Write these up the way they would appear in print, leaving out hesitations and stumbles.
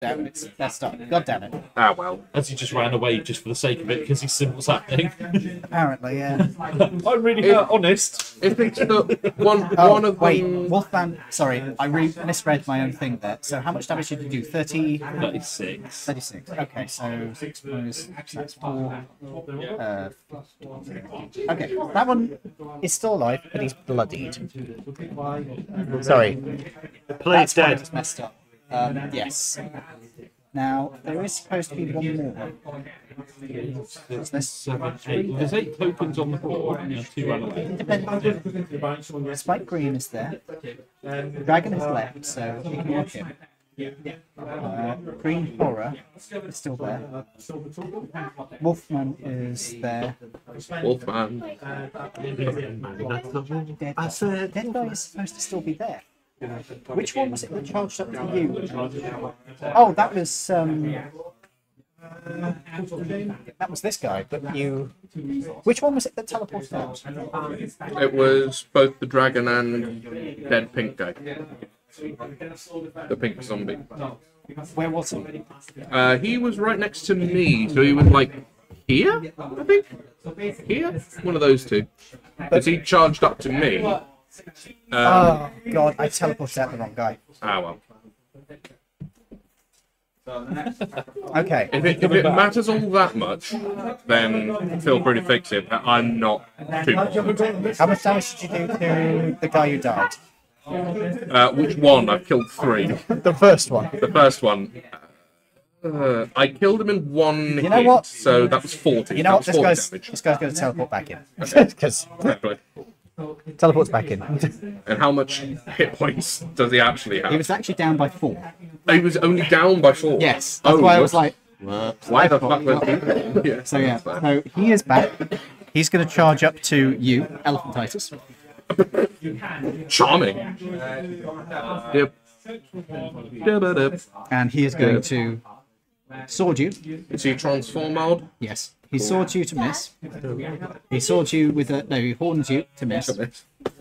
Damn, it's messed up. God damn it. Ah, well. As he just ran away just for the sake of it because he's seen what's happening. Apparently, yeah. I'm really honest. If it's the one of wait, them... Wolfman. Sorry, I misread my own thing there. So how much damage did you do? 36. 36. Okay, so 6 minus that's 4. Okay, that one is still alive, but he's bloodied. Sorry. Play's dead. It's messed up. Yes. Now, there is supposed to be one more. There's 8 tokens on the board and 2 ran away. Spike Green is there. Dragon is left, so you can watch him. Green Horror is still there. Wolfman is there. Wolfman. Dead Guy is supposed to still be there. Which one was it that charged up to you? Oh, that was this guy. But you, which one was it that teleported out? It was both the dragon and dead pink guy. The pink zombie. Where was he? He was right next to me, so he was like here, I think. Here, one of those two. Because he charged up to me. Oh god, I teleported out the wrong guy. Ah well. Okay. If it matters all that much, then feel free to fix it. I'm not too bothered. How much damage did you do to the guy who died? Which one? I've killed 3. The first one. The first one. I killed him in one You know hit, what? so that was 40. You know what? That was 40 damage. This guy's going to teleport back in. Because Exactly. teleports back in. And how much hit points does he actually have? He was actually down by 4. He was only down by 4. Yes. That's why I was like, why the fuck was he? Yeah. so yeah. So he is back. He's going to charge up to you, Elephantitis. Charming. Yep. And he is going to sword you. Is he transform mode? Yes. He swords you to miss. He swords you with a... No, he horns you to miss.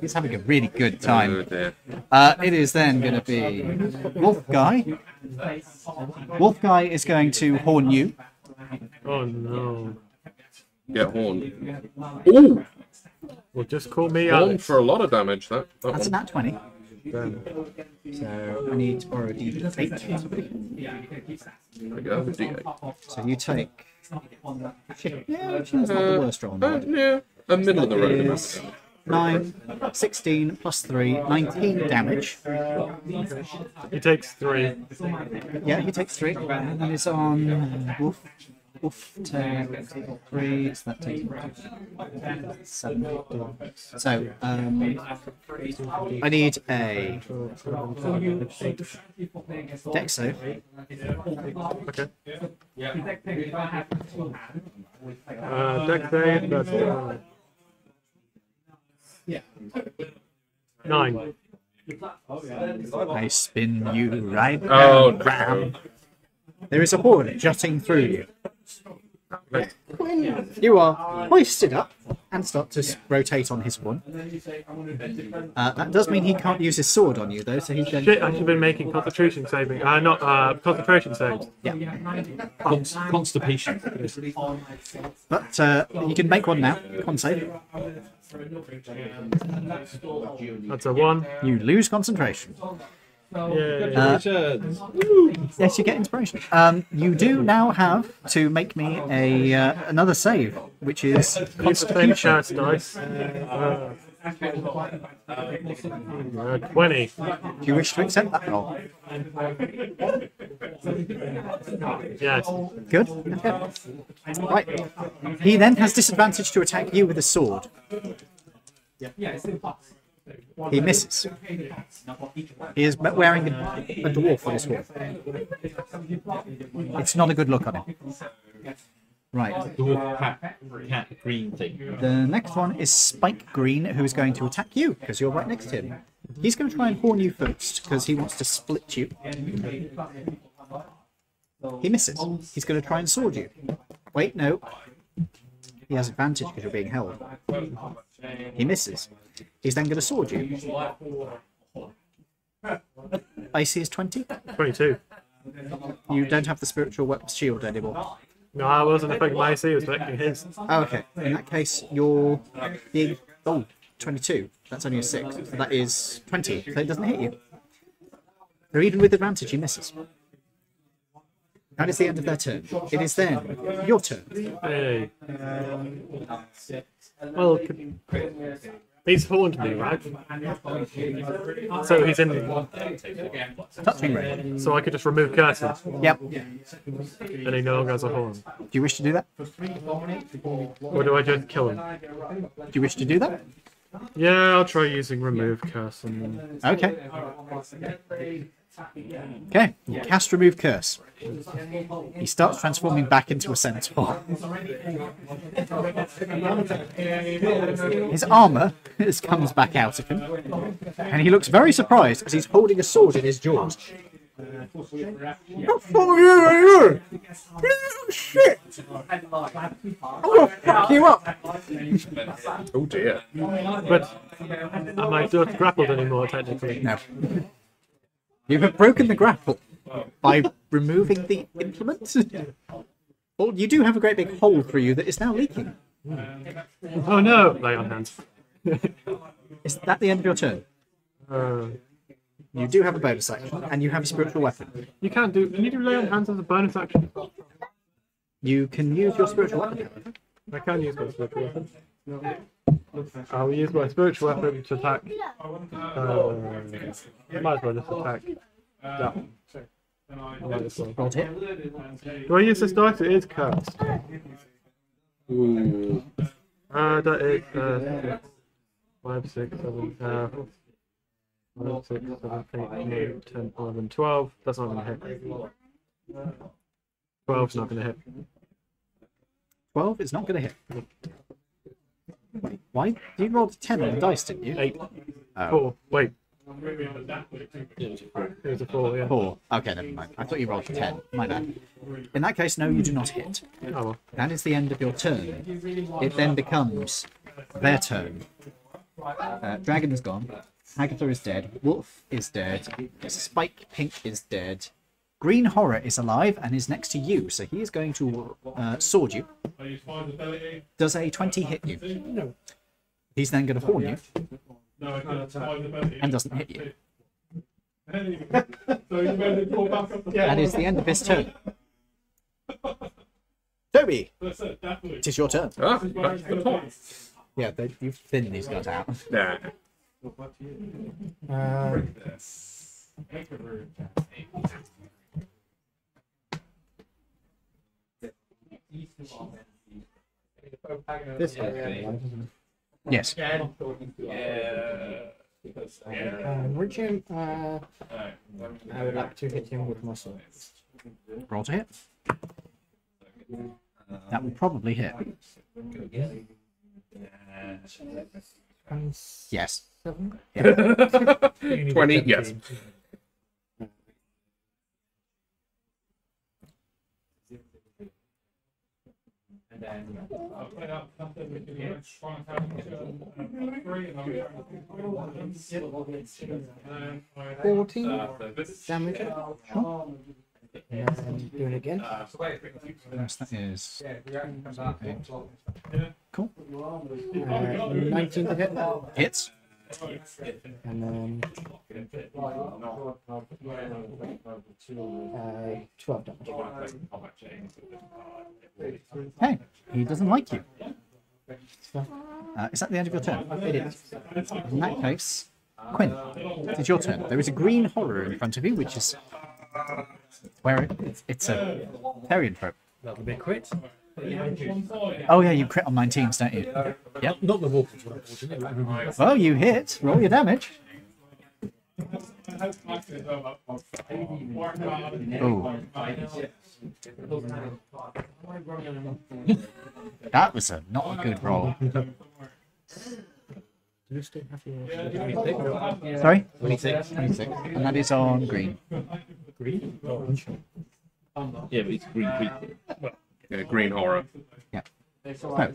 He's having a really good Oh time. dear. It is then going to be Wolf Guy. Wolf Guy is going to horn you. Oh no. Get horned. Ooh! Well, just call me Horned Alex. for a lot of damage, that That's a one. nat 20. Then. So I need to borrow a d8. There we go, D8. So you take... Yeah, she's not the worst roll. Yeah, a middle of the road. Is 9, 16 plus 3, 19 damage. He takes 3. Yeah, he takes 3. And then it's on Wolf. Wolf takes 3, so that takes 7. So, I need a dex save. Okay. Deck save, that's 9. I spin you right Oh, round. There is a horde jutting through you. You are hoisted up and start to rotate on his one. That does mean he can't use his sword on you, though, so he's going Shit, I should have been making concentration saving. Not concentration saves. Yeah. Constipation. But you can make one now. Con save. That's a 1. You lose concentration. Yeah. Yes, you get inspiration. You do now have to make me a another save, which is Same Constitution. chance dice. 20. Do you wish to accept that roll? Yes. Good. Okay. Right. He then has disadvantage to attack you with a sword. He misses. He is wearing a dwarf on his horn. It's not a good look on him. Right. Dwarf cat green thing. The next one is Spike Green, who is going to attack you because you're right next to him. He's going to try and horn you first because he wants to split you. He misses. He's going to try and sword you. Wait, no. He has advantage because you're being held. He misses. He's then going to sword you. AC is 20. 22. You don't have the spiritual weapon shield anymore. No, I wasn't affecting my AC, I was affecting his. Oh, okay. In that case, you're being... Oh, 22. That's only a 6. So that is 20. So it doesn't hit you. So even with advantage, he misses. That is the end of their turn. It is then your turn. Hey. Well, he's horned me, right? So he's in Touching range. so I could just remove curses, Yep. and he no longer has a horn. Do you wish to do that? Or do I just kill him? Do you wish to do that? Yeah, I'll try using remove curse. And Okay. Okay. You cast Remove Curse. He starts transforming back into a centaur. His armour comes back out of him, and he looks very surprised as he's holding a sword in his jaws. Shit! I'm gonna fuck you up! Oh dear. but am I not grappled anymore? Technically, No. You have broken the grapple by removing the implement. Well, you do have a great big hole through you that is now leaking. Oh no! Lay on hands. Is that the end of your turn? You do have a bonus action, and you have a spiritual weapon. You can't do. Can you do lay on hands as a bonus action? You can use your spiritual weapon, however. I can use my spiritual weapon. I'll use my spiritual weapon to attack. Might as well just attack. Yeah. I like this one. Roll to hit. Do I use this dice? It is cursed. Ooh. That is 5, 6, 7, 5, 6, 7, 8, 9, 10, 11, 12. That's not going to hit. 12's not going to hit. 12 is not going to hit. Wait, why? You rolled a 10 on the dice, didn't you? 8. Oh. 4. Wait. It was a 4, yeah. 4. Okay, never mind. I thought you rolled a 10. My bad. In that case, no, you do not hit. Oh well. That is the end of your turn. It then becomes their turn. Dragon is gone. Agatha is dead. Wolf is dead. Spike Pink is dead. Green Horror is alive and is next to you, so he is going to sword you. Does a 20 hit you? No. He's then going to horn you. And doesn't hit you. That is the end of his turn. Toby! It is your turn. Ah, back to the top. Yeah, you've thinned these guys out. Nah. This yes. Richard, I would like to hit him with my sword. Roll to hit. That will probably hit. Yes. 20, yes. Damage. And do it again. Yes, that is. Cool. 19 to hit. Hits. And then 12 damage. Hey, he doesn't like you. Is that the end of your turn? It is. In that case, Quinn, it's your turn. There is a green horror in front of you, which is where it's a Therian trope. That'll be a crit. Oh yeah, you crit on 19s, don't you? Yep. Not the wolf one, unfortunately. Well, you hit. Roll your damage. Oh. That was not a good roll. Sorry? 26. 26. And that is on green. Green? Orange. Yeah, but it's green. Yeah, green horror. Yeah. So,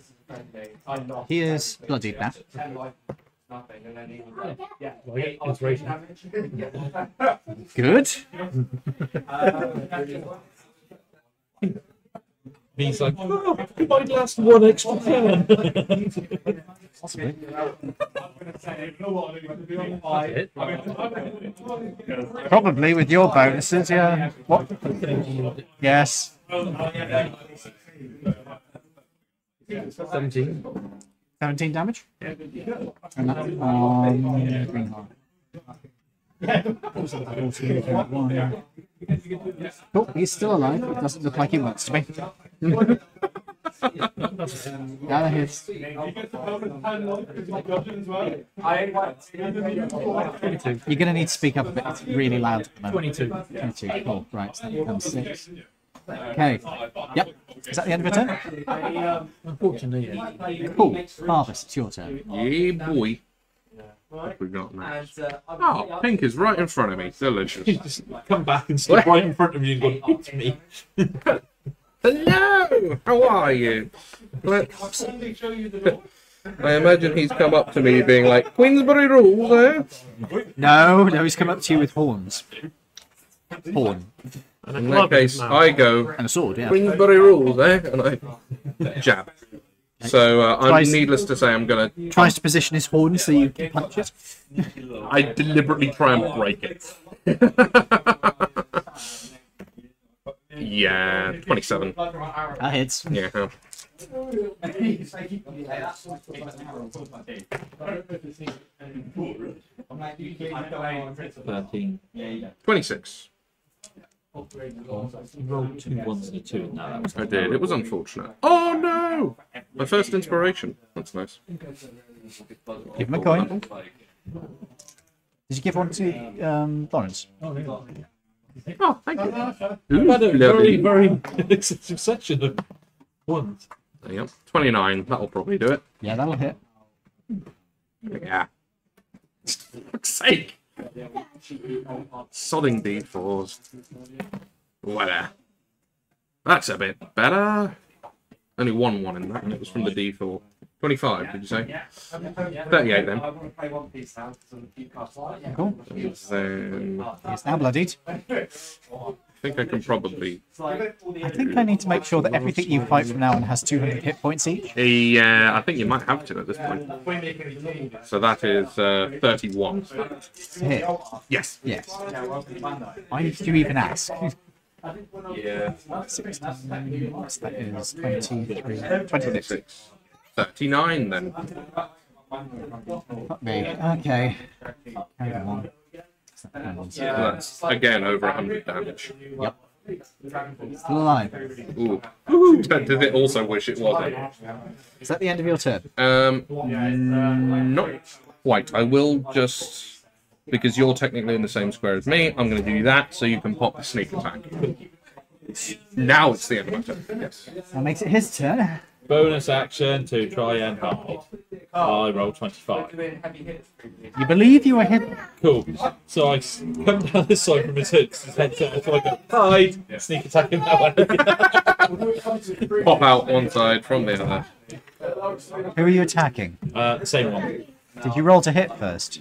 he is bloodied now. Inspiration. Good. He's like, oh, it might last one extra turn. Possibly. Probably with your bonuses, yeah. What? Yes. 17. 17 damage? And that's on green heart. Oh, he's still alive. It doesn't look like he wants to be. That hits. 22. You're going to need to speak up a bit. It's really loud at the moment. 22. 22. Cool. Right, so that becomes 6. Okay. Yep. Is that the end of your turn? Unfortunately, yeah. Cool. Harvest, it's your turn. Yeah, boy. What have we got next? Oh, pink is right in front of me. Delicious. Just come back and stop right in front of you and go, it's me. Hello! How are you? Let's... I imagine he's come up to me being like, Queensbury rules, eh? No, he's come up to you with horns. Horn. In that case, I go, And a sword, yeah. Queensbury rules, eh? And I jab. So, I'm needless to say, I'm going to... Tries to position his horn so you can punch it. I deliberately try and break it. Yeah, 27. That hits. Yeah. 13. 26. You rolled 2 ones and a 2. No, that was I did. It was unfortunate. Oh no! My first inspiration. That's nice. Give him a coin. Did you give one to Lawrence? Oh, thank you. I've had a very, very succession of ones. There you go. 29. That'll probably do it. Yeah, that'll hit. Yeah. For fuck's sake. Sodding D4s. Whatever. That's a bit better. Only one in that, and it was from the D4. 25, did you say? 38 then. Cool. Then He's now bloodied. I think I can probably... I think I need to make sure that everything you fight from now on has 200 hit points each. Yeah, I think you might have to at this point. So that is 31. Hit. Yes. Yes. Why did you even ask? Yeah. 16. That is 23. 26. 39 then. Fuck me. Okay. Carry on. So that's again over 100 damage. Yep. Still alive. Ooh. Does it also wish it wasn't? Is that the end of your turn? Not quite. I will just, because you're technically in the same square as me, I'm going to do that so you can pop the sneak attack. Now it's the end of my turn. Yes. That makes it his turn. Bonus action to try and hide. I roll 25. You believe you were hit. Cool. So I come down this side from his head, 'cause his head's up, so I go, hide, sneak attack him that way. Pop out one side from the other. Who are you attacking? The same one. Did you roll to hit first?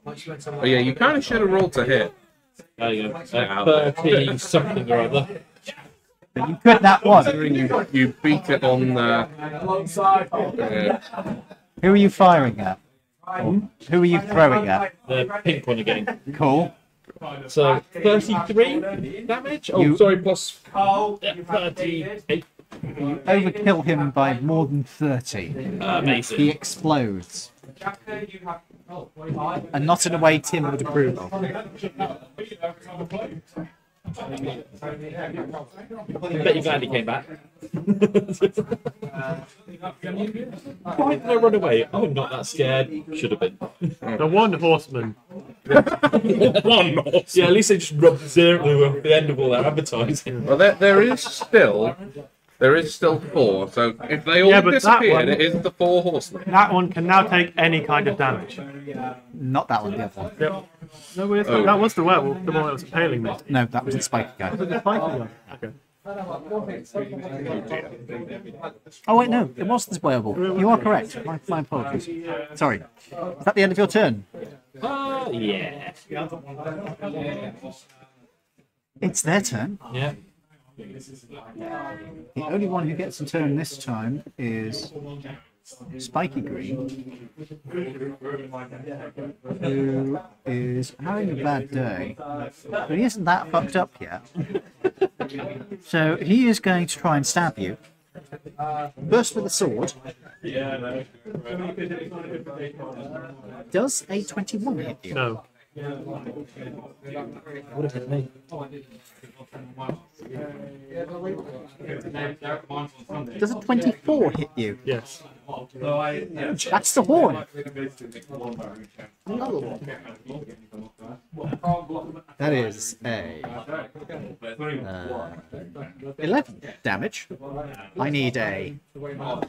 Oh yeah, you kind of should have rolled to hit. There you go. 30 something or other. But you could that one. You beat it on the... Who are you firing at? Or who are you throwing at? The pink one again. Cool. So 33 damage? Oh, You- sorry, plus 38. Overkill him by more than 30. He Amazing. explodes. And not in a way Tim would approve of. I bet you're glad he came back. Why did I run away? I'm not that scared. Should have been. The one horseman. One more. Yeah, at least they just rubbed zero at the end of all their advertising. Well, there is still 4. So if they all Yeah, but that disappeared, one- it is the 4 horsemen. That one can now take any kind of damage. Not that one, the other one. Yep. No, weird. Oh. That was the werewolf, the one that was impaling me. No, that was the spiky guy. Was it the spiky one? Okay. Oh wait, no, it was the werewolf. You are correct. My apologies. Sorry. Is that the end of your turn? Yeah. It's their turn. Yeah. The only one who gets a turn this time is Spiky Green, who is having a bad day, but he isn't that fucked up yet. So he is going to try and stab you. First with a sword. Does a 21 hit you? No. Would have hit me. Does a 24 hit you? Yes. That's the horn. That is a 11 damage. I need a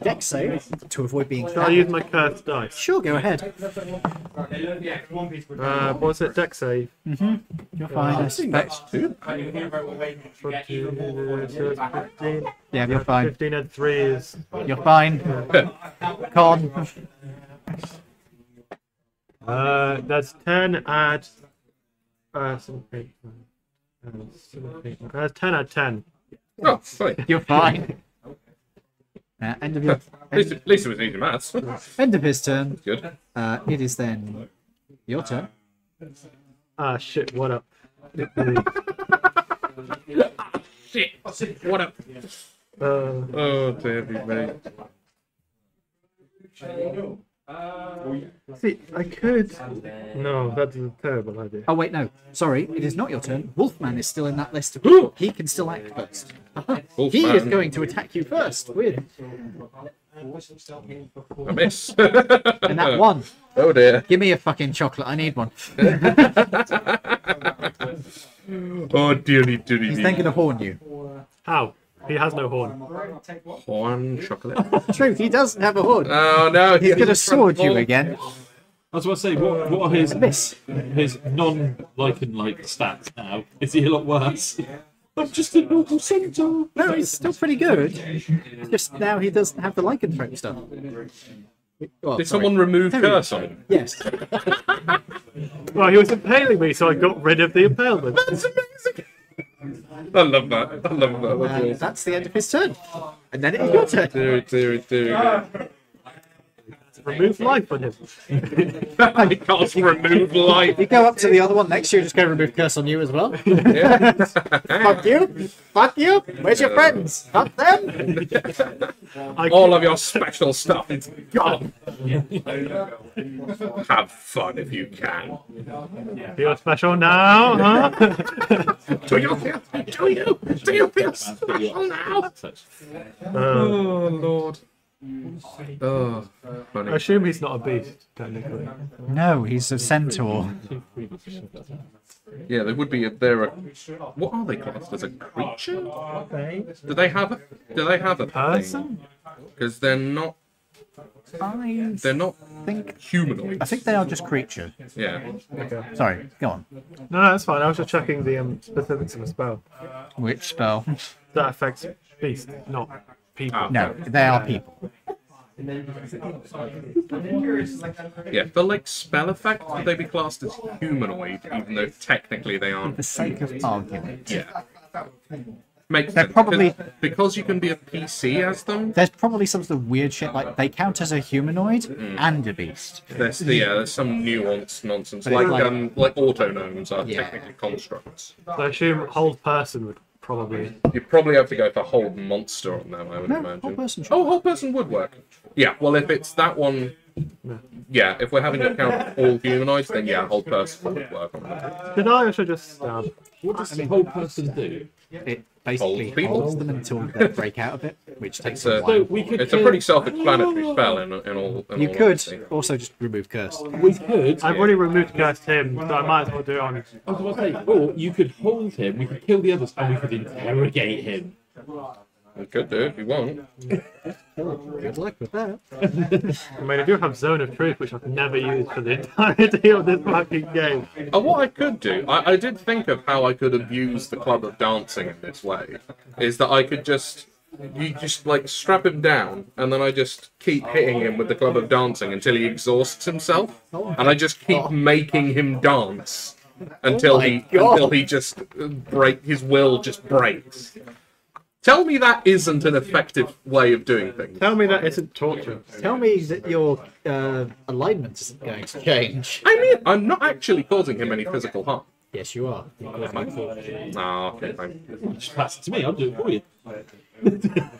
dex save to avoid being Shall I use my cursed dice? Sure, go ahead. What was it? Dex save. You're fine, I suspect. 15. Yeah, you're fine. 15 and 3 is. You're fine. Con. That's 10 add. 17. That's 10 add 10. Oh, sorry. You're fine. End of your At least it was easy maths. end of his turn. Good. It is then your turn. Ah, shit, what up? Shit. What up? Oh, Davey, mate. See, I could. No, that's a terrible idea. Oh wait, no. Sorry, it is not your turn. Wolfman is still in that list. He can still act first. He is Wolfman. going to attack you first. Weird. I miss. And that one. Oh dear. Give me a fucking chocolate. I need one. Oh dearie, dearie. He's then going to horn you. How? He has no horn. Horn chocolate. Truth, he does have a horn. Oh no, He's going to sword you again. I was about to say, what are his non-lichen-like stats now? Is he a lot worse? I'm just a normal centaur. No, he's still pretty good. Just now he doesn't have the lycanthrope stuff. Oh, Did sorry. someone remove There we curse go. on him? Yes. Well, he was impaling me, so I got rid of the impalement. That's amazing. I love that. I love that. That's awesome. That's the end of his turn. And then it's your turn. Dear. Remove life on him. I can't remove life. You go up to the other one next year, just go remove curse on you as well. Yeah. Fuck you. Fuck you. Where's your friends? Fuck them. All of your special stuff is gone. Have fun if you can. You're special now, huh? Do you feel special now? Oh Lord. Oh, funny. I assume he's not a beast, technically. No, he's a centaur. Yeah, there would be. What are they classed as? A creature? Do they have a Person? Because they're not I think humanoids. I think they are just creature. Yeah. Sorry, go on. No, that's fine. I was just checking the specifics of the spell. Which spell? That affects beast, not people. No, they are people. Yeah, for like spell effect, would they be classed as humanoid, even though technically they For aren't? the sake of argument. Yeah. Makes They're sense. probably- because you can be a PC as them. There's probably some sort of weird shit like they count as a humanoid and a beast. There's some nuanced nonsense, But it's like autognomes are Yeah. technically constructs. So I assume hold person would probably. You probably have to go for hold monster on them, I would No, imagine. whole person should. Oh, whole person would work. Yeah, well, if it's that one, yeah, if we're having to count all humanoids, then yeah, whole person would work on that. Did I or should I just stab? What does the whole person do? It basically Hold people. holds them until they break out of it, which takes It's a a, while. we could it's a pretty self-explanatory spell in all. In You all could honesty. also just remove curse. We could. I've already removed cast him, so I might as well do it on. I was about to say, or you could hold him, we could kill the others, and we could interrogate him. We could do if you want. Good luck with that. I mean, I do have Zone of Truth, which I've never used for the entirety of this fucking game. What I could do, I did think of how I could abuse the Club of Dancing in this way. Is that I could just, you just like strap him down, and then I just keep hitting him with the Club of Dancing until he exhausts himself, and I just keep making him dance until he just his will just breaks. Tell me that isn't an effective way of doing things. Tell me that isn't torture. Tell me that your alignment isn't going to change. I mean, I'm not actually causing him any physical harm. Yes, you are. Okay, fine. Just pass it to me. I'll do it for you.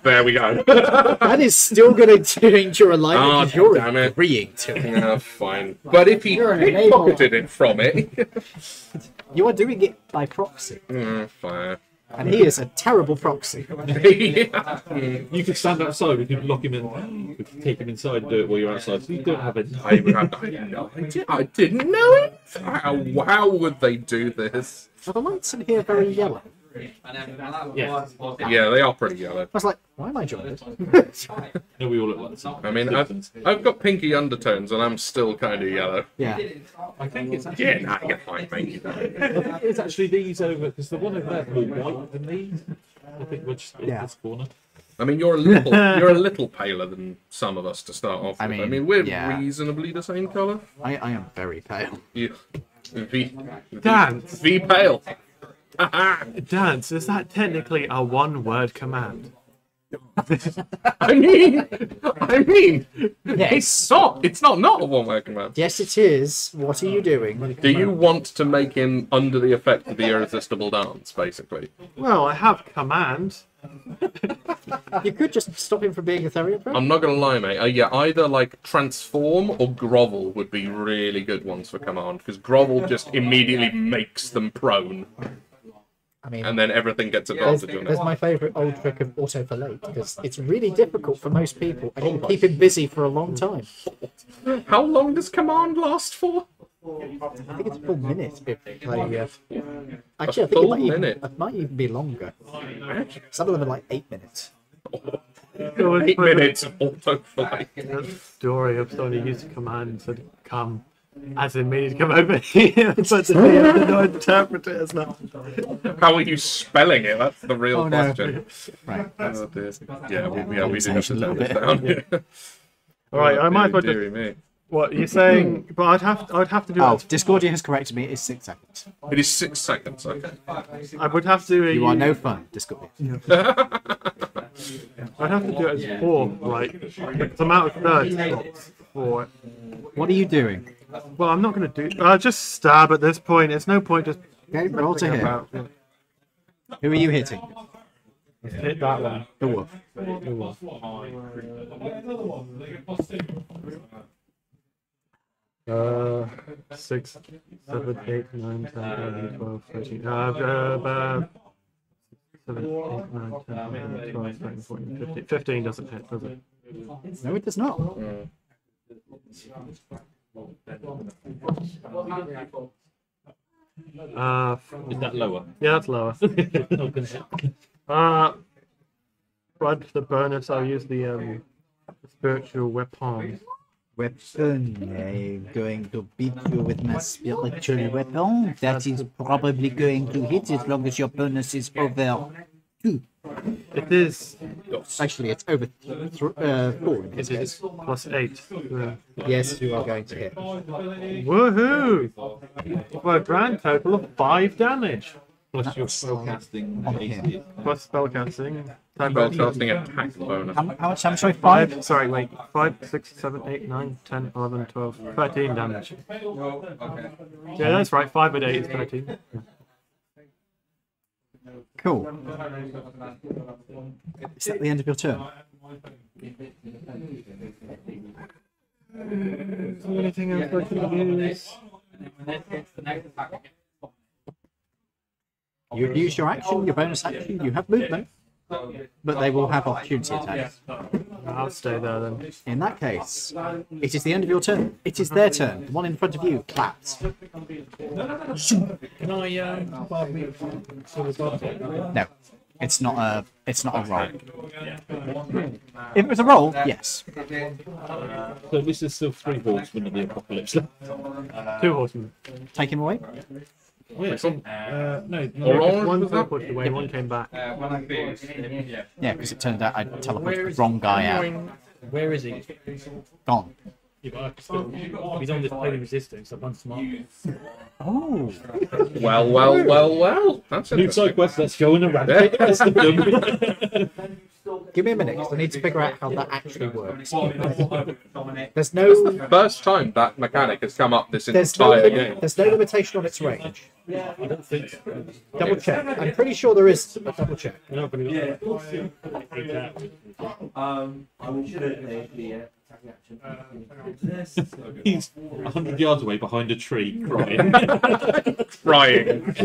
There we go. That is still going to change your alignment because you're damn it. agreeing to it. Yeah, fine. But if he You're an pickpocketed it from it, You are doing it by proxy, fine. and he is a terrible proxy. Yeah. You could stand outside. We could lock him in. We could take him inside and do it while you're outside. So you don't have any. I had no idea. I didn't know it. How would they do this? Are the lights in here very yellow? Yeah. Yeah, they are pretty yellow. I was like, why am I joined? No, we all look like the same. I mean, I've got pinky undertones and I'm still kind of yellow. Yeah. I think it's actually. Yeah, nah, you're fine, mate. You don't. It's actually these over because the one over there blue white than these. I think we're just in Yeah. this corner. I mean, you're a little paler than some of us to start off with. I mean, we're yeah. reasonably the same colour. I am very pale. Dance. V pale. Dance, is that technically a one-word command? I mean, Yes. it's not a one-word command. Yes, it is. What are you doing? Do you want to make him under the effect of the irresistible dance, basically? Well, I have command. You could just stop him from being a Therian. I'm not gonna lie, mate. Yeah, either like transform or grovel would be really good ones for command, because grovel just immediately makes them prone, I mean, and then everything gets there's, advantage on there's it. my favourite old trick of auto-fillet, because it's really difficult for most people, and you can keep him busy for a long time. How long does command last for? I think it's a full minute. If actually, I A think full it might, even, minute? it might even be longer. Some of them are like 8 minutes. 8 minutes of autoplay. That story of someone who used command and said, come, as in me to come over here, but the DM did not interpret it as that. How are you spelling it? That's the real Oh, no. question. Right. Oh, dear. Yeah, we do have to Conversation a turn little this down. Alright, I might as well just... Deary me. What, you're saying... But I'd have to do Oh, it. Discordia has corrected me. It's 6 seconds. It is 6 seconds, okay. I would have to... You are no fun, Discordia. I'd have to do it as 4, right? Because I'm out of 30 for it. What are you doing? Well, I'm not going to do... I'll just stab at this point. It's no point just... Okay, roll to hit. about it. Who are you hitting? Hit that one. The wolf. The wolf. 6, 7, 8, 9, 10, 11, 12, 13. 7, 8, 9, 10, 11, 12, 13, 14, 15. 15 doesn't hit, does it? No, it does not. Is that lower? Yeah, that's lower. Not gonna hit. But the bonus, I'll use the spiritual weapon. Weapon. I'm going to beat you with my spiritual weapon. That is probably going to hit as long as your bonus is over 2. It is. Actually, it's over 4. It is plus 8. Yes, you are going to hit. Woohoo! For a grand total of 5 damage. Plus your spellcasting On AC. him. Plus spellcasting. Spellcasting attack bonus. How much? I'm sorry, 5? Sorry, wait. 5, 6, 7, 8, 9, 10, 11, 12, 13 damage. Yeah, that's right. 5 with 8 is 13. Cool. Is that the end of your turn? Anything else I can use? You've used your action, your bonus action, you have movement, but they will have opportunity attacks. I'll stay there then. In that case, it is the end of your turn. It is their turn. The one in front of you claps. Can I Barbie sort of No, it's not a roll. If it was a roll, yes. So this is still 3 horsemen of the apocalypse. 2 horsemen. Take him away. Wait, No, Orange one was that? teleported away, one came back. Yeah, because it turned out I teleported the wrong guy out. Where is he? Gone. Yeah, but I can still, he's on this plane of resistance. I'm smart. Oh. Well. That's new interesting. side quest. Let's go and eradicate the rest of them. Give me a minute, because I need to figure out how that actually works. There's no, First time that mechanic has come up this there's no, entire game. there's no limitation on its range. I don't think so. Double check. I'm pretty sure there is, but double check. You're not going to He's 100 yards away behind a tree, crying. Crying.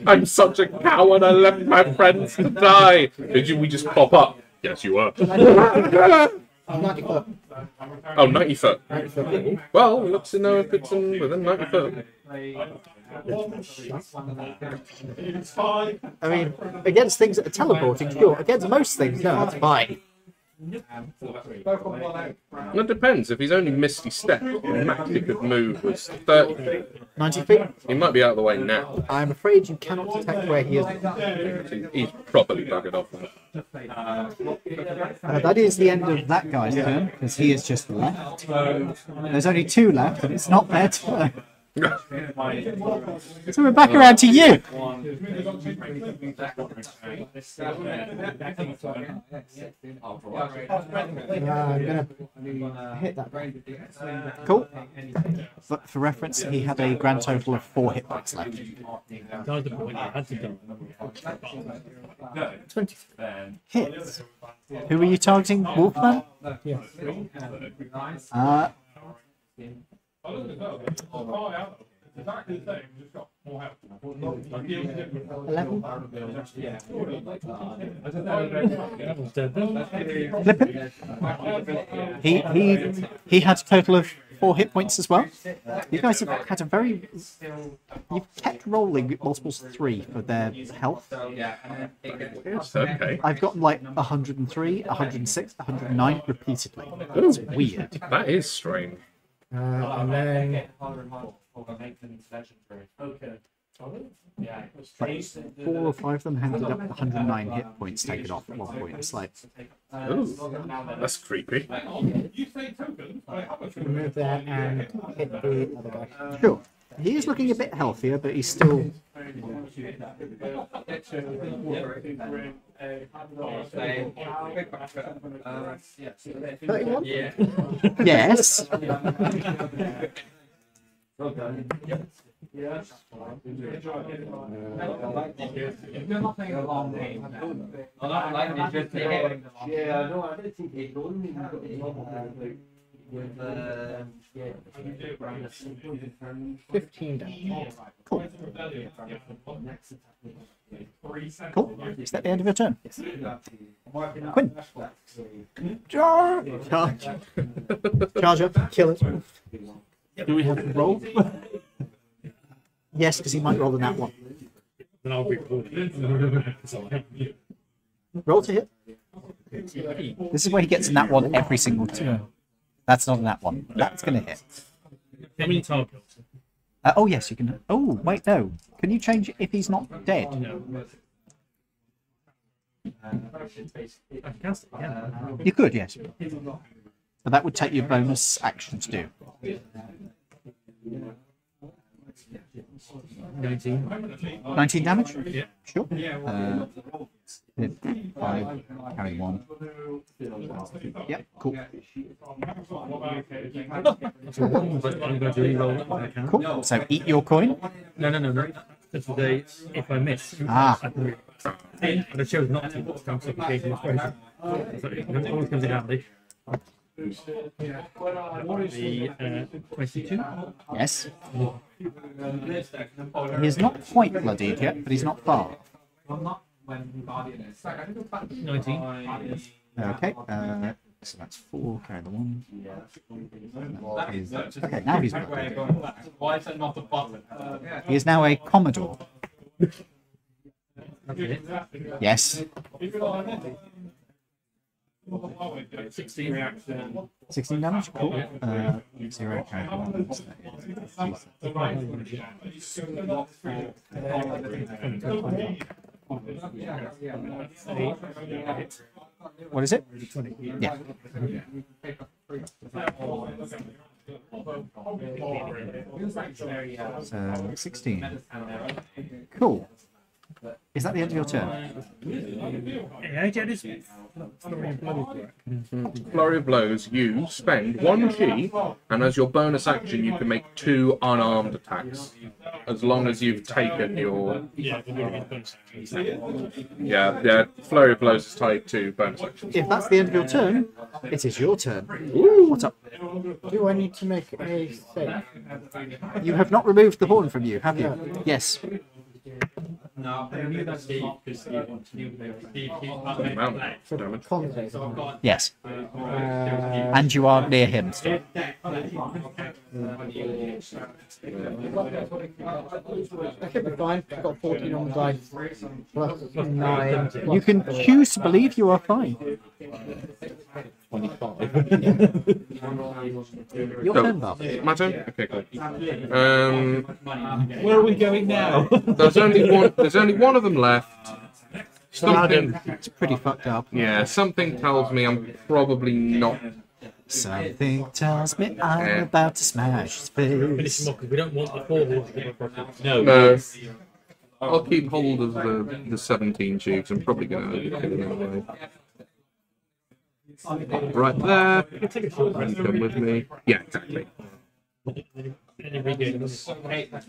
I'm such a coward. I left my friends to die. Did we just pop up? Yes, you were. I'm 90 foot. Oh, 90 foot. 90 foot. Well, let's know if it's within 90 foot. I mean, against things that are teleporting, sure. Against most things, no, that's fine. It depends. If he's only Misty Step, the max he could move was 30 feet. 90 feet? He might be out of the way now. I'm afraid you cannot detect where he is. He's properly buggered off. That is the end of that guy's turn, because he has just left. There's only 2 left, and it's not their turn. So we're back around to you. I'm gonna hit that. Cool. But for reference, he had a grand total of 4 hit points left. That was the point. I had to go. 20. Hits. Who were you targeting? Wolfman? Yeah. Uh, 11. Flippin'. He had a total of 4 hit points as well. You guys have had a very... You've kept rolling multiples of 3 for their health. Yes, okay. I've gotten like 103, 106, 109 repeatedly. That's weird. That is strange. And then Like 4 or 5 of them ended up with 109 hit points taken off at one point. It's like, Ooh, that's creepy. remove that and hit the other guy. sure. He is looking a bit healthier, but he's still... Yes. With 15 damage. Cool. Cool. Is that the end of your turn? Yes. Quinn. Charge. Charge up. Kill it. Do we have to roll? Yes, because he might roll the nat one. Then I'll be rolling. Roll to hit. This is where he gets a nat one every single turn. That's not a nat one. That's going to hit. How many targets? Oh, yes, you can. Oh, wait, no. Can you change it if he's not dead? No. I can cast it again. You could, yes. But that would take your bonus action to do. 19. 19 damage? Yeah. Sure. 5, carry 1. Yep, cool. But I'm going to re-roll it when I can. Cool. So eat your coin. No. That's the day. If I miss, Ah. I can but I chose not to. It's time to engage in inspiration. So it always comes in handy. The 22. Yes. He is not quite bloodied yet, but he's not far. 19. Okay. So that's 4, carry the 1. That is- okay, now he's bloodied. He is now a Commodore. Okay. Yes. 16 damage, cool. 0 character. What is it? Yeah. So 16. Cool. Is that the end of your turn? Flurry of blows, you spend 1 chi, and as your bonus action, you can make 2 unarmed attacks. As long as you've taken your. Yeah, Flurry of blows is tied to bonus action. If that's the end of your turn, it is your turn. Ooh. What's up? Do I need to make a save? You have not removed the horn from you, have you? Yes. Con save. Yes. And you are near him still. I should be fine. I've got 14 on the dice. Plus 9. You can choose to believe you are fine. 25. Your So, turn, Bob. My turn? Okay, cool. Where are we going now? There's only one of them left. Something, It's pretty fucked up. yeah, something tells me I'm probably not. Something tells me I'm about to smash his face. We don't want the 4 horses. No. No. I'll keep hold of the 17 tubes. I'm probably going to kill him anyway. Right there. You come with me. Yeah, exactly.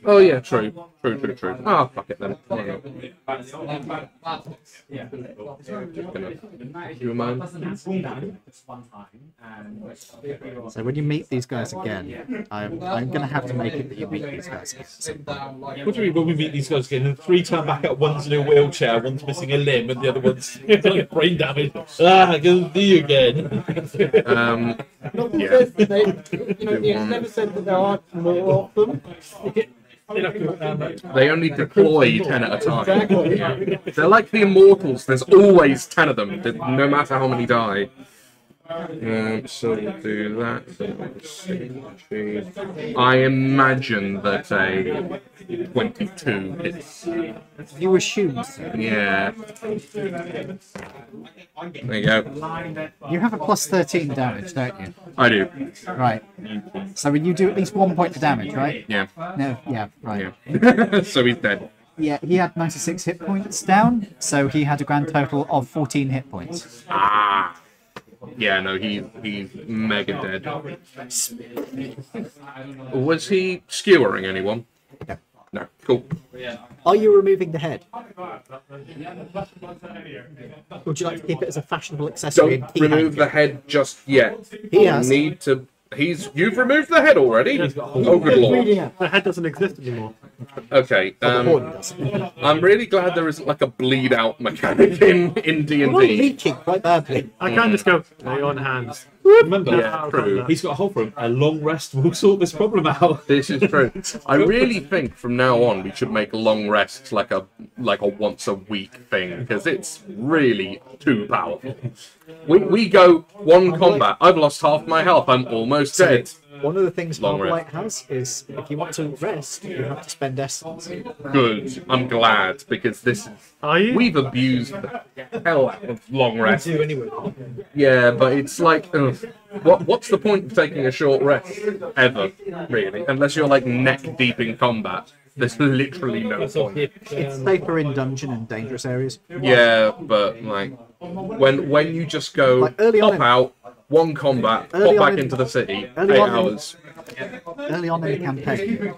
Oh yeah, true. Oh, fuck it then. Why not? You mind? So when you meet these guys again, I'm going to have to make it that you meet these guys again. What do you mean when we meet these guys again? And 3 turn back up, one's in a wheelchair, one's missing a limb, and the other one's like brain damage. I can see you again. Nothing Yeah. says that they, it's never said that there aren't more of them. They only deploy 10 at a time. Exactly. They're like the Immortals. There's always 10 of them, no matter how many die. So we'll do that. I imagine that a 22 hits. You assume so. Yeah. There you go. You have a plus 13 damage, don't you? I do. Right. So when you do at least 1 point of damage, right? Yeah. No, yeah, right. Yeah. So he's dead. Yeah, he had 96 hit points down, so he had a grand total of 14 hit points. Ah. Yeah, no, he's mega dead. Was he skewering anyone? No. No. Cool. Are you removing the head? Would you like to keep it as a fashionable accessory? Don't remove the head just yet. He has. Need to. You've removed the head already. Oh, good lord. The head doesn't exist anymore. Okay. The horn does. I'm really glad there isn't like a bleed out mechanic in You're D&D. leaking quite badly. I can't just go, lay on hands. Remember, Yeah, true. he's got a hole for him. A long rest will sort this problem out. This is true. I really think from now on we should make long rests like a once a week thing because it's really too powerful. We go one combat. I've lost half my health. I'm almost dead. One of the things Long Marble Light has is if you want to rest, you have to spend essence. Good. I'm glad because Are you? we've abused the hell out of long rest. Do anyway. Yeah, but it's like, ugh, what's the point of taking a short rest ever, really? Unless you're like neck deep in combat. There's literally no point. It's safer in dungeon and dangerous areas. Yeah, but like when you just go Like, early on pop in- out, one combat, Early pop on back in- into the city, early 8 on in- hours. Early on in the campaign,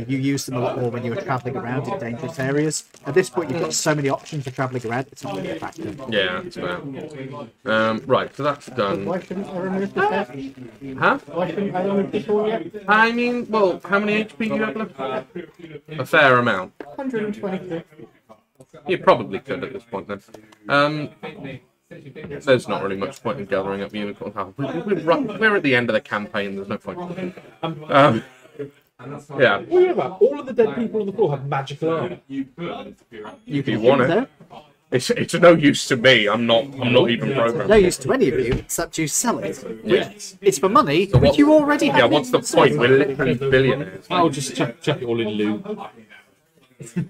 you used them a lot more when you were travelling around in dangerous areas. At this point, you've got so many options for travelling around, it's not really a factor. Yeah, that's fair. Right, so that's done. Why shouldn't I remove the head? Huh? Why shouldn't I remove this all yet? I mean, well, how many HP do you have left? A fair amount. 126. You probably could at this point then. There's not really much point in gathering up unicorn health. We're at the end of the campaign. There's no point. Yeah. What are you about? All of the dead people on the floor have magical armor. You If can you want hit it. there. It's no use to me. I'm not even programmed. No use to any of you except you sell it. Yes. It's for money, So which you already have. Yeah, what's the point? We're literally billionaires. I'll just chuck it all in loot.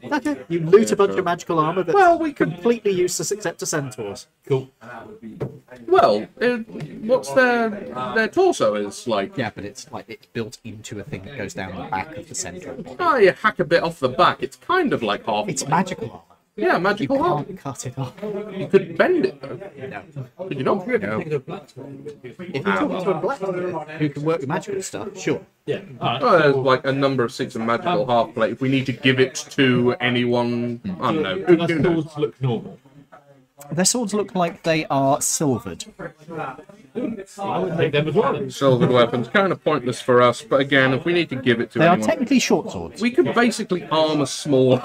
That's it. You loot a bunch of magical armor that's Well, we could. completely useless except to centaurs. Cool. Well, what's their torso is like? Yeah, but it's like it's built into a thing that goes down the back of the centaur. Oh, you hack a bit off the back. It's kind of like half. It's magical armor. Yeah, You magical arm. can't cut it off. You could bend it though. No. Could you not? No. If you're talking to a blacksmith who can work with magical stuff, sure. Yeah. Alright. Oh, there's like a number of six and magical half plate. If we need to give it to anyone, I don't know. Do the swords look normal? Their swords look like they are silvered. I would take them as well. Silvered weapons, kind of pointless for us. But again, if we need to give it to They are anyone, technically short swords. we could basically arm a small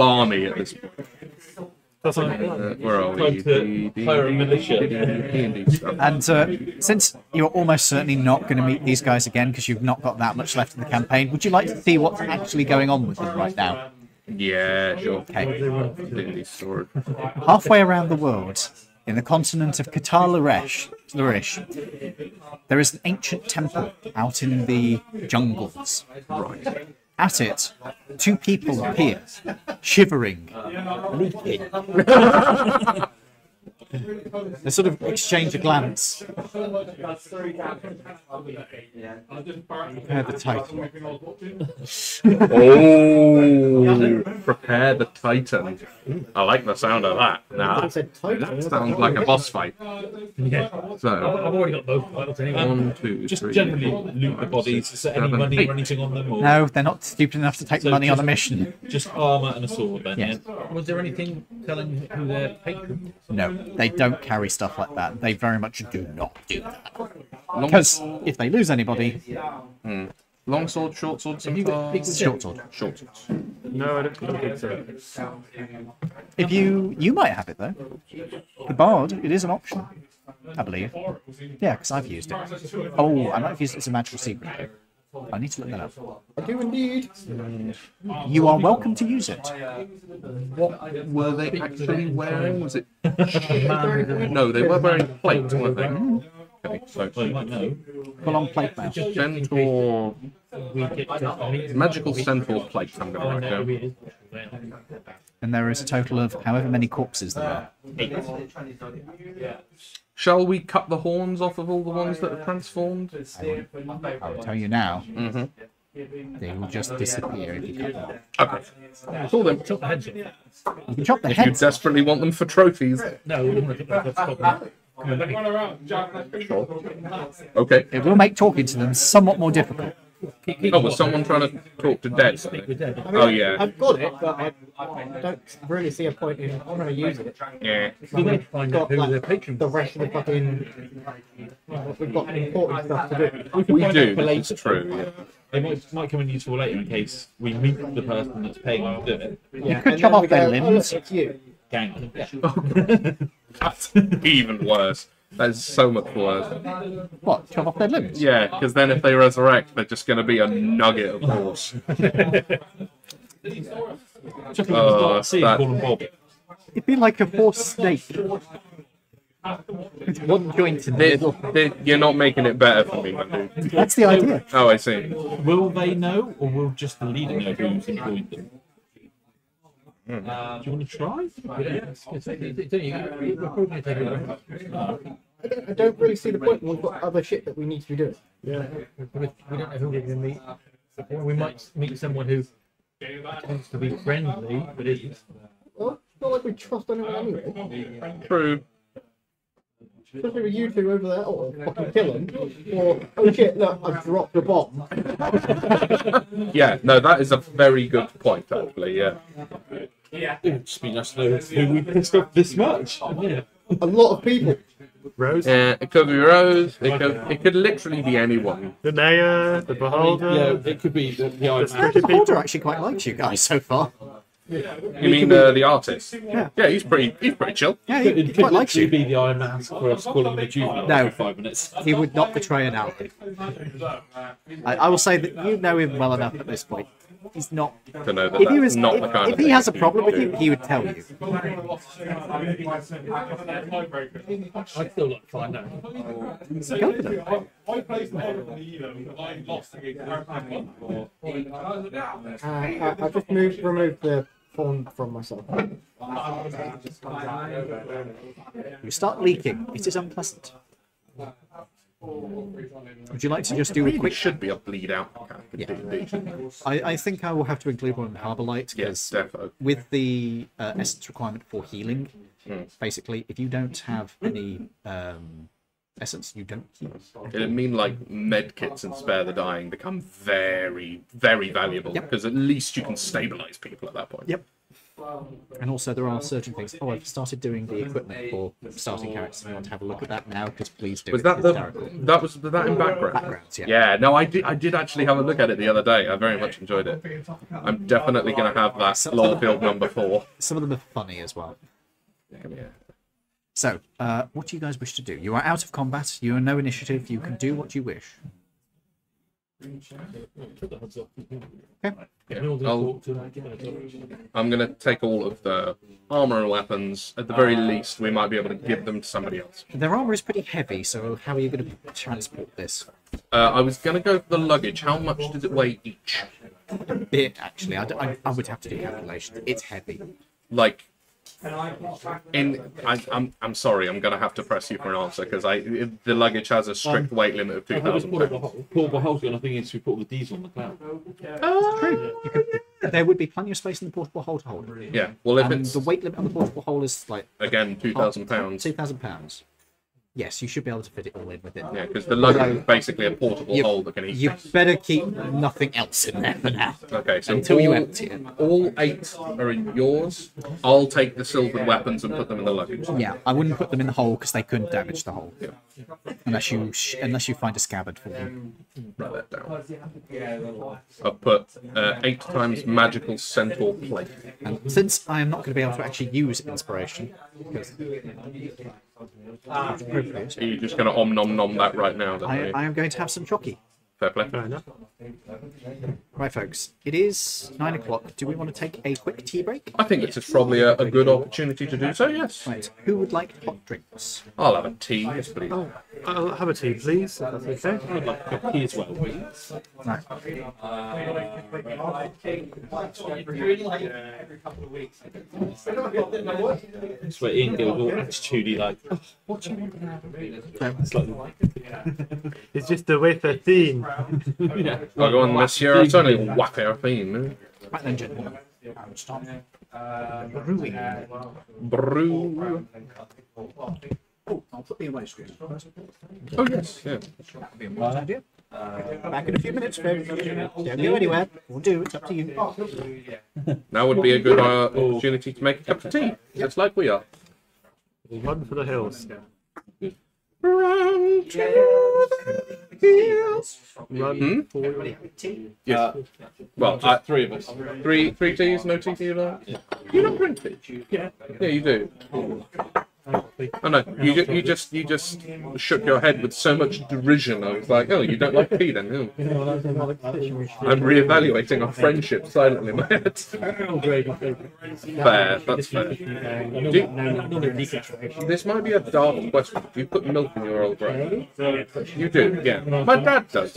army at this point. That's Where are we? Time to hire a militia. D&D stuff. And since you're almost certainly not going to meet these guys again because you've not got that much left in the campaign, would you like to see what's actually going on with them right now? Yeah, sure. Okay. D&D sword. Halfway around the world, in the continent of Qatar Larish, there is an ancient temple out in the jungles. Right. At it, two people appear, shivering, leaking. They sort of exchange a glance. Prepare the title. Oh, prepare the Titan. I like the sound of that. Nah, I said Titan. that sounds like a boss fight. Yeah. So, I've already got both titles anyway. 1, 2, Just 3, generally 4, loot the bodies. Is there any 7, money 8. or anything on them? Or No, they're not stupid enough to take So money on a just- mission. just armour and a sword then, Yes. yeah? Was there anything telling who their patron was? No, they don't carry stuff like that. They very much do not do that. Because if they lose anybody, long sword, short sword, scimitar. it's short sword. Short swords. No, I don't think so. If you might have it though. The bard, it is an option, I believe. Yeah, because I've used it. Oh, I might have used it as a magical secret. I need to look that up. I do indeed. You are welcome to use it. What were they actually wearing? Was it? No, they were wearing plate, weren't they? Okay, so Well, you might know. Full on plate now. centaur, We get to meet magical centaur plate. I'm going to write who down. he is. And there is a total of however many corpses there are. Shall we cut the horns off of all the ones that are transformed? I will tell you now. They will just disappear if you cut them off. Okay. Cool then. Chop the heads off. You can chop the If you heads. desperately want them for trophies. No, we want to chop the heads off. Okay. It will make talking to them somewhat more difficult. Oh, was someone trying to talk to dead? We're dead. Oh yeah. I've got it, but I don't really see a point in trying to use it. Yeah. We need to find out who their patron The was. rest of the fucking. We've got important stuff to do. We find do. out for That's later. true. Yeah. It might come in useful later in case we meet the person that's paying to do it. Yeah, could and chop then off we their go, "Oh, limbs." look, it's you. Gang. That's even worse. That is so much worse. What? Chop off their limbs? Yeah, because then if they resurrect, they're just going to be a nugget of horse. Chuck him Oh, see that- call him Bob. It'd be like a horse snake. With one joint in the middle. You're not making it better for me, my dude. That's the idea. Oh, I see. Will they know, or will just the leader know who's employed them? Do you want to try? I don't really see the point when we've got other shit that we need to be doing. Yeah. We don't know who we're going to meet. We might meet someone who tends to be friendly, but isn't. Well, it's not like we trust anyone anyway. True. Especially with you two over there, or fucking kill him. Or, oh shit, look, I've dropped a bomb. Yeah, no, that is a very good point, actually, yeah. It'd just be nice to know who we pissed off this much. Yeah. A lot of people. Rose, Yeah, it could be Rose, it could literally be anyone. the Naya, the Yeah, Beholder. it could be the Iron Man. The Beholder actually quite likes you guys so far. You mean the artist? Yeah, he's pretty chill. Yeah, It he could quite likes literally you. be the Iron Man for us calling the juvenile No. for 5 minutes. He would not betray an ally. I will say that you know him well enough at this point. he's not. To know that If he that's was, not the kind if of he thing. has a problem with you, he would tell you. I'd still like to find out. Go for them. I just remove the pawn from myself. You start leaking. It is unpleasant. Would you like to just do a Really quick? should be a bleed out character. Yeah. I think I will have to include one in Harbour Light Yes, because defo. with the essence requirement for healing, basically, if you don't have any essence, you don't heal. It'd mean like med kits and spare the dying become very, very valuable Yep. because at least you can stabilize people at that point. Yep. And also, there are certain things. Oh, I've started doing the equipment for starting characters. If you want to have a look at that now, because please do. Was It that is the hysterical. was that in background? Backgrounds, yeah. Yeah, no, I did actually have a look at it the other day. I very much enjoyed it. I'm definitely going to have that Lawfield number 4. Some of them are funny as well. Yeah. So, what do you guys wish to do? You are out of combat. You are no initiative. You can do what you wish. I'm going to take all of the armor and weapons. At the very least, we might be able to give them to somebody else. Their armor is pretty heavy, so how are you going to transport this? I was going to go for the luggage. How much does it weigh each? A bit, actually. I would have to do calculations. It's heavy. Like, I'm sorry, I'm going to have to press you for an answer because the luggage has a strict weight limit of 2,000 pounds. Portable hole's got nothing in, so we put all the diesel on the cloud. True. There would be plenty of space in the portable hole to hold it. Yeah, well, if And it's, the weight limit on the portable hole is like again, 2,000 pounds. £2,000. Yes, you should be able to fit it all in with it. Yeah, because the luggage is basically a portable hole that can eat. You better keep nothing else in there for now. Okay, so Until you empty it. all 8 are yours. I'll take the silvered weapons and put them in the luggage. Yeah, I wouldn't put them in the hole because they couldn't damage the hole. Unless you find a scabbard for them. Write that down. I'll put 8 times magical centaur plate. And since I am not going to be able to actually use inspiration, because it's appropriate, Are you just going to om nom nom that right now? Then, are you? I am going to have some chocky. Fair play. Fair enough. Right, folks, it is 9 o'clock. Do we want to take a quick tea break? I think this is probably a good opportunity to do so, yes. Right, who would like hot drinks? I'll have a tea, yes, please. Oh, I'll have a tea, please. If that's okay. I'd like a tea as well, please. Right. That's where Ian goes all attitudey, like, oh, what do you want to have? It's like, It's just the way 13. yeah. I'll go on, monsieur. It's only whack our theme. Right then, gentlemen. I will start brewing. Brew. Oh, I'll put the away screen first. Oh, yes, yeah. That would be a wise idea. Back in a few minutes, folks. Don't go anywhere. We'll do. It's up to you. Now would be a good opportunity to make a cup of tea, just like we are. Run for the hills. Run to the hills. Run for Yes. Well, Just 3 of us. three teas, no tea for you, like? You don't drink tea? Yeah. Yeah, you do. Oh no, you just shook your head with so much derision. I was like, oh, you don't like tea then? Oh. I'm reevaluating our friendship silently in my head. Fair, that's fair. This might be a daft question. Do you put milk in your old grey? You do, yeah. My dad does.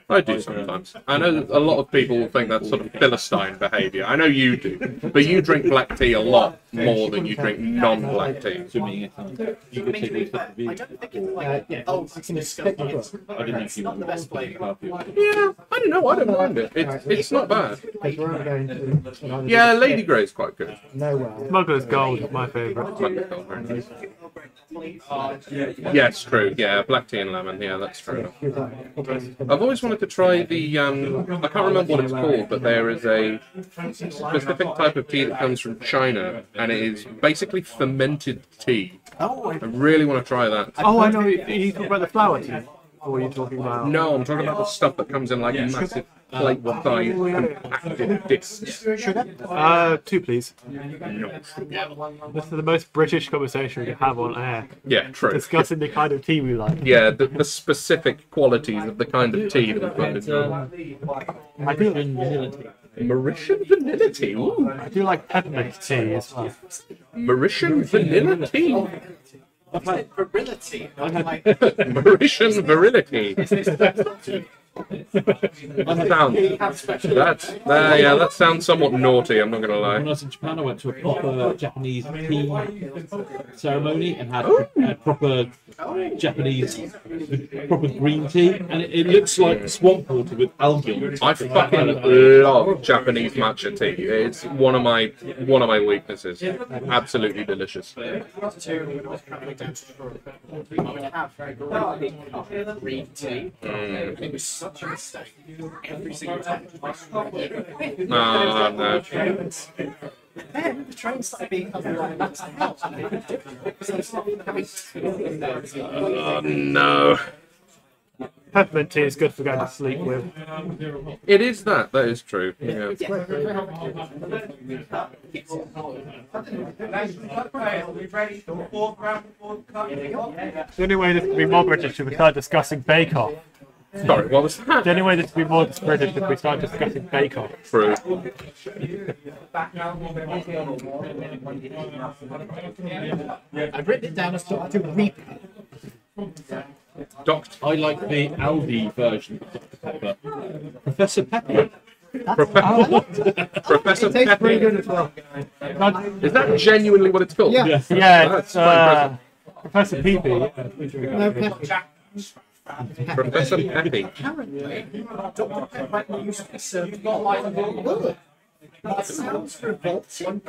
I do sometimes. I know a lot of people will think that's sort of Philistine behaviour. I know you do. But you drink black tea a lot more than you drink non-black tea. Assuming you could take these stuff to I don't think it's like. Oh, I can just pick the book. I didn't think you not the best flavour. Yeah, I don't know. I don't mind it. It's not bad. Because we're only going to Yeah, Lady Grey's quite good. nowhere. Smuggler's Gold, my favourite. Yes, true. Yeah, black tea and lemon. Yeah, that's true. I've always wanted to try the. I can't remember what it's called, but there is a specific type of tea that comes from China, and it is basically fermented tea. Oh, I really want to try that. Oh, I know. Are you talking about the flower tea? Or are you talking about... No, I'm talking about the stuff that comes in like massive plate-sized compacted discs. 2, please. No. This is the most British conversation we can have on air. Yeah, true. Discussing the kind of tea we like. Yeah, the specific qualities of the kind of tea that we put in. hydrogen vanilla tea. Mauritian vanilla tea. Ooh. I do like peppermint tea as well. Mauritian vanilla tea. Virility. Mauritian virility. That sounds somewhat naughty. I'm not gonna When I lie. was in Japan, I went to a proper Japanese tea ceremony and had proper Japanese, proper green tea, and it looks like swamp water with algae on it. I fucking love Japanese matcha tea. It's one of my weaknesses. Absolutely delicious. Green tea. It was such a mistake. Every single time. No. Then the train started being otherwise that's the house. And they couldn't do it. So they started having Oh no. Peppermint tea is good for going to sleep with. It is that. That is true. Yeah. The only way this could be more British if we start discussing Bake Off. Sorry, what was that? The only way this could be more British if we start discussing Bake Off. True. I've written it down as to reap. I like the Aldi version of Dr. Pepper. Professor Pepper. Professor It tastes pretty Peppy. good as well. Is that genuinely what it's called? Yeah. Yes. Yeah, That's it's quite Professor Peepee. No pepper. Professor Peppy. Apparently, Dr. Pepper used to be served by that sounds revolting.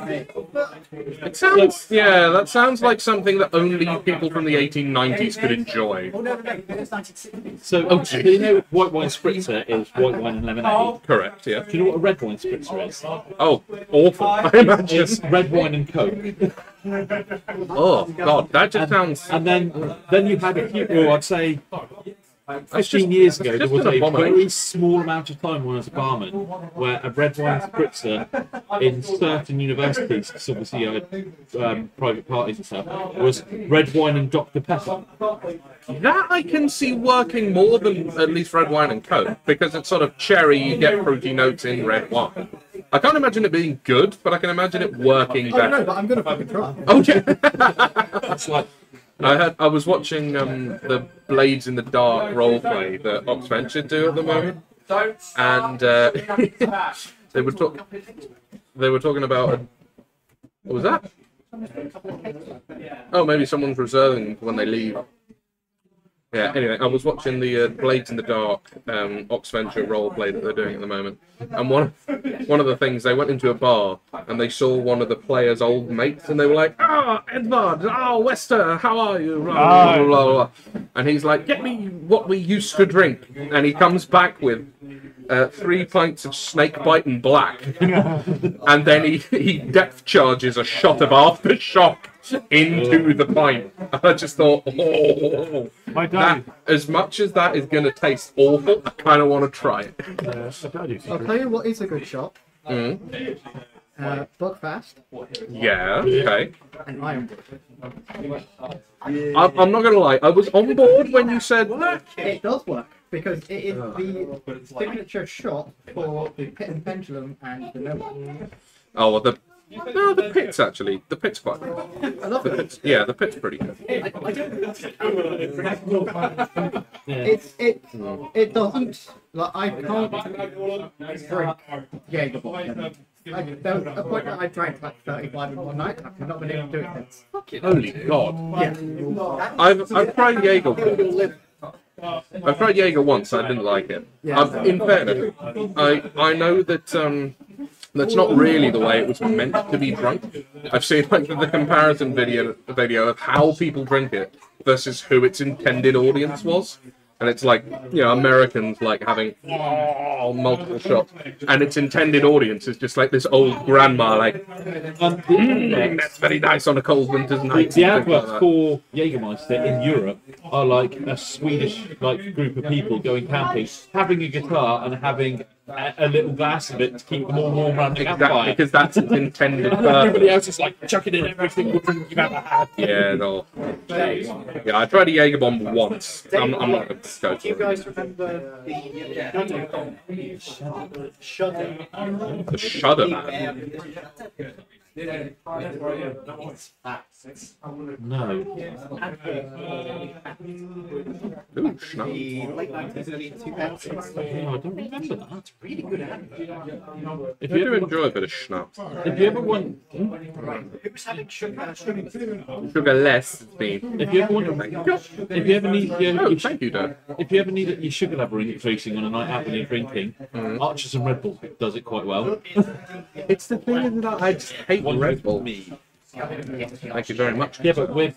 It sounds, yeah, that sounds like something that only people from the 1890s could enjoy. Oh, no, it's 1960s. So, do you know white wine spritzer is white wine and lemonade? Correct, yeah. Do you know what a red wine spritzer is? Oh, awful. I imagine. It's red wine and Coke. Oh, God, that just sounds... And then you had a few, well, I'd say 15 years ago, there just was an a abomination. very small amount of time when I was a barman where a red wine spritzer in certain universities, because obviously I had private parties and stuff, was red wine and Dr. Pepper. That I can see working more than at least red wine and Coke, because it's sort of cherry, you get fruity notes in red wine. I can't imagine it being good, but I can imagine it working Oh no, better. but I'm gonna fucking try. Oh, yeah. It's like, I was watching the Blades in the Dark roleplay that Oxventure do at the moment, and they were talking about what was that? Oh, maybe someone's reserving when they leave. Yeah, anyway, I was watching the Blades in the Dark Oxventure roleplay that they're doing at the moment. And one of the things, they went into a bar and they saw one of the players' old mates and they were like, Edvard, Wester, how are you? Blah, blah, blah, blah. And he's like, get me what we used to drink. And he comes back with 3 pints of snake bite and black. And then he depth charges a shot of aftershock into the pint. I just thought, My that, dad. as much as that is going to taste awful, I kind of want to try it. I'll tell you what is a good shot. Buckfast Yeah, okay. and Ironwood. I'm not going to lie, I was on board when you said that. It does work because it is the signature shot for the Pit and Pendulum and the Noah. Oh, well, the pit's actually. The pit's quite good. I love it. Yeah, the pit's pretty good. It doesn't like I can't drink Jaeger. There was a point that I drank like 35 in one night. And I've not been able to do it since. Holy God. Yeah. I've tried Jaeger once. I've tried Jaeger once, I didn't like it. In fairness, I know that that's not really the way it was meant to be drunk. I've seen like the comparison video of how people drink it versus who its intended audience was. And it's like, you know, Americans like having multiple shots, and its intended audience is just like this old grandma, like, that's very nice on a cold winter's night. the Things like adverts that. for Jägermeister in Europe are like a Swedish like group of people going camping, having a guitar and having a little glass of it to keep them all warm around the Exactly, campfire. because that's its intended Everybody purpose. else is like chucking in every single drink you've ever had. Yeah, no. Yeah, I tried a Jaeger bomb once. I'm not going to go Do you for it. guys remember the Shudder? The Shudder Man. No. Ooh, schnapps. The late 90s, early 2000s. No, I don't remember that. Really good ad. If I you do ever, enjoy a bit of schnapps. if you ever want, It was having sugar. Sugarless, me. if you ever want, if you ever need your, Oh, thank you, Dad. if you ever need your sugar level increasing on a night out when you're drinking, Archers and Red Bull does it quite well. It's the thing that I just hate Red Bull. Thank you very much. Yeah, but with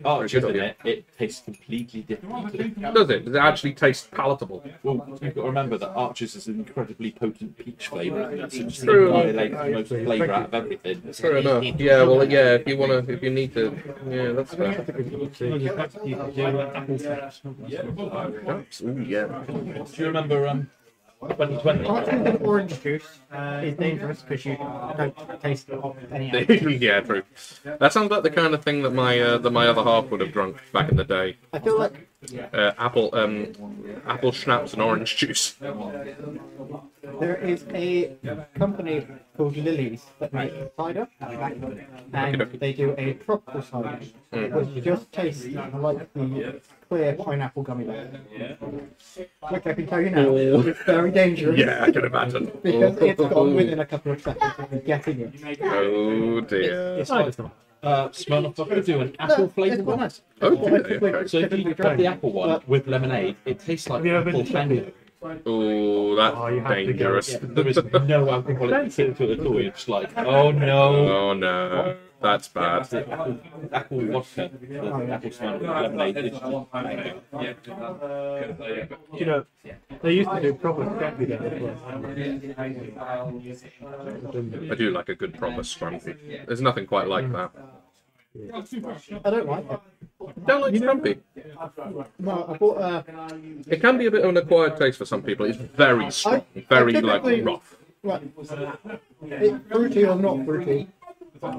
Archers good in of it, it tastes completely different. Does it? Does it actually taste palatable? Well, you've got to remember that Archers is an incredibly potent peach flavour. It seems to True. annihilate most flavour out of everything. Fair enough. Yeah, well, yeah, if you want to, if you need to, yeah, that's fair. Ooh, yeah. Do you remember 2020? Archers and orange juice is dangerous because you don't taste any alcohol. Yeah, true. That sounds like the kind of thing that my other half would have drunk back in the day. I feel like Apple schnapps and orange juice. there is a company called Lily's that make cider, and they do a tropical cider, which just tastes like the clear pineapple gummy bear. Which I can tell you now, it's very dangerous. Yeah, I can imagine. Because it's gone within a couple of seconds of you getting it. Oh dear. It's not. It's not. Smirnoff Vodka do an apple flavoured one. nice. Oh, do they? Okay. So if you grab the apple one with lemonade, it tastes like Have you ever apple been to candy. Oh, that's Oh, you have to go. dangerous. There is no alcoholic to it at all. You're just like, oh no. Oh no, that's bad. That's it. Apple vodka, apple Smirnoff lemonade. It's just You know, they used to do proper scrappy there as well. I do like a good proper scrumpy. There's nothing quite like that. I don't like it. Don't like scrumpy. No, I bought It can be a bit of an acquired taste for some people. It's very strong, very like typically- rough. right. It's fruity or not fruity.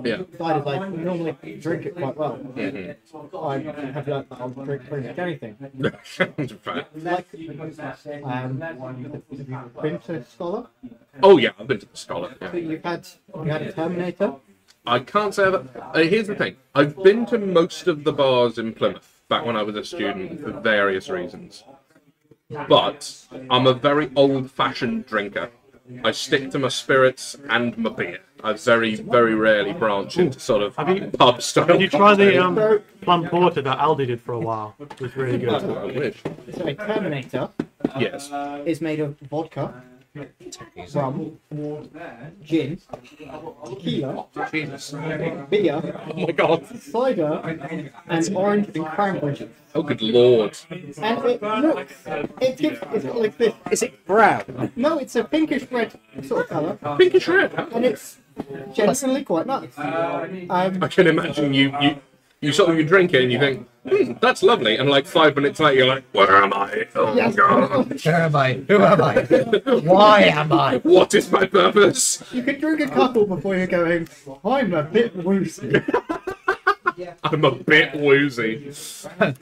Yeah. Ciders, I normally drink it quite well. Mhm. I have learned that I'll drink pretty much anything. Fair. Like, have you been to Scholar? Oh yeah, I've been to the Scholar. So Yeah. you had a Terminator. I can't say that. Here's the thing. I've been to most of the bars in Plymouth back when I was a student for various reasons. But I'm a very old-fashioned drinker. I stick to my spirits and my beer. I very, very rarely branch into sort of pub style. Did you try the plum porter that Aldi did for a while? It was really good. I wish. So a Terminator Yes. is made of vodka, rum, gin, tequila, Jesus. beer, Oh my god. cider, and orange and cranberry juice. Oh good lord. And it looks, it's got like this. Is it brown? No, it's a pinkish red sort of colour, Pinkish red. Huh? and it's genuinely quite nice. I can imagine you sort of you drink it and you think, that's lovely, and like 5 minutes later you're like, where am I? Oh Yes. god. Where am I? Who am I? Why am I? What is my purpose? You could drink a couple before you're going, I'm a bit woozy. I'm a bit woozy.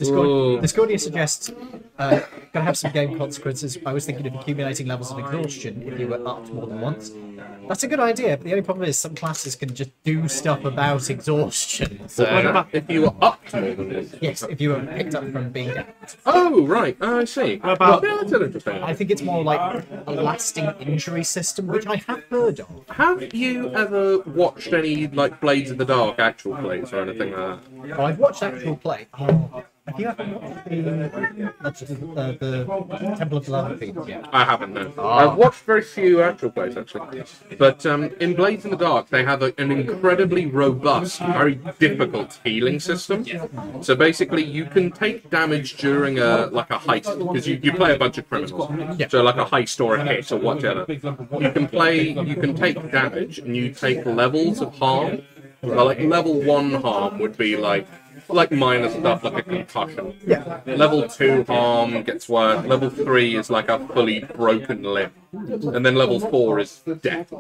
Ooh. Discordia suggests gonna have some game consequences. I was thinking of accumulating levels of exhaustion if you were upped more than once. That's a good idea, but the only problem is some classes can just do stuff about exhaustion. So, If you were up to more than this. yes, if you were picked up from being down. Oh, right. I see. about- Yeah, that's an interesting. I think it's more like a lasting injury system, which I have heard of. Have you ever watched any like Blades of the Dark actual plays or anything like that? Oh, I've watched actual play. Oh, have you ever watched the Temple of the Lava Fiend yet? I haven't, no. I've watched very few actual plays, actually. But in Blades in the Dark, they have an incredibly robust, very difficult healing system. So basically, you can take damage during a heist, because you play a bunch of criminals. So like a heist or a hit or whatever. You can take damage, and you take levels of harm. Well, like level 1 harm would be like like minor stuff, like a concussion. Yeah. Level 2 harm gets worse. Level 3 is like a fully broken limb. And then level 4 is death.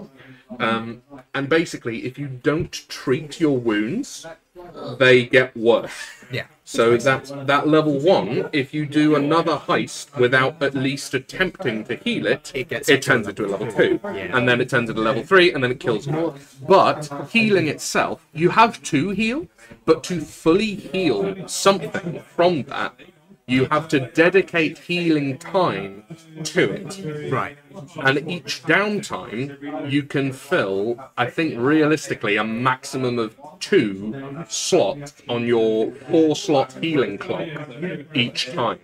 And basically, if you don't treat your wounds, they get worse. Yeah. So that level 1, if you do another heist without at least attempting to heal it, it turns into a level 2. And then it turns into level 3, and then it kills you. But healing itself, you have to heal, but to fully heal something from that, you have to dedicate healing time to it. Right. And each downtime, you can fill, I think realistically, a maximum of 2 slots on your 4-slot healing clock each time.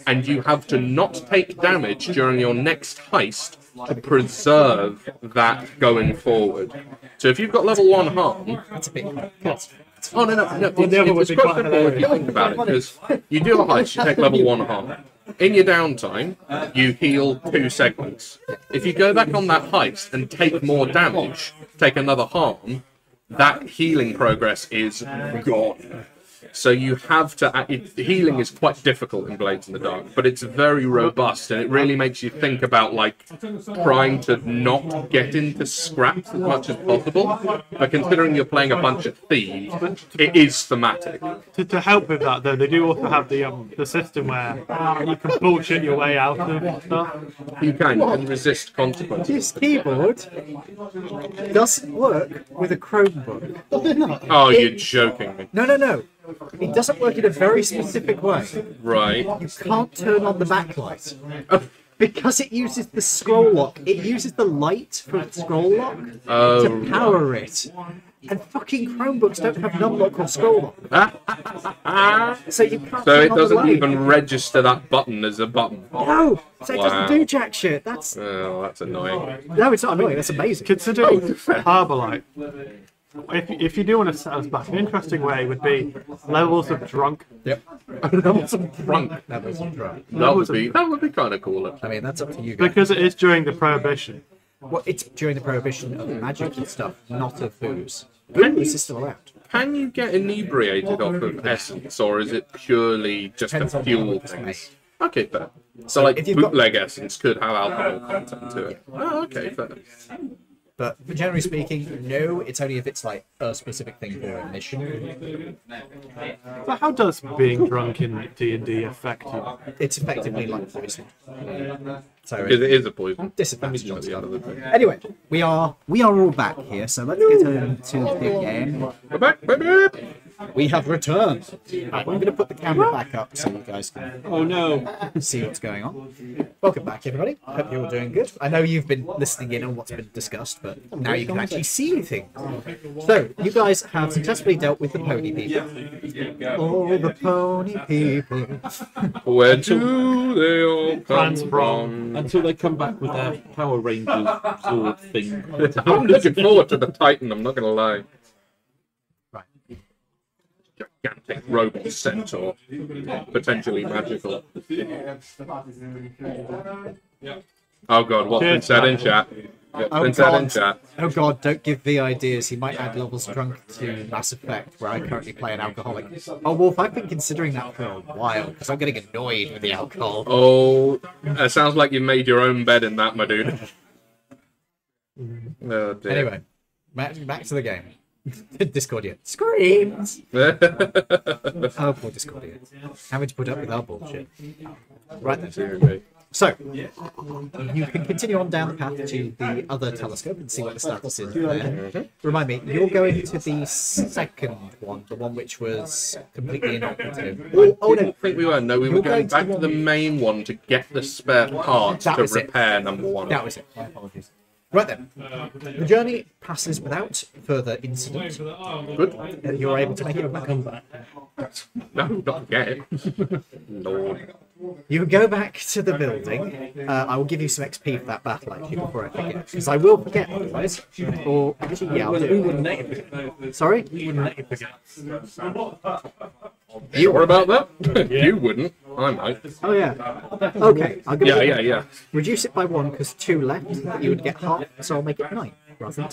And you have to not take damage during your next heist to preserve that going forward. So if you've got level 1 harm... That's a big cut. Oh, no. It's quite simple if you think about it, because you do a heist, you take level 1 harm. In your downtime, you heal 2 segments. If you go back on that heist and take more damage, take another harm, that healing progress is gone. So you have to... healing is quite difficult in Blades in the Dark, but it's very robust, and it really makes you think about, like, trying to not get into scraps as much as possible. But considering you're playing a bunch of thieves, it is thematic. To help with that, though, they do also have the system where you can bullshit your way out of stuff. You can resist consequences. This keyboard doesn't work with a Chromebook. Oh, you're joking me. No. It doesn't work in a very specific way. Right. You can't turn on the backlight. Because it uses the scroll lock. It uses the light from the scroll lock to power it. And fucking Chromebooks don't have numlock or scroll lock. So you can't So turn it on the doesn't light. even register that button as a button. No! So it Wow. doesn't do jack shit. That's... Oh, that's annoying. No, it's not annoying. That's amazing. Considering Harbourlight, if you do want to set us back, an interesting way would be levels of drunk. Yep. Levels of drunk. Levels of drunk. That would be kind of cool. I mean, that's up to you guys. Because it is during the Prohibition. Well, it's during the prohibition of magic and stuff, not of booze. Booze is still allowed. Can you get inebriated off of essence, or is it purely just Depends a on fuel what it's thing? made. Okay, fair. So, like, if you've got- bootleg essence could have alcohol content to it. Oh, okay, fair. But generally speaking, no, it's only if it's like a specific thing for a mission. So how does being drunk in D&D affect you? It's effectively like poison. So Because it is a poison. disadvantage on At the end of stuff. the day. Anyway, we are all back here, so let's get into the game. We're back, baby! We have returned. I'm going to put the camera back up so you guys can Oh no. see what's going on. Welcome back, everybody. Hope you're all doing good. I know you've been listening in on what's been discussed, but now you can actually see things. So, you guys have successfully dealt with the pony people. Oh, the pony people. Where do they all come Plans from? Until they come back with their Power Rangers sword thing. I'm looking forward to the Titan, I'm not going to lie. Right. Gigantic robot centaur. Potentially magical. Oh god, what's been said in chat? What's been said in chat? Oh god, don't give V ideas. He might add levels drunk to Mass Effect, where I currently play an alcoholic. Oh, Wolf, I've been considering that for a while, because I'm getting annoyed with the alcohol. Oh, it sounds like you made your own bed in that, my dude. Oh, dear. Anyway, back to the game. Discordia. Screams! Oh, poor Discordia. Having to put up with our bullshit. Right then. Seriously. So, you can continue on down the path to the other telescope and see what the status is there. Remind me, you're going to the second one, the one which was completely inoperative. Oh I no, think we were. No, we were You're going going to back the to the main one to get the spare parts That to was it. repair number 1. that was it. My apologies. Right then, the journey passes without further incident. Good. You're able to make it back. No, not yet. Lord. You go back to the building. I will give you some XP for that battle actually before I forget, because I will forget otherwise. Or actually, yeah, I'll do it. Sorry? You sure about that? You wouldn't. I might. Oh yeah. Okay. I'll give Yeah. Reduce it by 1 because 2 left. You would get half, so I'll make it 9 rather than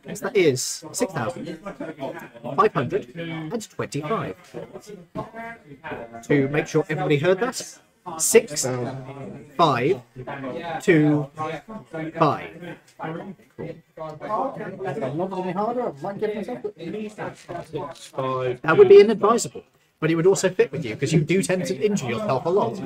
10. So that is 6,525. To make sure everybody heard that, 6, 5, 2, 5. I'm not any harder. I might give myself 5. That would be inadvisable, but it would also fit with you because you do tend to injure yourself a lot.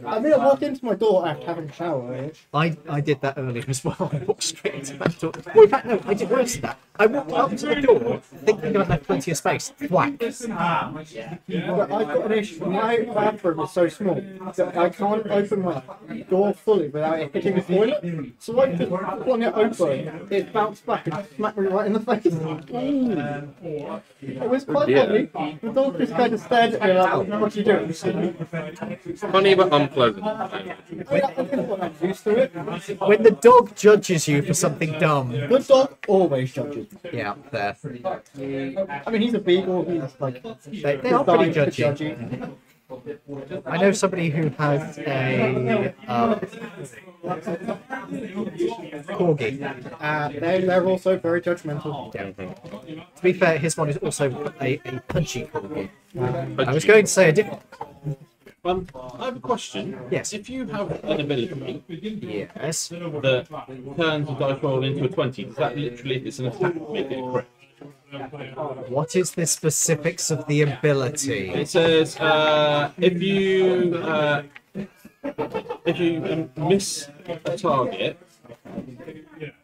I mean, I walked into my door after having a shower. I did that earlier as well. I walked straight into that door. Well, in fact, no, I did worse than that. I walked up to the door thinking I had plenty of space. Whack. But I've got an issue. My bathroom is so small that I can't open my door fully without it hitting the toilet. So I just flung it open. It bounced back and smacked me right in the face. It was quite funny. The dog just kind of stared at me like, what are you doing? Funny but unpleasant. I'm used to it. When the dog judges you for something dumb. Good dog always judges. Yeah, there. I mean, he's a beagle. He's like They are pretty designed to judgy. I know somebody who has a corgi. They're also very judgmental. To be fair, his one is also a punchy corgi. I was going to say a different. I have a question. Yes. If you have an ability Yes. that turns a dice roll into a 20, does that literally, if it's an attack, make it a crit? What is the specifics of the ability? It says if you miss a target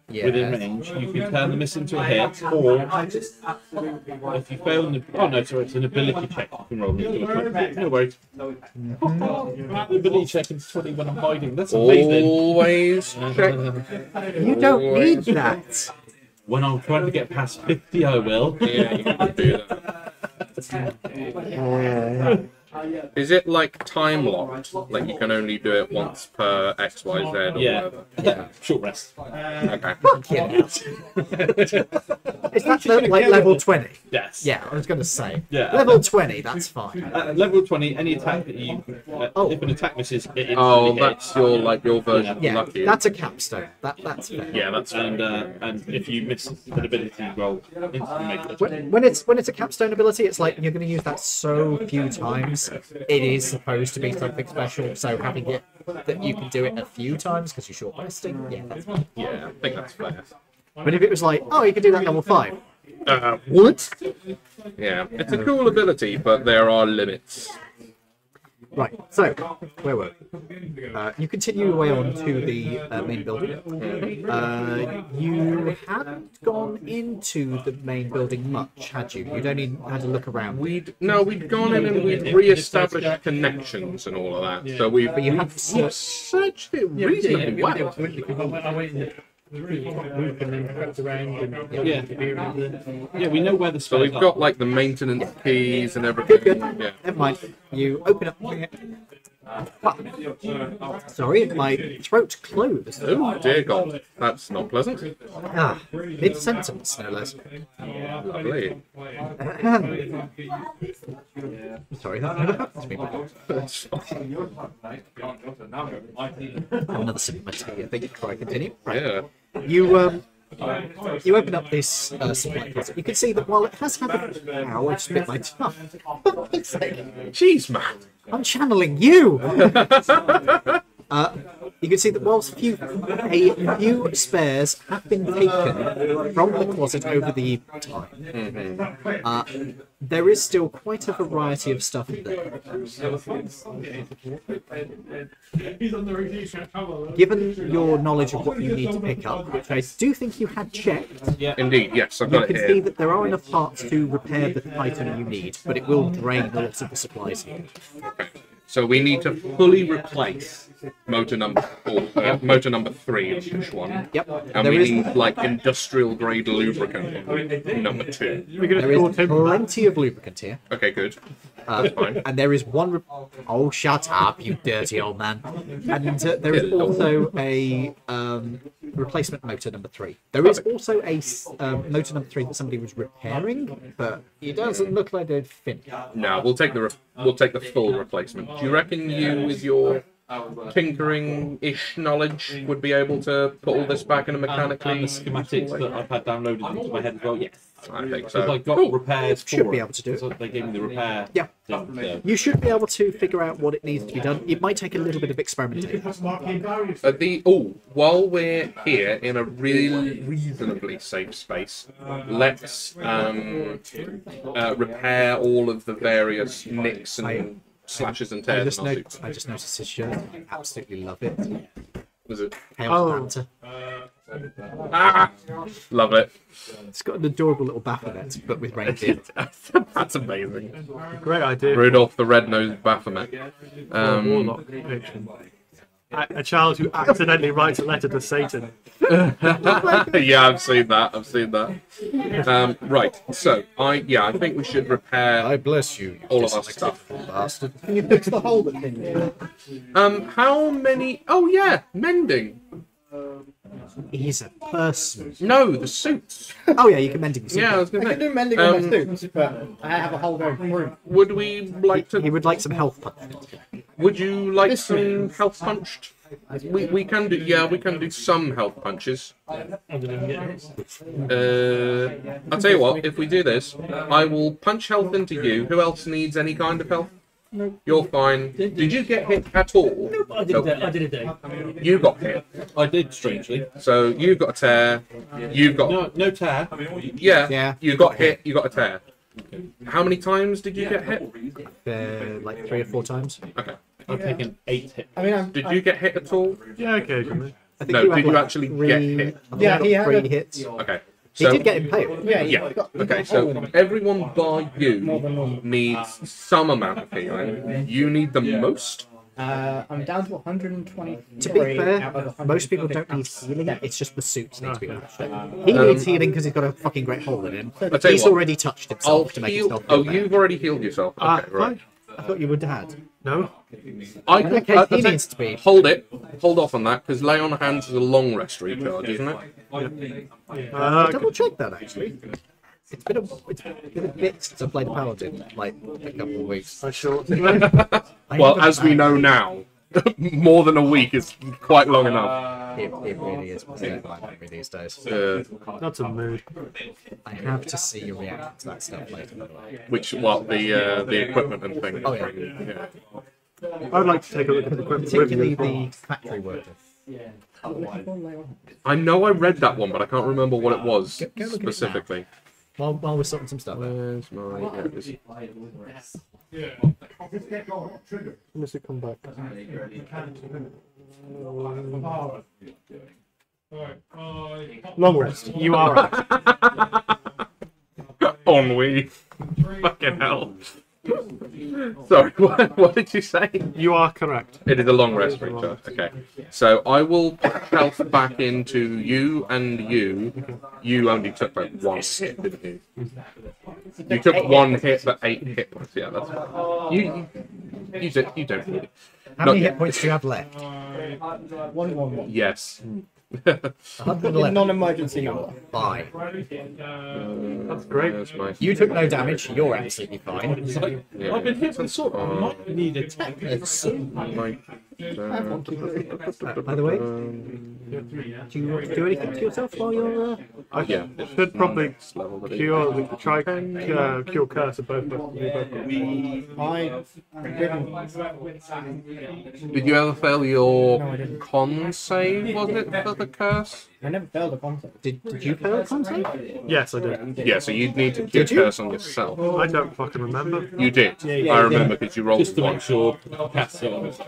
within range, you can turn the miss into a hit, or if you fail in the it's an ability check. You can roll into a 20. No worries. Ability check is 20 when I'm hiding. That's amazing. Always check. You don't need that. When I'm trying to get past 50, I will. Yeah, you can do that. Is it like time locked? Like you can only do it once per X, Y, Z? Or Yeah. whatever? Short rest. Okay. Yeah. Is that like level 20? Yes. Yeah, I was going to say. Yeah. Level 20, that's fine. At level 20, any attack that you, if an attack misses, it Oh, instantly that's your version of Yeah, lucky. that's a capstone. That's fair. Yeah, that's fair. and if you miss an ability roll, instantly make it a 20. When it's a capstone ability, it's like you're going to use that so few times. It is supposed to be something special, so having it that you can do it a few times because you're short resting, yeah, that's fine. Yeah, I think that's fair. But if it was like, oh, you can do that level 5, What? Yeah, it's a cool ability, but there are limits. right? So where were we? You continue your way on to the main building. You hadn't gone into the main building much, had you? You'd only had a look around. We'd gone in and we'd re-established connections and all of that. So we've But you have searched it reasonably well. I went in the group and then crept around and Yeah, we know where the So spells we've are. got like the maintenance keys and everything. Good. Yeah. Never mind. You open up. Sorry, my throat closed. Oh dear God, that's not pleasant. Mid-sentence, no less. Lovely. Sorry, that never happened to me before. Another sip of my tea, I think, before I continue. Right. Yeah. You open up this supply closet. You can see that while it has had a... Ow, I just bit my tongue. Jeez, man. I'm channeling you! You can see that whilst a few spares have been taken from the closet over the time, there is still quite a variety of stuff in there. Given your knowledge of what you need to pick up, which I do think you had checked, Indeed, yes, I've you got can it see here. that there are enough parts to repair the item you need, but it will drain a lot of the supplies here. So we need to fully replace motor number 3 of each one. Yep. And There we is- need like industrial grade lubricant on number 2. There is plenty of lubricant here. Okay, good. That's fine. And there is one. Oh, shut up, you dirty old man! And there is also a replacement motor number 3. There is also a motor number 3 that somebody was repairing, but it doesn't look like they'd finished. No, we'll take the full replacement. Do you reckon you, with your tinkering-ish knowledge would be able to put all this back in a mechanically. And the schematics that I've had downloaded into my head as well. Yes. I think So so. I got repairs for Should be it. able to do it. So they gave me the repair. Yeah. Thing, so. You should be able to figure out what it needs to be done. It might take a little bit of experimentation. While we're here in a really reasonably safe space, let's repair all of the various nicks and slashes and tears in our suits. I just noticed his shirt. I absolutely love it. Was it? Chaos Manta. Ah, love it. It's got an adorable little Baphomet, but with reindeer. That's amazing. Great idea. Rudolph the Red-Nosed Baphomet. Warlock fiction. A child who accidentally writes a letter to Satan. Yeah, I've seen that. Right. So I think we should repair I bless you, all of our stuff. bastard. Can you fix the hole that's in you? How many? Oh yeah, mending. He's a person. No, the suits. Oh yeah, you can mend him. Yeah, I was I gonna can say. do mending on my suits, but I have a hole going through. Would we like He to? would like some health punch. Would you like some health punched? We can do. Yeah, we can do some health punches. I'll tell you what. If we do this, I will punch health into you. Who else needs any kind of health? No. You're fine. Did you get hit at all? I did a day. You got hit. I did, strangely. So you've got a tear. You've got No tear. yeah. You got hit. You got a tear. How many times did you get hit? Like 3 or 4 times. Okay. I've taken 8 hits. I mean, Did you get hit at all? Yeah, occasionally. I think No, you had, did you like, actually 3 get hit? I think Yeah, you he got had 3 hits. Okay. He So did get impaled. yeah, yeah. got Okay. a hole So in it. everyone by you needs some amount of healing. You need the most. I'm down to 123. To be out fair, of most people don't need 150. healing. It's just the suits need to be patched up. He needs healing because he's got a fucking great hole in him. I'll tell you He's what, already touched I'll himself to make heal. himself Oh, feel better. you've already healed yourself. Okay, right. Fine. I thought you would have had. No. I In that can. case, he I'll needs to be. hold it. Hold off on that because lay on hands is a long rest recharge, isn't it? Double check that actually. It's been a bit since I played Paladin, like a couple of weeks. I sure. Well, as we know now, more than a week is quite long enough. It really is with these days. Not a mood. I have to see your reaction to that stuff later. By the way. The equipment and thing. Oh yeah, I'd like to take a look at the equipment with particularly you. the factory worker. I know I read that one, but I can't remember what it was Go look at it now. specifically. While we're sorting some stuff out. Where's my? Yeah, it is. When does it come back? Long rest. You are right. Ennui. Fucking hell. Sorry, what did you say? You are correct. It is a long rest recharge. Okay. So I will put health back into you and you. You only took like 1 hit, didn't you? You took 1 hit, but 8 hit points. Yeah, that's fine. You don't need it. How Not many yet. hit points do you have left? 111. Yes. 111. Non-emergency number. Bye. That's great. There's my- You took no damage. You're absolutely fine. It's like, Yeah. I've been hit with a sword. I might need a tech. my- By the way, do you want to do anything to yourself while you're? I Yeah. should probably level that it is. cure curse of both of us. We both got. I didn't. Did you ever fail your No, I didn't. con save? Was it for the curse? I never failed a concept. Did you fail a con save? Yes, I did. Yeah. So you'd need to cure Did you? curse on yourself. I don't fucking remember. You did. yeah, I remember because you rolled Just to one. make sure cast it on it.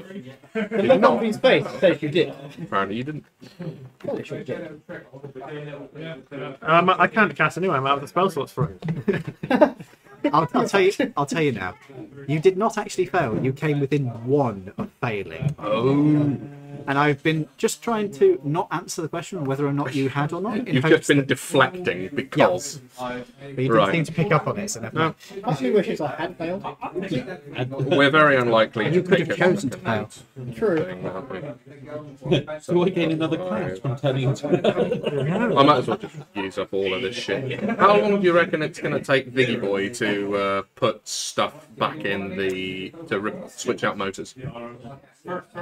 The look on his face says you did. Apparently you didn't. Probably should have did. I can't cast anyway. I'm out of the spell slots for it. I'll tell you. I'll tell you now. You did not actually fail. You came within 1 of failing. Oh. And I've been just trying to not answer the question of whether or not you had or not. in You've hopes just been that- deflecting because. But you didn't Right. seem to pick up on it, so never mind. Part of me wishes I had failed. We're very unlikely You to could take have a chosen to fail. True. thing, aren't we? So I gain another class from turning into I might as well just use up all of this shit. How long do you reckon it's going to take Viggy Boy to put stuff back in switch out motors?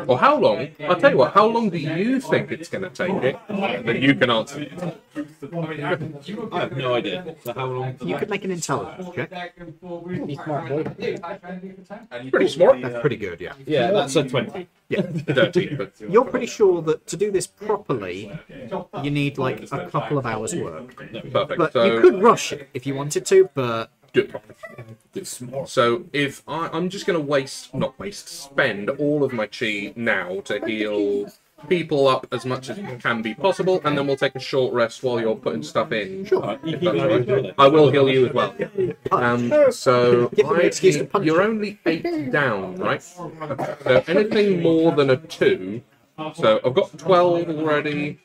Or how long? I'll tell you what. How long do you think it's going to take it? That you can answer. I have no idea. So how long? You could make an intelligence check. Be smart boy. Pretty smart. That's pretty good, yeah. Yeah, that's a 20. Yeah. 30, but You're pretty sure that to do this properly, you need like a couple of hours work. perfect. But So you could rush it if you wanted to, but good. So if I'm just going to spend all of my chi now to heal people up as much as can be possible, and then we'll take a short rest while you're putting stuff in. sure. If that's all right. I will heal you as well. So Give them an excuse to punch you're you. only 8 down, right? So anything more than a 2. So I've got 12 already.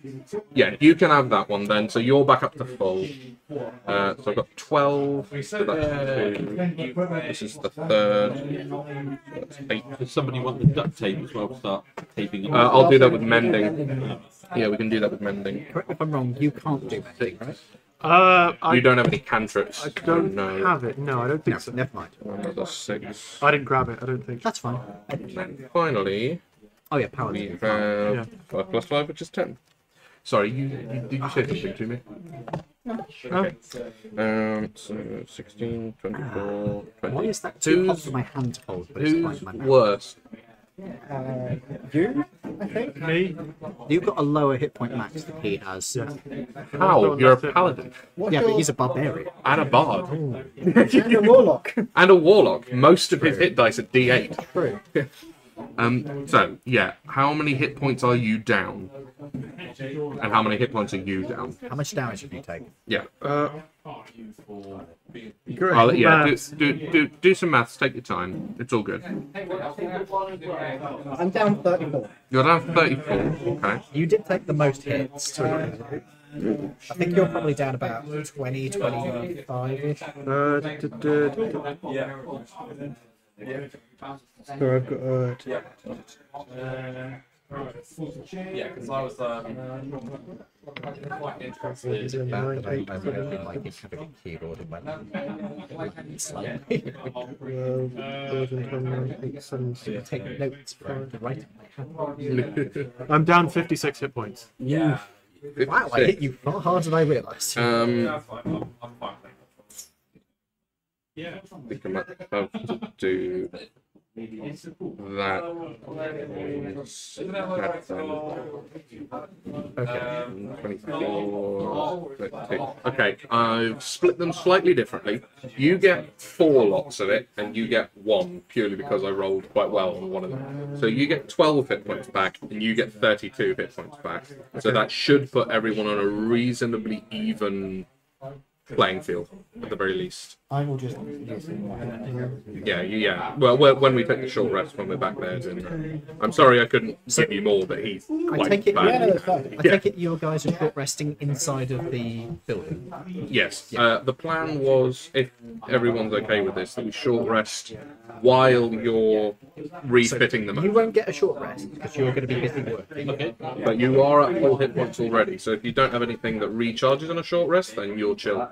Yeah, you can have that one then. So you're back up to full. So I've got 12. So that's 2. This is the third. So that's 8. Does somebody want the duct tape as well to start taping it? I'll do that with mending. Yeah, we can do that with mending. Correct me if I'm wrong, you can't do that, right? I You don't have any cantrips. I don't No. have it. No, I don't think No, so. never mind. Another 6. I didn't grab it. I don't think. That's fine. And then finally, Oh yeah, we paladin. have 5 plus 5, which is 10. Sorry, did you say something to me? Okay. So 16, 24, 20. Why is that too hot Who's, for my hand to hold, but it's fine who's for my mouth? worse? You, I think. Me? You've got a lower hit point max than he has. Yeah. How? You're a paladin Yeah, but he's a barbarian. and a bard And a warlock. and a warlock. Most of his hit dice are D8. True. So yeah, how many hit points are you down? And how many hit points are you down? How much damage have you taken? Yeah. Great. I'll, yeah, Maths. do some maths. Take your time. It's all good. I'm down 34. You're down 34. Okay. You did take the most hits. I think you're probably down about 20, 25-ish. So I've got Yeah, because I was quite interested. Is it bad that I really like it having a keyboard in my slightly. Take notes for the right. I'm down 56 hit points. Yeah. Wow, I hit you far harder than I realised. Um, I'm fine. I think I might have to do that. Okay. 24, 32. Okay, I've split them slightly differently. You get 4 lots of it, and you get 1 purely because I rolled quite well on one of them. So you get 12 hit points back, and you get 32 hit points back. So that should put everyone on a reasonably even playing field, at the very least. I will just use it. Yeah. Well, when we take the short rest when we're back there, then I'm sorry I couldn't give you more, but he's I quite take it. bad. Yeah, no, that's fine. I take it you guys are short resting inside of the building. Yes. The plan was, if everyone's okay with this, that we short rest while you're refitting them You up. won't get a short rest because you're going to be busy working. Okay. But you are at full hit points already, so if you don't have anything that recharges on a short rest, then you'll chill.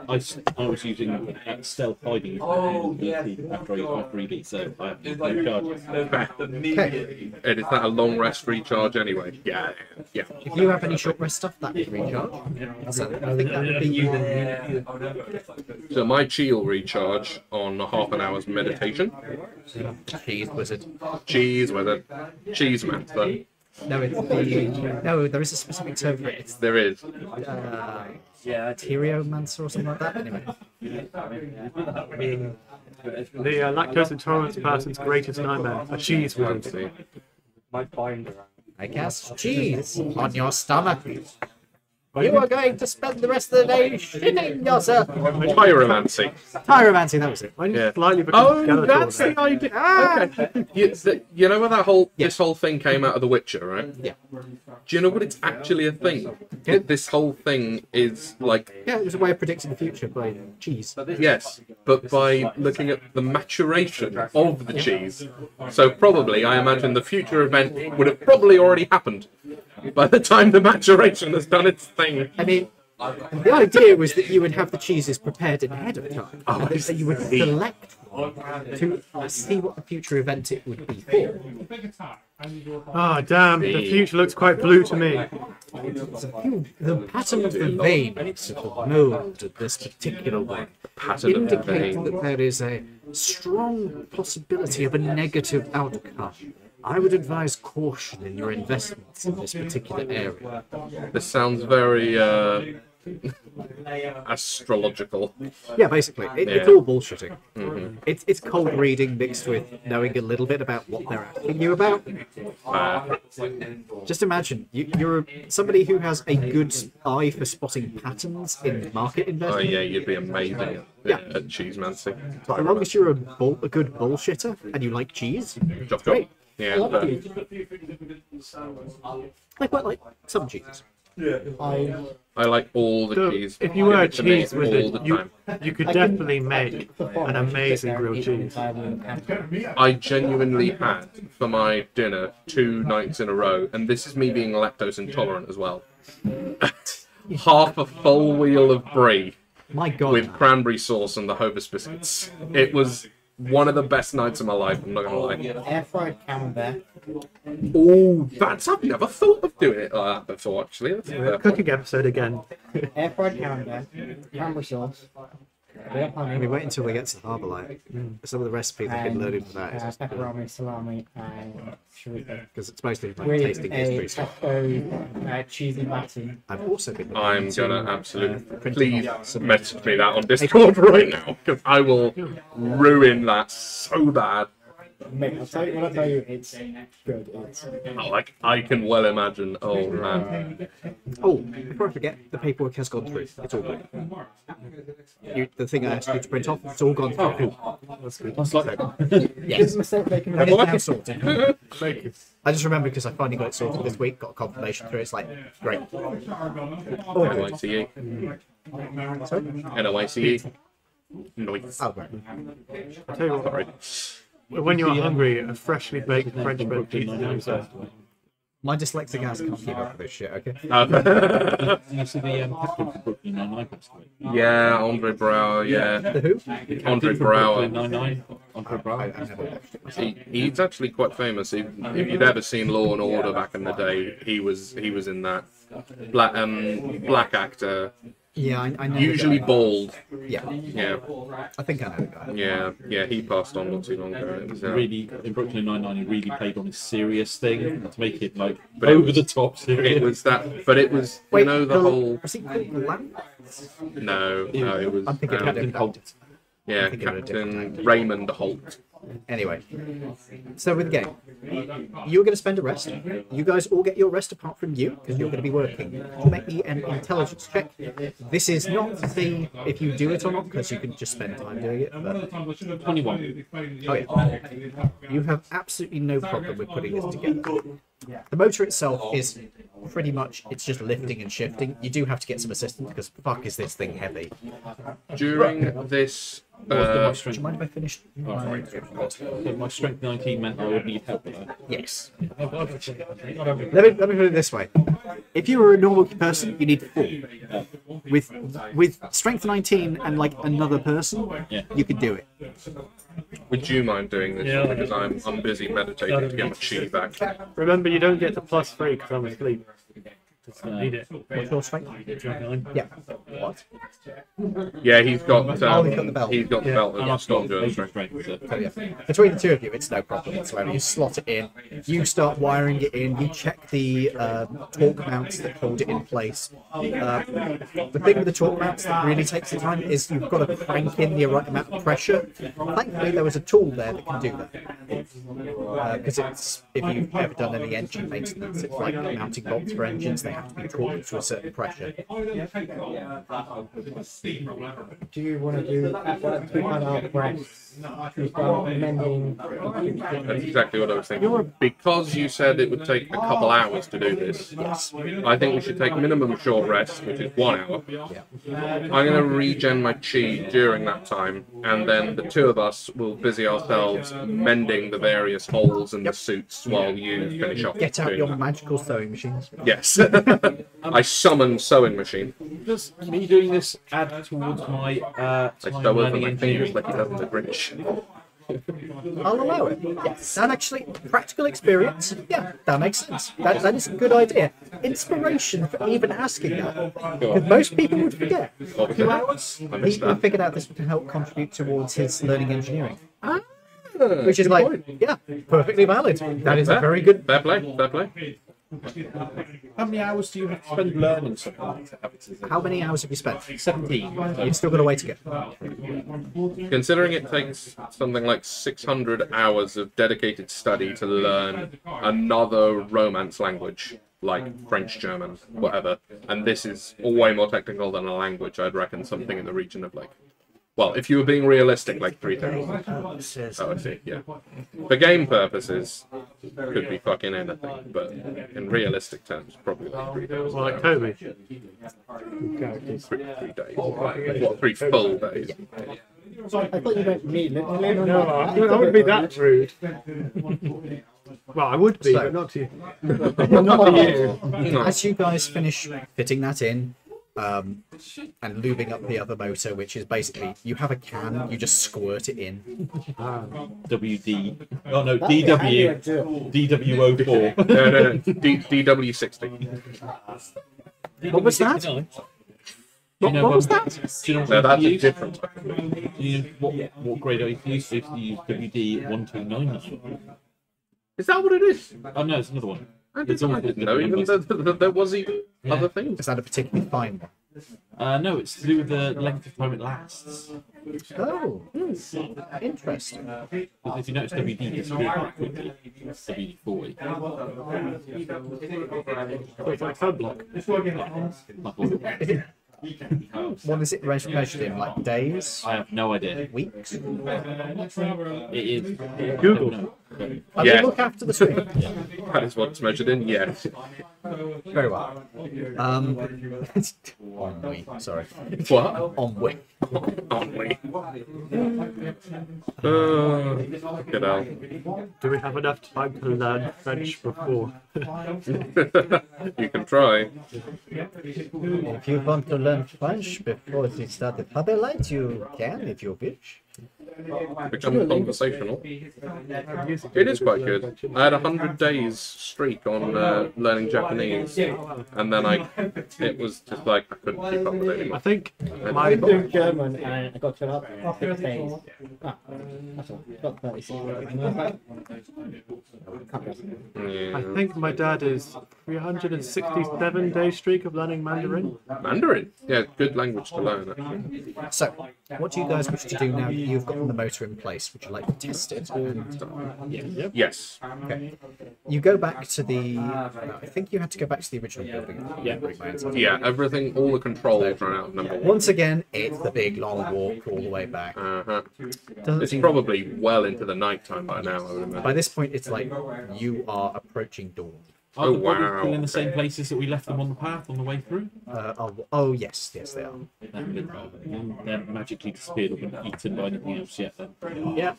I was using stealth hiding after I got 3D, so I have no charges. Okay. And is that a long rest recharge anyway? Yeah. If you have any short rest stuff, that would recharge. So I think that would be So my chi will recharge on half an hour's meditation. cheese wizard. Cheese with it. Cheese man, though. No, it's the, no, there is a specific term for it. It's There is. Tyreomancer or something like that. Anyway, The lactose intolerance person's greatest nightmare: a cheese wizard. Fancy. My binder. I guess cheese on your stomach. You are going to spend the rest of the day shitting yourself. Pyromancy. Pyromancy, that was it. When you Yeah. slightly become Oh, Skeletor, that's then- the idea. Ah! Okay. You know where that this whole thing came out of The Witcher, right? Yeah. Do you know what it's actually a thing? Yeah. This whole thing is like, Yeah, it was a way of predicting the future by cheese. yes, but by looking at the maturation of the cheese. So probably, I imagine the future event would have probably already happened by the time the maturation has done its thing. I mean, the idea was that you would have the cheeses prepared ahead of time. Oh, And that you would select one to see what the future event it would be for. Ah, damn, the future looks quite blue to me. The pattern of the veins of the mold of this particular one Pattern of the indicate vein. that there is a strong possibility of a negative outcome. I would advise caution in your investments in this particular area. This sounds very astrological. Yeah, basically, it's Yeah. all bullshitting. It's cold reading mixed with knowing a little bit about what they're asking you about. Just imagine you're somebody who has a good eye for spotting patterns in market Oh investment. yeah, you'd be amazing at cheesemancy. As long as you're a good bullshitter and you like cheese, Chop, chop. great. Yeah, but Like some cheeses. I like all the So, cheese. if you were a Give it to me cheese all wizard, the you time. could definitely make an amazing grilled cheese. I genuinely had for my dinner 2 nights in a row, and this is me being lactose intolerant as well. Half a full wheel of brie My God. with cranberry sauce and the Hovis biscuits. It was one of the best nights of my life, I'm not gonna lie. Air fried camembert. Oh, I've never thought of doing it like that before, actually. That's a fair point. Cooking episode again. Air fried camembert. Cranberry sauce. A bit of honey. We wait until we get to the harbour light. Some of the recipes I've been learning for that is Pepperoni, salami, and chorizo. because it's mostly like With tasting a history stuff. pesto cheesy patty. I've also been. I'm gonna to, absolutely printing please off some- message me that on Discord right now, because I will ruin that so bad. Mate, I'll tell you, when I tell you it's good, it's Like I can well imagine. Oh man, Oh, before I forget, the paperwork has gone through. It's all good. The thing I asked you to print off, it's all gone through. That's good. Yes. mistake making It is now sorted. I just remember because I finally got it sorted this week, got a confirmation through. It's like, great. NYCE, Sorry? NYCE. Noise. Oh, right. I'll tell you what, Sorry. when you're hungry, a freshly baked French bread pizza is best. My dyslexic ass can't keep up with this shit, okay? You see the Captain from Brooklyn Nine-Nine passed away. Yeah, Andre Brower. Yeah, The who? Andre From Brower. Brooklyn Nine-Nine. Andre Brower. I've never watched it. He's actually quite famous. If you'd ever seen Law and Order back in the day, he was in that. Black actor, Yeah, I know. the usually guy. bald. Yeah, Yeah, I think I know the guy. yeah. He passed on not too long ago. It was, Really, in Brooklyn Nine-Nine, he really played on his serious thing to make it like But it over was- the top serious. It was that, but it was Wait, you know the whole. Was he called Lamb? No, it was I'm thinking of Captain it. Holt. yeah, thinking of a different Captain actor. Raymond Holt. Anyway, so with the game, you're going to spend a rest. You guys all get your rest apart from you because you're going to be working. Could you make me an intelligence check? This is not to see if you do it or not because you can just spend time doing it. But 21. oh yeah, you have absolutely no problem with putting this together. The motor itself is pretty much it's just lifting and shifting. You do have to get some assistance because fuck is this thing heavy. During this, My Do you strength, mind if I finish? my strength 19 meant I would need help with that. Yes. Let me put it this way: if you were a normal person, you need 4. With strength 19 and like another person, Yeah. you could do it. would you mind doing this? Yeah. Because I'm busy meditating to get my chi back. Remember, you don't get the +3 because I'm asleep. Need it. What's your strength? Yeah. What? Yeah, he's got he's got the belt. He's got the Yeah. belt And of I've got Stormdoom. basic strength. So. So yeah, between the two of you, it's no problem whatsoever. You slot it in, you start wiring it in, you check the torque mounts that hold it in place. The thing with the torque mounts that really takes the time is you've got to crank in the right amount of pressure. Thankfully, there was a tool there that can do that. Because it's if you've ever done any engine maintenance, it's like mounting bolts for engines. They have to be taught to a certain pressure. Do you want to do after 3.5 breaths? You start mending. That's exactly what I was thinking. Because you said it would take a couple hours to do this, Yes. I think we should take minimum short rest, which is 1 hour. I'm going to regen my chi during that time, and then the two of us will busy ourselves mending the various holes in the suits while you finish off. Get out doing your that. magical sewing machines. Yes. I summon sewing machine. Does me doing this add towards my I time sew over learning my fingers engineering? like he does in the Grinch. I'll allow it. Yes, that actually, practical experience. Yeah, that makes sense. That is a good idea. Inspiration for even asking that. Because most people would forget. 2 hours? I He missed that. figured out this would help contribute towards his learning engineering. Which is like, yeah, perfectly valid. That is a very good. Fair play, fair play. How many hours do you have to spend learning something like that? How many hours have you spent? 17. You've still got a way to go. Considering it takes something like 600 hours of dedicated study to learn another Romance language, like French, German, whatever, and this is way more technical than a language, I'd reckon something in the region of like, well, if you were being realistic, like 3,000. Oh, I see, yeah. For game purposes, could be fucking anything, but in realistic terms, probably like 3,000. Well, like Toby. Three days. What, 3 full days? I thought you meant me. No, I wouldn't be that rude. Well, I would be, So- but not to you. Not to you. No. As you guys finish fitting that in, and lubing up the other motor, which is basically you have a can, you just squirt it in. WD. Oh no, That'd be a handy way DW. to do DW04. No. DW60. What was that? What was that? Do you know No, what that's you a use? different. Do you know what grade I used to use WD1299? Is that what it is? Oh no, it's another one. I It's all didn't know even there was even other things. Is that a particularly fine one? No, it's to do with the length of time it lasts. Oh, interesting. Because if you notice, WD disappeared quite quickly. WD-40. So it's like third block. What is it measured in? Like days? I have no idea. Weeks? It is. Google. No. I Yeah. will look after the screen. That is what it's measured in, yes. Very well. Ennui, sorry. What? Ennui. Aren't we? Good hell. Do we have enough time to learn French before? You can try. If you want to learn French before the start of Hubble Light, you can if you wish. Become conversational. It is quite good. I had 100 days streak on learning Japanese, and then it was just like I couldn't keep up with it I anymore. think I'm my doing German and I got to up 6 days. That's all. Got 36. Yeah. I think my dad is 367 day streak of learning Mandarin. Mandarin, yeah, good language to learn. Actually. So, what do you guys wish to do now that you've got the motor in place? Would you like to test it? Yes. Okay. You go back to the. I think you had to go back to the original building. Yeah, everything, all the controls run out of number 1. Once again, it's the big long walk all the way back. Uh-huh. Doesn't It's seem- probably well into the night time by now, I would imagine. By this point, it's like you are approaching dawn. Are the Oh, bodies wow. still in the same places that we left them on the path on the way through? Oh yes, they are. They're magically disappeared or been eaten by anything else yet then. Yeah.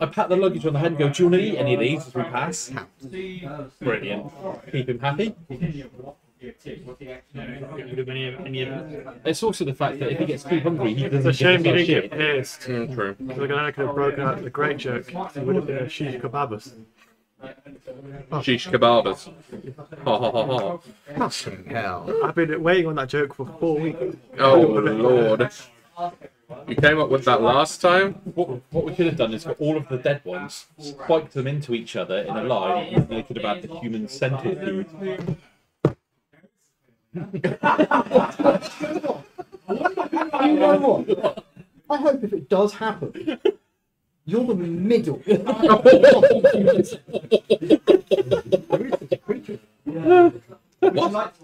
I pat the luggage on the head and go, do you want to eat any of these as we pass? Brilliant. Keep him happy. It's also the fact that if he gets too hungry, he doesn't It's a shame you give didn't us get our shit. pissed. True. Because then I could have broken out the great joke. It would have been a shish kebabas. Shish kebabas. Ha ha ha ha. Fucking hell. I've been waiting on that joke for 4 weeks. Oh, Lord. You came up with that last time? What we could have done is got all of the dead ones, spiked them into each other in a line, and they could have had the human centipede. You know what? I hope if it does happen, you're the middle. What?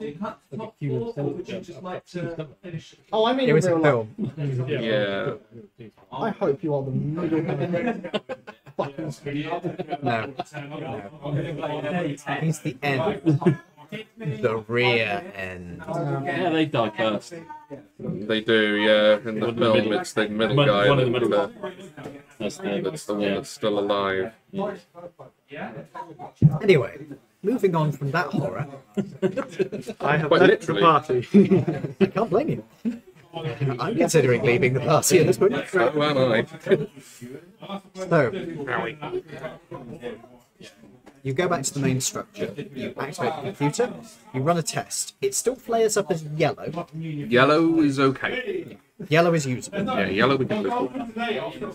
Oh, I mean It in was a real life. film. Yeah. I hope you are the middle fucking No. He's the end. The rear end. Yeah, they die first. They do, yeah. In the film, it's the middle guy One in the middle. that's the one that's still alive. Anyway, moving on from that horror, I have Quite left literally. the party. I can't blame you. I'm considering leaving the party at this point. So am I. So, you go back to the main structure, you activate the computer, you run a test. It still flares up as yellow. Yellow is okay. Yellow is usable. Yeah, yellow we can live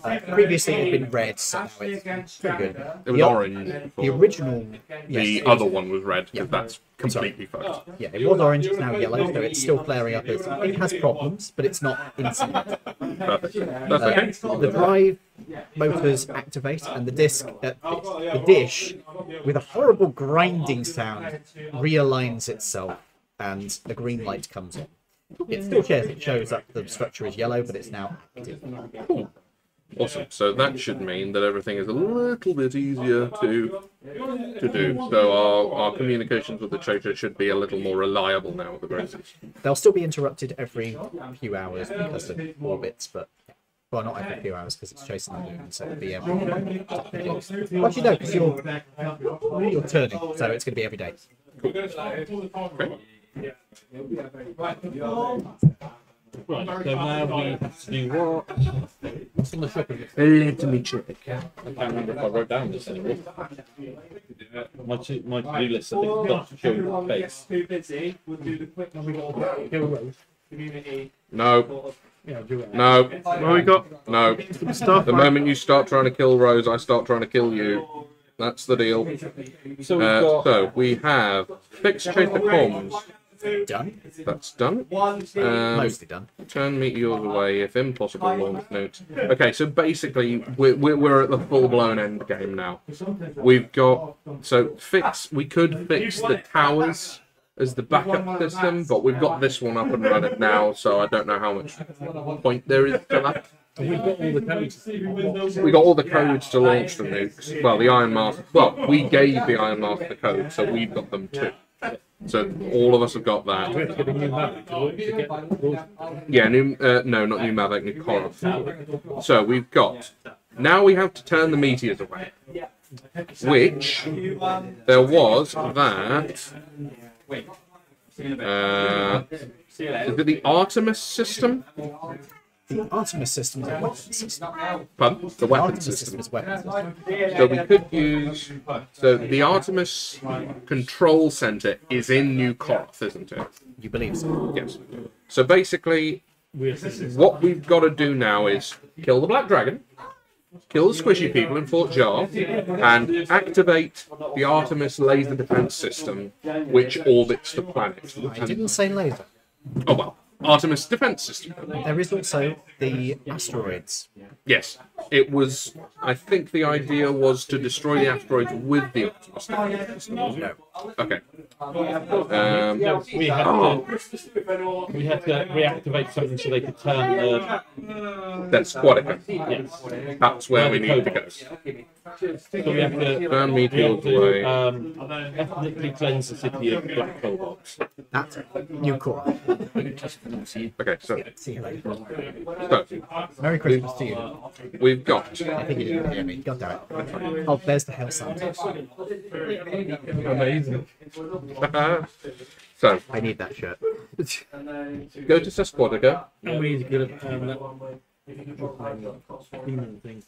with. Previously it had been red, so now it's pretty good. It was The- orange. The original... The yes, other one was red, because that's completely fucked. Yeah, it was orange, it's now yellow, so it's still flaring up as... It has problems, but it's not insane. Perfect. That's okay. The drive motors activate, and the the dish, with a horrible grinding sound, realigns itself, and a green light comes on. It still shows up the structure is yellow, but it's now active. Awesome. So that should mean that everything is a little bit easier to do. So our communications with the Chocho should be a little more reliable now with the Gracies. They'll still be interrupted every few hours because of orbits, but well, not every few hours because it's chasing the moon, so it'll be every. Well, actually, no, because you're turning, so it's going to be every day. Right, so now we have to do what? What's on the shopping list? Let me check. I can't remember if I wrote down this anymore. My to-do list, I think, got to show the face. No. No. What we got? No. Stuff. The moment you start trying to kill Rose, I start trying to kill you. That's the deal. So we've got... So we have fix chaser comms. Done. That's done. Mostly done. Turn meteors away if impossible. Launch note. Okay, so basically we're at the full blown end game now. We've got we could fix the towers as the backup system, but we've got this one up and running now, so I don't know how much point there is to that. We've got all the codes. We got all the codes to launch the nukes. Well, the Iron Master. Well, we gave the Iron Master the code, so we've got them too. So all of us have got that. We have to get a new map to get those. Yeah, no, not new Mavic, new Korov. So we've got. Now we have to turn the meteors away. Which there was that. Is it the Artemis system? The Artemis system is a weapon system. Pardon? The The weapon Artemis system. system is weapon system. So we could use. So the Artemis control center is in New Korov, isn't it? You believe so? Yes. So basically, what we've got to do now is kill the Black Dragon, kill the squishy people in Fort Jar, and activate the Artemis laser defense system, which orbits the planet. I didn't say laser. Oh well, Artemis defense system. There is also the asteroids. Yes, it was. I think the idea was to destroy the asteroids with the Artemis defense system. Wasn't it? No. Okay. We had to reactivate something so they could turn the... That's Quadica. Yes. That's where we need to go. So we have to... Turn meteors away. Ethnically cleanse the city of Black Hole Box. That's new core. Okay, so See you later. So, Merry Christmas to you. we've got. I think you didn't hear me. God damn it. Oh, there's the hell Santa. Amazing. So, I need that shirt. go to Sesquadica. And we need to get that demon thing.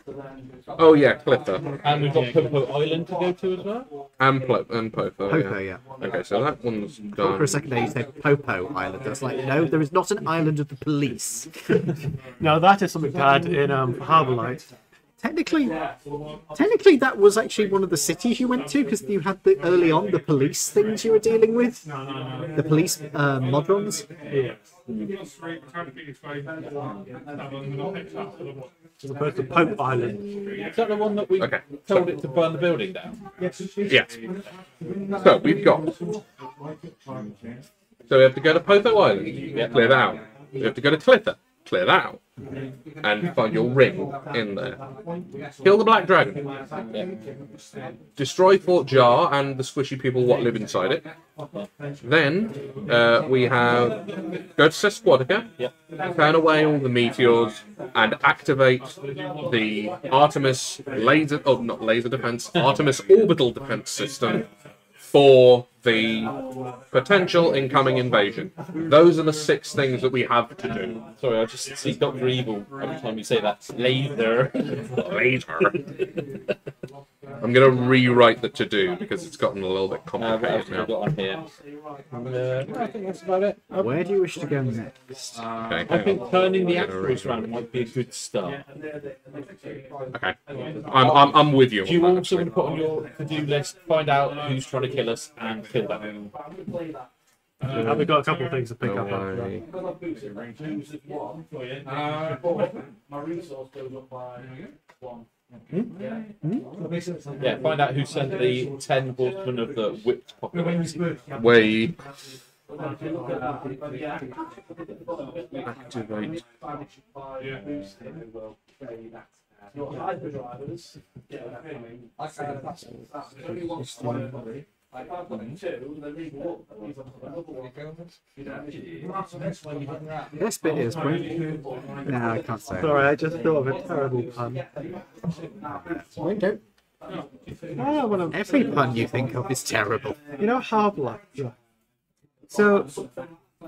Oh, yeah, Clipper. And we've got Popo Island to go to as well. And Popo. Popo, Yeah. yeah. Okay, so that one's For a done. second there you said Popo Island. I was like, no, there is not an island of the police. Now that is something to add in Harbour Light. Technically, that was actually one of the cities you went to because you had early on the police things you were dealing with. The police modrons. Yeah. As opposed to Pope Island. Is that the one that we Okay. told it to burn the building down? Yes. So, we've got. So we have to go to Potho Island, clear that out. We have to go to Clither, clear that out. And find your ring in there. Kill the Black Dragon. Destroy Fort Jar and the squishy people what live inside it. Then we have go to Sesquodica, turn away all the meteors, and activate the Artemis laser not laser defense, Artemis orbital defense system for the potential incoming invasion. Those are the 6 things that we have to do. Sorry, I just see Dr. Evil every time you say that. Laser. Later. I'm going to rewrite the to-do because it's gotten a little bit What else complicated have we now. got on here? I think that's about it. Where do you wish to go next? Okay, I hang think on. turning the asteroids around might be a good start. Okay. I'm with you. Do you on that, also want actually. to put on your to-do list, find out who's trying to kill us and kill them? Have we got a couple of things to pick up after that? Yeah, find out who sent the 10 horsemen of the whipped populace. Wait. Activate. This bit is when... No, I can't say it. Sorry, I just thought of a terrible pun. Wait, don't. Ah, well, Every pun you think of is terrible. you know Half-Life? Yeah. So,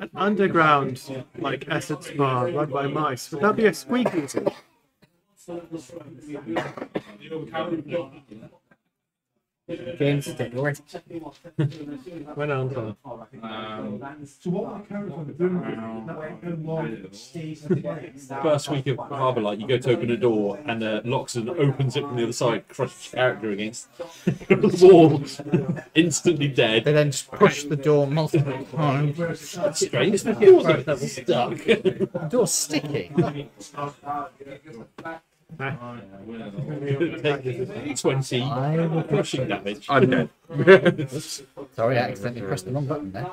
an underground, like, essence bar run by mice, would that be a squeaky thing? Games dead already. When on time. First week of Harbour Light, you go to open a door and locks and opens it from the other side, crushes your character against the wall, instantly dead. They then just push the door multiple times. That's strange, the door's a bit stuck. The door's sticky. Take 20 crushing damage. I'm dead. Sorry, I accidentally pressed the wrong button there.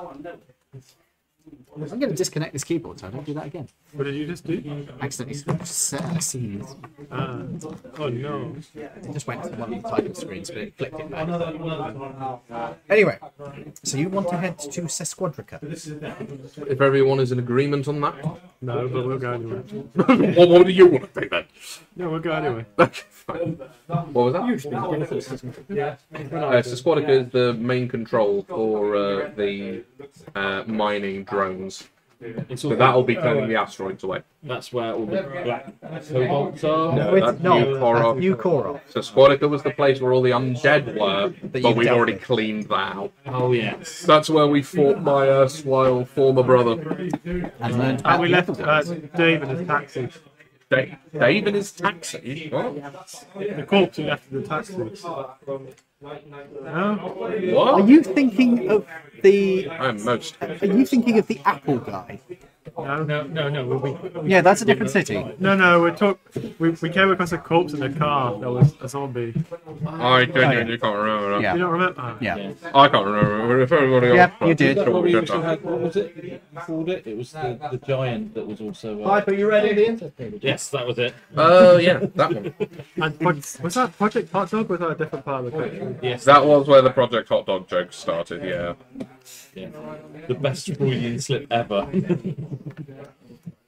I'm going to disconnect this keyboard so I don't do that again. What did you just do? Accidentally set a scene. Ah. Oh no. It just went to one of the title screens, but it flicked it back. Anyway, so you want to head to Sesquodica. If everyone is in agreement on that. No, but we'll go anyway. Well, what do you want to do then? No, we'll go anyway. Okay, fine. What was that? Sesquodica is the main control for the mining drones. So that'll be turning the asteroids away. That's where all the black cobalts are. No, it's That's not. New Korok. That's New Korok. So Squadica was the place where all the undead were, but you've we've dealt already with. cleaned that out. Oh, yes. That's where we fought my erstwhile former brother. And learned And about we the left other ones. Dave in his taxi. Dave in his taxi? What? The corpse he left in the taxi. No? Are What? you thinking of the? I'm most. Are you thinking of the Apple guy? No. Yeah, that's a different city. No, we came across a corpse in a car that was a zombie. I genuinely can't remember that. Yeah. You don't remember? Oh. Yeah. I can't remember. If everybody else Yeah, you did. Is that where we also had, what was it called it? It was the giant that was also... Are you ready? Yes, that was it. Yeah, that one. And was that Project Hot Dog or was that a different part of the country? Yes, That was where the Project Hot Dog joke started, yeah. yeah. The best Freudian slip ever.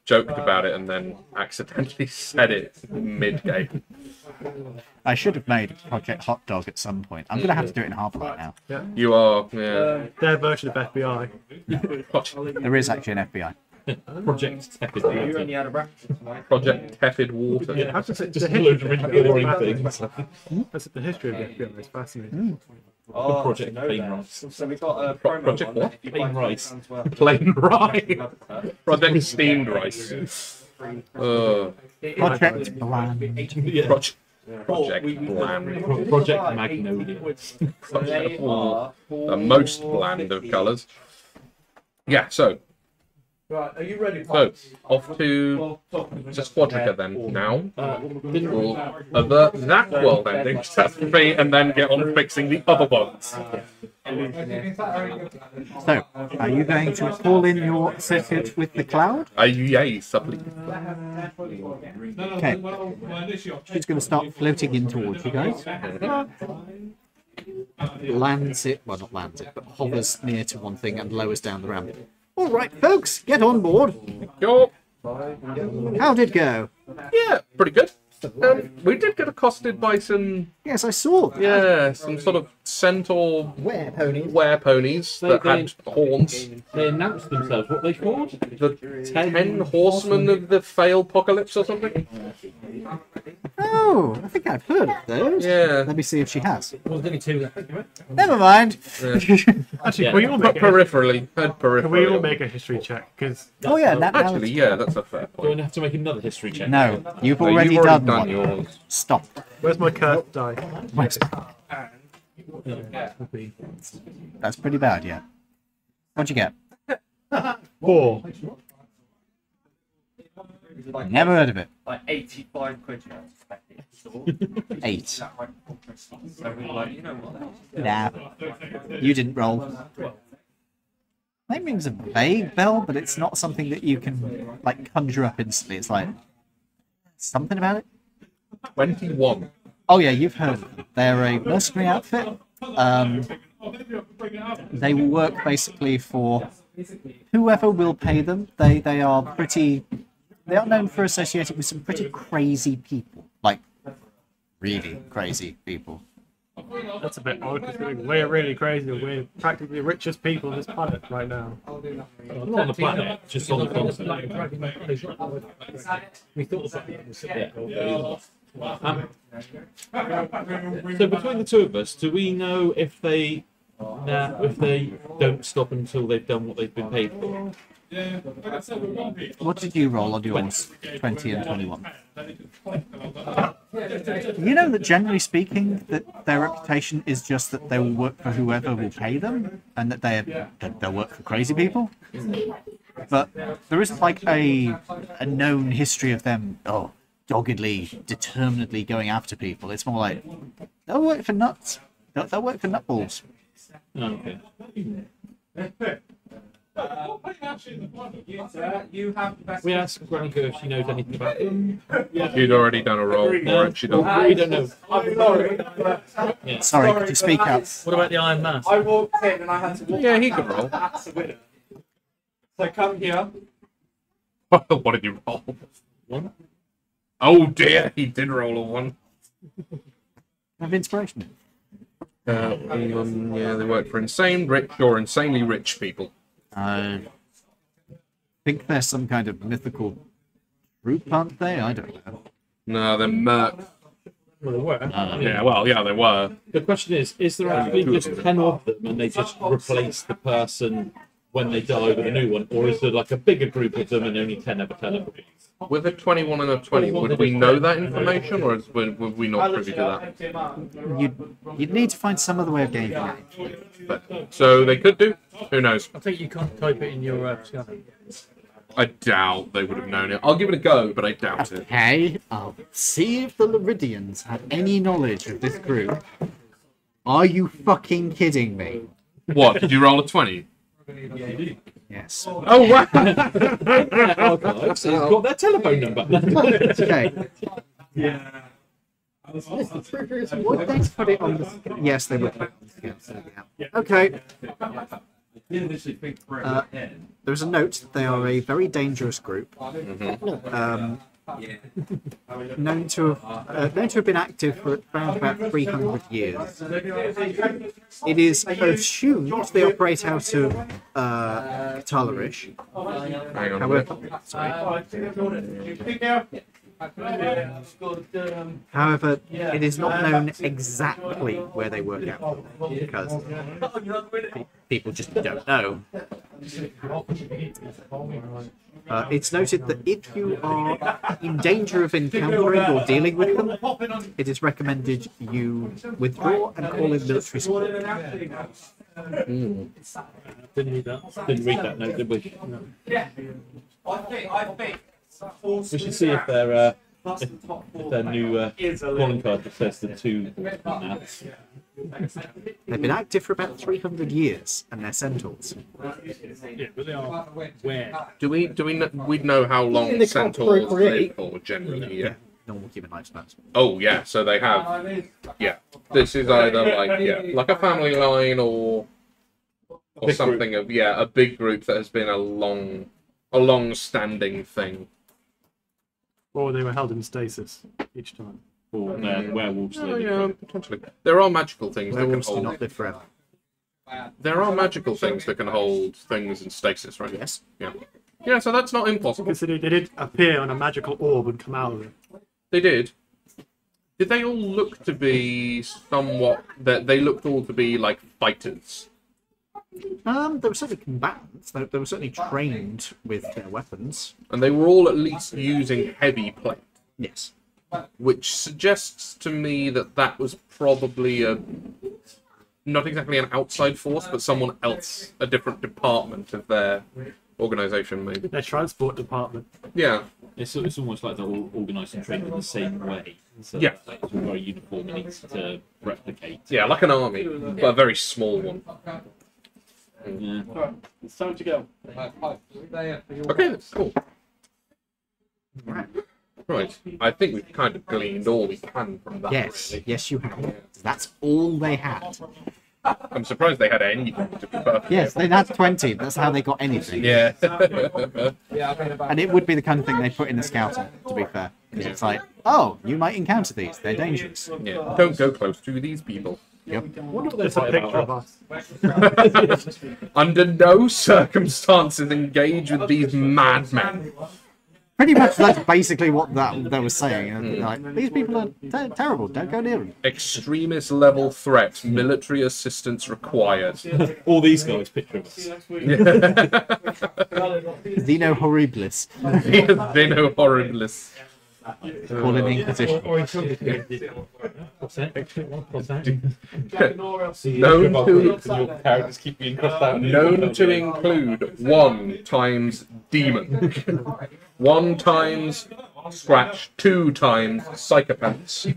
Joked about it and then accidentally said it mid-game. I should have made Project Hot Dog at some point. I'm going to have to do it in Half-Life now. You are, yeah. Their version of FBI. There is actually an FBI. Project Tepid. Project Tepid Water. I have to say, Just the a load of history, really boring things. the history of the FBI is fascinating. Oh, Project I know Plain that. Rice. So we got a promo Project on what? it if you Plain buy rice. as well. Plain rice. Project Steamed Rice. Project Bland. Yeah. Project Bland. Project Magnolia. They are The most bland of colours. Yeah, so Right, are you ready? off to Sesquodica then now. Didn't We'll avert that world ending catastrophe and then get on fixing the other ones. So, are you going to call in your associate with the cloud? Yay, supply. Okay. She's going to start floating in towards you guys. Lands it, well, not lands it, but hovers near to one thing and lowers down the ramp. All right, folks, get on board. Yo. How'd it go? Yeah, pretty good. We did get accosted by some, Yes, I saw that. yeah, some sort of centaur Were ponies that had horns. They announced themselves. What they called? The 10 horsemen of the fail apocalypse or something? Oh, I think I've heard of those. Yeah. Let me see if she has. Well, there's only two. Never mind. Actually, can we all make a, Peripherally. Heard can we all peripherally. make a history check? Because Oh yeah, now Actually, yeah, that's a fair Do point. I have to make another history check? No, you've No, already, you've already done one. yours. Stop. where's my cursed die? That's pretty bad, yeah. What'd you get? 4. Never heard of it. Like 85 quid, you know, expecting. 8. So we're like, you know what? Nah. You didn't roll. That rings a vague bell, but it's not something that you can like conjure up instantly. It's like something about it. 21. Oh yeah, you've heard of them. They're a mercenary outfit. They will work basically for whoever will pay them. They are known for associating with some pretty crazy people, like really crazy people. That's a bit odd, considering we're really crazy. We're practically the richest people on this planet right now. Not on the planet, just on the continent. We thought about it. Yeah. So between the two of us, do we know if they don't stop until they've done what they've been paid for? What did you roll on yours? 20 and 21. You know that generally speaking, that their reputation is just that they will work for whoever will pay them, and that they'll work for crazy people. But there isn't like a known history of them doggedly, determinedly going after people. It's more like they'll work for nuts. They'll work for nutballs. Okay. We asked Veronica if she knows anything about them. You'd already done a roll for it. She don't. We don't know. Sorry, could you speak up? What about the Iron Mask? I walked in and I had to walk Yeah, he could roll. That's a winner. So come here. What did you roll? 1. Oh dear, he did roll a 1. Have inspiration. Yeah, they work for insane rich or insanely rich people. I think they're some kind of mythical group, aren't they? I don't know. No, they're merc. Well, they were. Yeah, well, yeah, they were. The question is there actually just 10 of them and they just replace the person when they die with a new one? Or is there like a bigger group of them and only 10 ever teleports? With a 21 and a 20, would we know that information, or would we not privy to that? You'd need to find some other way of gaining that. So they could do. Who knows? I think you can't type it in your scanner. I doubt they would have known it. I'll give it a go, but I doubt it. Okay, I'll see if the Laridians had any knowledge of this group. Are you fucking kidding me? What? Did you roll a 20? Yes. Oh wow! Archives has got their telephone number. Okay. Yeah. Would they put it on the scale? Yes, they would put it on the scale. Yeah. Okay. There's a note that they are a very dangerous group. Known to have been active for around about 300 years. It is assumed they operate out of Catalarish. Hang on a minute. However, it is not known exactly where they work out because people just don't know. It's noted that if you are in danger of encountering or dealing with them, it is recommended you withdraw and call in military support. Didn't read that note, did we? No. I think. We should see if their new calling card that says the 2 maths. They've been active for about 300 years, and they're centaurs. Yeah, but they are where? We'd know how long They can't centaurs live procreate. for generally, yeah. Normal human lifespans. Oh yeah, so they have. Yeah, this is either like a family line or Big something of a big group that has been a long-standing thing. Or they were held in stasis each time. Or werewolves. Oh, yeah, potentially. There are magical things that can Werewolves do hold. not live forever. There are magical things that can hold things in stasis, right? Yes. Yeah. Yeah, so that's not impossible. Considering they did appear on a magical orb and come out of it. They did. Did they all look to be somewhat? They looked all to be like fighters. They were certainly combatants. They were certainly trained with their weapons. And they were all at least using heavy plate, Yes. which suggests to me that that was probably not exactly an outside force, but someone else, a different department of their organization, maybe. Their transport department. Yeah. It's almost like they're all organised and trained in the same way. So Yeah. it's all very uniform and easy to replicate. Yeah, like an army, but a very small one. Yeah. It's time to go. Okay, that's cool. Right. I think we've kind of gleaned all we can from that. Yes. really. Yes, you have. That's all they had. I'm surprised they had anything, to be perfect. Yes, they had 20. That's how they got anything. Yeah. And it would be the kind of thing they put in the scouting, to be fair. Because it's like, oh, you might encounter these. They're dangerous. Yeah. Don't go close to these people. Yep. Wonder what they It's a fight picture about of us. Under no circumstances engage with these madmen. Pretty much that's basically what they were saying. Like, these people are terrible. Don't go near them. Extremist level threat. Military assistance required. all these guys. Picture of us. Xeno horribilis. Xeno horribilis. Call in Inquisition. What's that? What's that? Known to Your characters keep being crossed out. known to include 1 times demon, 1 times scratch, 2 times psychopaths,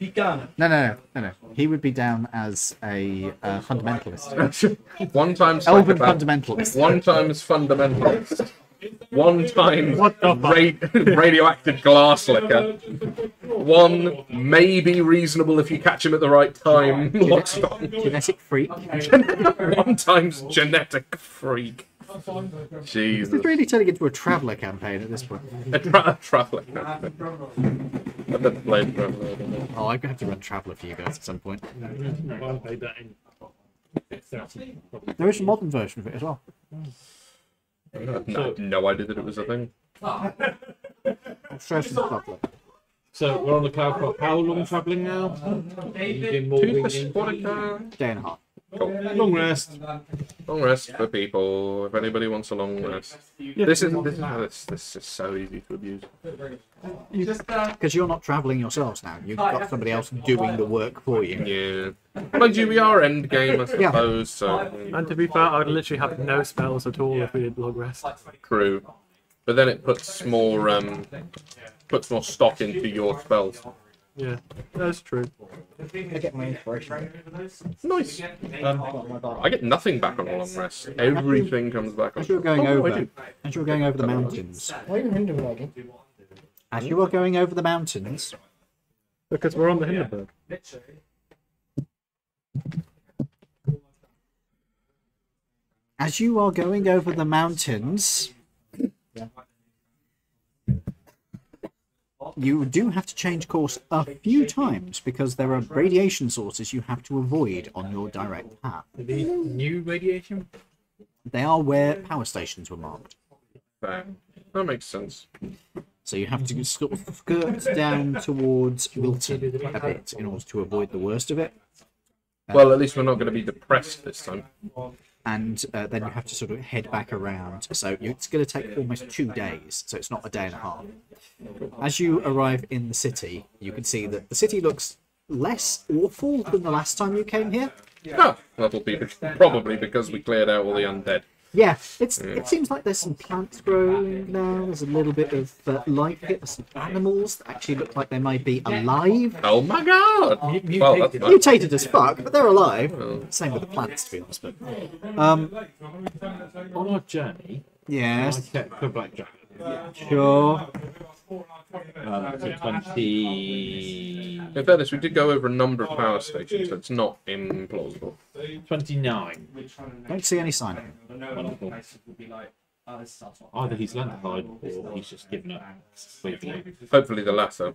No. He would be down as a fundamentalist. 1 times Elven psychopath, fundamentalist. 1 times fundamentalist, 1 times radioactive glass liquor, 1 may be reasonable if you catch him at the right time. Genetic freak. 1 times genetic freak. Jesus. It's really turning into a traveller campaign at this point. A traveller. I've never played Traveller. Oh, I'm going to have to run Traveller for you guys at some point. I'll pay that in. There is a modern version of it as well. I had no idea that it was a thing. Stress and Traveller. So we're on the cloud for how long travelling now? Doing more To winging? Pasquodica. Day and a half. Long rest. Long rest for people. If anybody wants a long rest, this is so easy to abuse. Because you're not travelling yourselves now. You've got somebody else doing the work for you. Yeah, mind you, we are end game, I suppose. So And to be fair, I would literally have no spells at all if we did long rest. true, but then it puts more stock into your spells. Yeah, that's true. I get my inspiration. Nice. I get nothing back on a long rest. Everything comes back on. As you're going Oh, I over, do. as you're going over the mountains, Why are you Hindenburg? as you are going over the mountains, Because we're on the Hindenburg. as you are going over the mountains, you do have to change course a few times because there are radiation sources you have to avoid on your direct path. Are these new radiation? They are where power stations were marked. Fair. That makes sense. So you have to sort of skirt down towards Wilton a bit in order to avoid the worst of it. Well, at least we're not going to be depressed this time. And then you have to sort of head back around. So it's going to take almost 2 days, so it's not a day and a half. As you arrive in the city, you can see that the city looks less awful than the last time you came here. Ah, that'll be probably because we cleared out all the undead. Yeah, it seems like there's some plants growing now. There's a little bit of life here. There's some animals that actually look like they might be alive. Oh my god! Well, Mutated. that's Mutated as fuck, but they're alive. Same with the plants, to be honest. But On our journey, I yes, kept the blackjack. sure. So 20... In fairness, we did go over a number of power stations, so it's not implausible. 29. Don't see any sign of it. Wonderful. Either he's learned to hide or he's just given up. Hopefully the latter.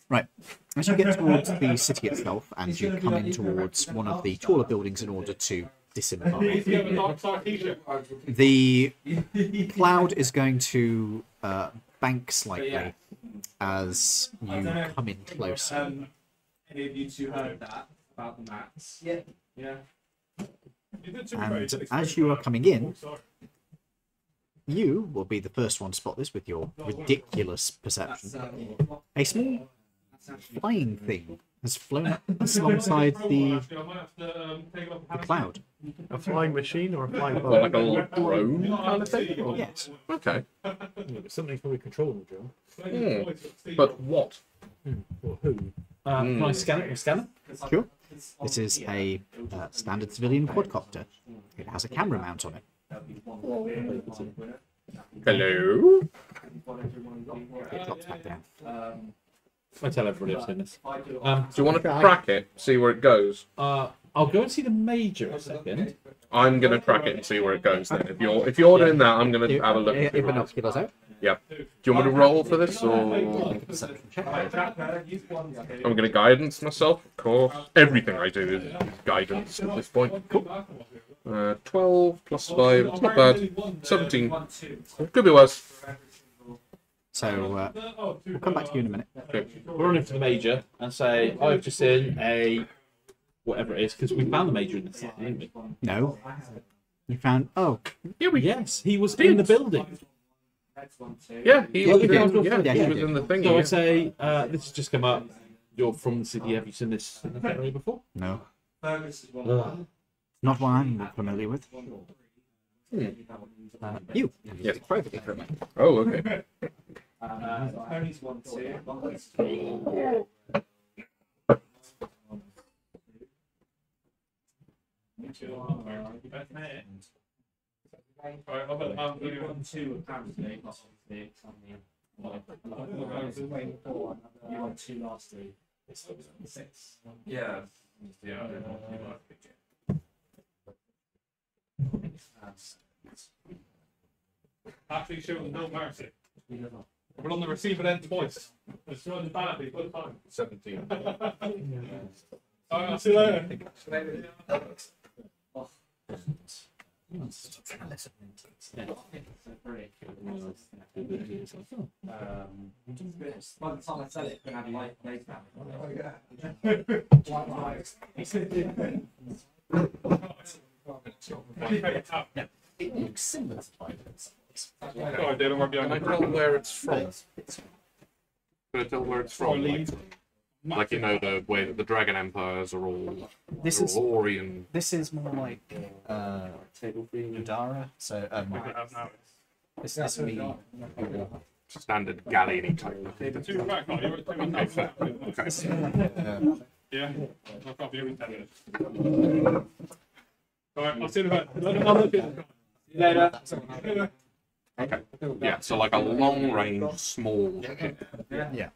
Right. As you get towards the city itself, and you come in towards one of the taller buildings in order to disembark, the cloud is going to bank slightly as you come in closer. Any of you two heard that about the mats? Yeah. Yeah. And as you are coming in, you will be the first one to spot this with your ridiculous perception. A small flying thing has flown up alongside the cloud. A flying machine or a flying Well, like boat? a drone kind of thing? Or- Yes. Okay. Something's probably controlling the drone. But what? Or who? Can I scan it with a scanner? Sure. This is a standard civilian quadcopter. It has a camera mount on it. Hello? It drops back down. I tell everybody I've seen this. Do you want to crack it, see where it goes? I'll go and see the major a second. I'm going to crack it and see where it goes then. If you're doing that, I'm going to have a look. Your binoculars out. Yep. Do you want me to roll for this, or Perception check. I'm going to guidance myself? Of course. Everything I do is guidance at this point. 12 plus 5, it's not bad. 17. Could be worse. So we'll come back to you in a minute. We're running for the major and say, I've just seen a... whatever it is, because we found the major in the city, didn't we? No. You found. Oh. Yes, he was in the building. Yeah, he was, you did. he was Yeah, in the thing. So I'd say, this has just come up. You're from the city. Have you seen this in the area before? No. Not one I'm familiar with. You. Yes. Privately for a minute. Oh, okay. Tony's 1, 2. You won 2 last week. 6. Yeah. Actually, show them no mercy. We're on the receiving end twice. We're showing the badly both times. 17. Alright, I'll see you later. By the time I sell it, it's going to have light days now. It looks similar to Titan's. Sorry, David, we're Can I behind. tell where it's from? Can I tell where it's from? Like, you know, the way that the Dragon Empires are all This is Aurorian. this is more like Udara. So this will be Standard galleon type. The 2 back, no, you're at 2 Okay, fair. Okay. Yeah, I'll copy every 10 minutes. Alright, I'll see you in a bit. I'll look at Later. Okay. Yeah, so like a long range, small ship. yeah.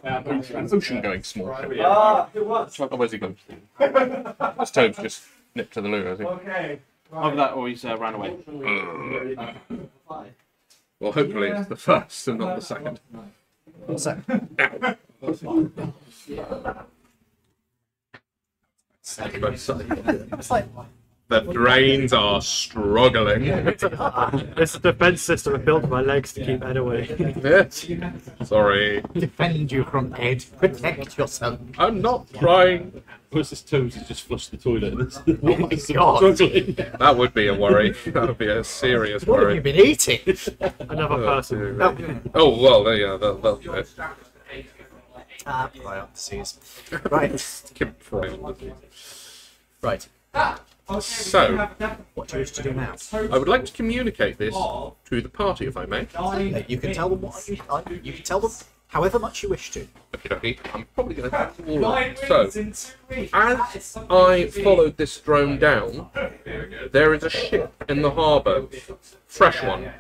An ocean going small ship. Ah, it was. Oh, where's he gone? This Toad's just nipped to the loo, I think. Okay. Either that or he's ran away. Well, hopefully it's the first and not the second. So it's like The drains are struggling. This defense system is built for my legs to keep Ed away. Yes. Sorry. defend you from Ed. Protect yourself. I'm not trying. Plus, his toes has just flushed the toilet. Oh my God. Struggling. That would be a worry. That would be a serious What have you worry. been eating? Another person. Oh, well, there you go. That'll do it. Right up the seas. Right. Keep frying. Right. So, What do you wish to do now? I would like to communicate this to the party, if I may. You can tell them what you can tell them however much you wish to. Okay, I'm probably going to do all of it. So, as I followed this drone down, there is a ship in the harbour. Fresh one.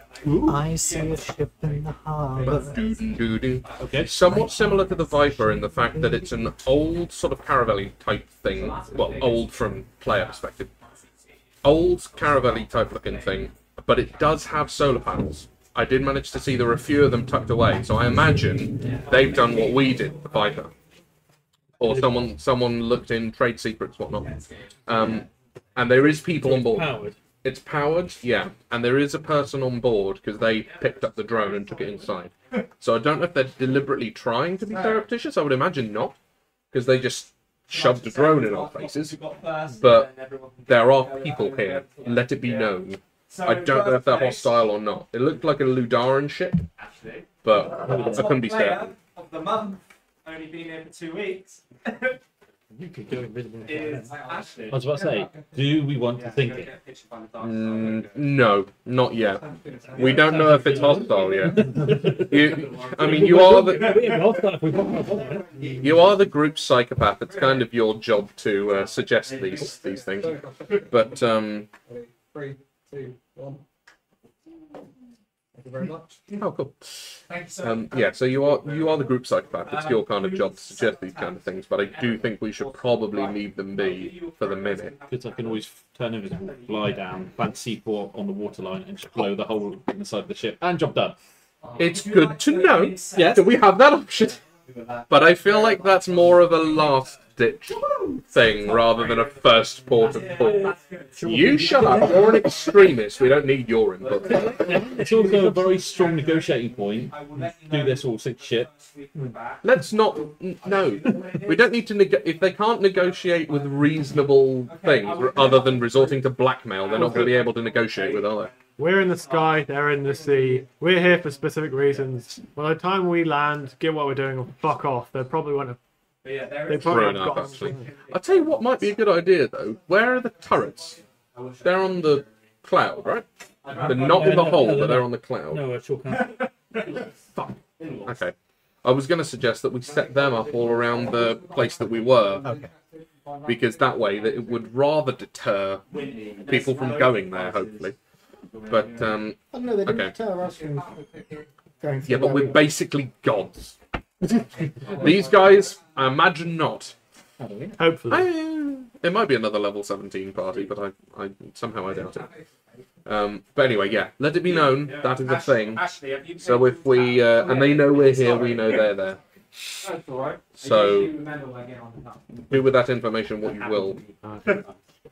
I see a ship in the harbour. Doo-doo-doo-doo. Okay. Somewhat similar to the Viper in the fact that it's an old sort of caravelli type thing. Well, old from player perspective. Old caravelli type looking thing, but it does have solar panels. I did manage to see there were a few of them tucked away, so I imagine they've done what we did, the Viper. Or someone looked in trade secrets, whatnot. And there is people on board. Powered. It's powered, yeah, and there is a person on board because they picked up the drone and took it inside. So I don't know if they're deliberately trying to be surreptitious. I would imagine not, because they just shoved a drone in our faces. But there are people here. Let it be known. I don't know if they're hostile or not. It looked like a Ludaran ship, but I couldn't be certain. Of the month, only been here for 2 weeks. You could go invisible. Is Ashley. I was about to say, do we want to think it? No, not yet. We don't know if it's hostile yet. You are the group psychopath. It's kind of your job to suggest these things. But 3, 2, 1. Thank you very much. oh, cool. Thank you, sir. Yeah, so you are the group psychopath. It's your kind of job to suggest these kind of things, but I do think we should probably leave them be for the minute. Because I can always turn invisible, fly down, plant C4 on the waterline, and just blow the hole in the side of the ship, and job done. It's good to know Yes. that we have that option, but I feel like that's more of a last-ditch thing rather than a first port of call. You shut up. You're an extremist. We don't need your input. It's also a very strong negotiating point. Do this all sink ship. Let's not. No, we don't need to. If they can't negotiate with reasonable things other than resorting to blackmail, they're not going to be able to negotiate with, are they? We're in the sky, they're in the sea. We're here for specific reasons. By the time we land, get what we're doing, or fuck off. They probably want to. They probably True have enough, got. actually. I'll tell you what might be a good idea, though. Where are the turrets? They're on the cloud, right? They're not in the hole, but they're on the cloud. No, it's all kind Fuck. Okay. I was going to suggest that we set them up all around the place that we were. Okay. Because that way that it would rather deter people from going there, hopefully. But, I don't know, they didn't okay. tell us from going through Yeah, but where we're we- basically gods. These guys, I imagine not. Hopefully. It might be another level 17 party, but I somehow I doubt it. But anyway, yeah, let it be known that is a thing. Ashley, have you So if we and they know we're here, we know they're there. That's all right. So You remember when I get on the do with that information what you will.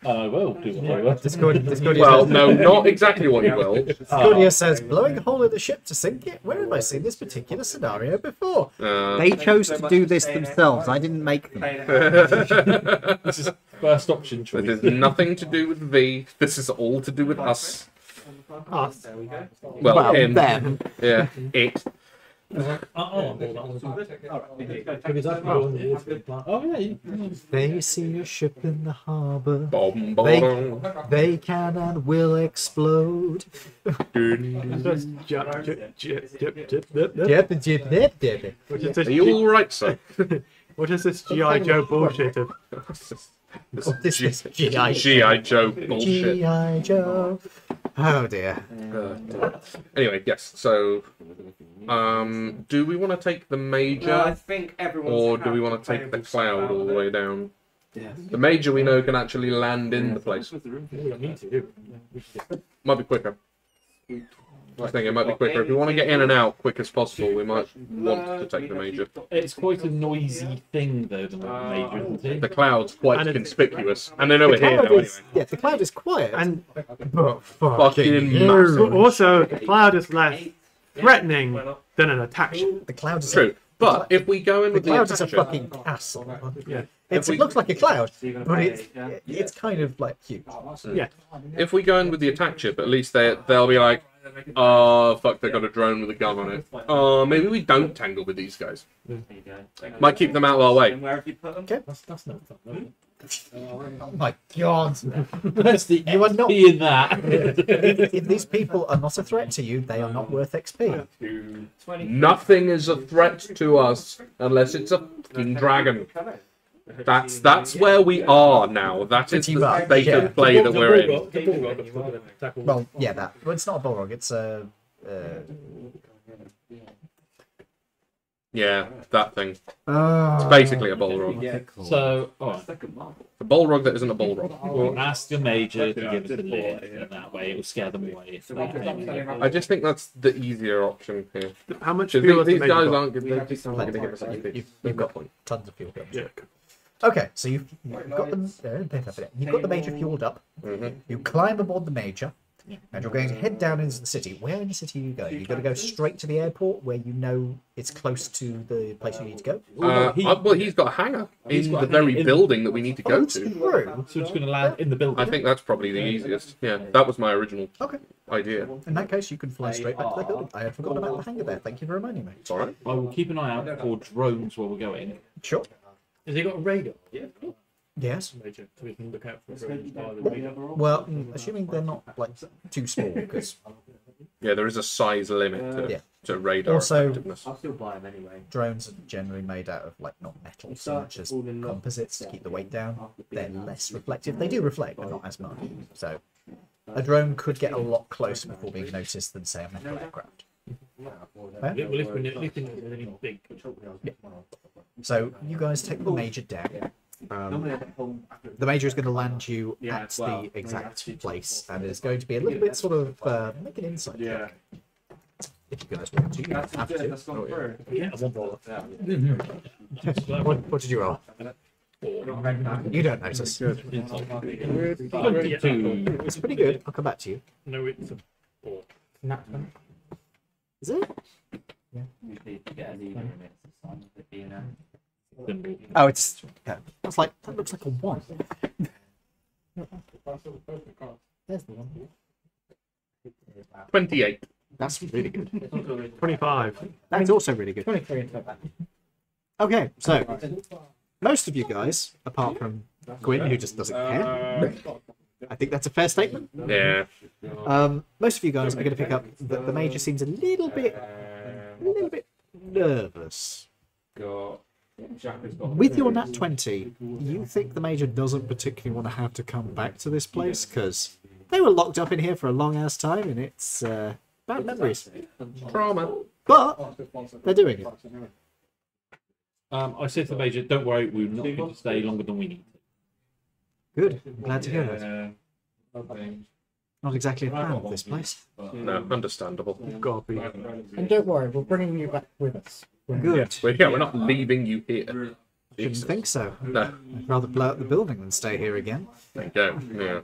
I will do what I will. Discordia Well, says, no, not exactly what you will. Discordia says, blowing a hole in the ship to sink it? Where have I seen this particular scenario before? They chose to do this themselves. I didn't make them. This is first option It choice. has nothing to do with V. This is all to do with us. Us. Well, him. them. Yeah, it. Oh yeah. They see a ship in the harbour. Bom, bom, They can and will explode. Just jip, jip, jip, jip, jip, jip, jip. Jip, jip, jip, jip. What is Are this? you all right, sir? What is this GI Joe bullshit of? This is G.I. G.I. Joe bullshit. G.I. Joe. Oh dear. Anyway, yes. So, do we want to take the I major, think everyone's or do we want to take the cloud all the way down? The major we know can actually land in the place. Might be quicker. I think it might be quicker. If we want to get in and out quick as possible, we might want to take the major. It's quite a noisy thing though, the major, isn't it? The cloud's quite And conspicuous, and they know we're here Cloud now is, anyway. yeah, the cloud is quiet. And but Fucking huge. massive. also, the cloud is less threatening than an attack ship. The cloud is True, but if we go in The with the cloud is a attacher, fucking castle. Yeah. It looks like a cloud, but it's kind of like cute. Yeah. if we go in with the attack chip, at least they'll be like, oh fuck, they got a drone with a gun on it. Oh, maybe we don't tangle with these guys. Might keep them out of our way. And where have you put them? That's not fun. Oh my god! That's the You are not. XP in that. If these people are not a threat to you, they are not worth XP. Nothing is a threat to us unless it's a fucking dragon. That's where we are now. That is Pretty the much, state yeah. of play that we're in. Well, yeah, that. Well, it's not a Balrog. It's a. Yeah, that thing. It's basically a Balrog. So, alright. A Balrog that isn't a Balrog. We'll ask the major to give us the lid, and that way it will scare them away if they came. I just think that's the easier option here. How much Because fuel has the these major guys got? aren't good. They're just not going to give us anything. You've got tons of fuel guns. Yeah. Okay, so you've got them. You've got the major fueled up. You climb aboard the major, and you're going to head down into the city. Where in the city are you going? You're going to go straight to the airport, where you know it's close to the place you need to go. Well, he's got a hangar in the very building that we need to go to. True. So we're just going to land in the building. I think that's probably the easiest. Yeah, that was my original Okay. idea. In that case, you can fly straight back to the building. I had forgotten about the hangar there. Thank you for reminding me. It's all right. I will keep an eye out for drones while we're going. Sure. Has he got a radar? Yes. Major, so we can look out for drones by the radar. Well, assuming they're not like too small, because Yeah, there is a size limit Yeah. to radar Also- effectiveness. I'll still buy them anyway. drones are generally made out of like not metal so much as composites to keep the weight down. They're less reflective. They do reflect, but not as much. So a drone could get a lot closer before being noticed than say a metal aircraft. Yeah, well, if we think there's anything big. So you guys take the major down. The major is going to land you at the exact place, and it's going to be a little bit sort of make an insight check. If you guys want to, you don't have to. Yeah, I want all What did you roll? You don't notice. It's pretty good. I'll come back to you. No, it's a 4. Is it? Usually if you get a leader in it, it's a sign of it being a... Oh, it's. Yeah. That's like that looks like a 1. There's the 1. 28. That's really good. 25. That's also really good. 23 in total. Okay, so most of you guys, apart from Gwyn, who just doesn't care, I think that's a fair statement. Yeah. Most of you guys are going to pick up that the major seems a little bit nervous. With your nat 20, you think the major doesn't particularly want to have to come back to this place because they were locked up in here for a long ass time, and it's bad memories. Trauma. But they're doing it. I said to the major, don't worry, we're not going to stay longer than we need to. Good. I'm glad to hear that. Not exactly a fan of this place. No, understandable. Gotta be. And don't worry, we're bringing you back with us. Good. We're not leaving you here. Shouldn't Jesus. think so. No. I'd rather blow up the building than stay here again. There you go. Yeah.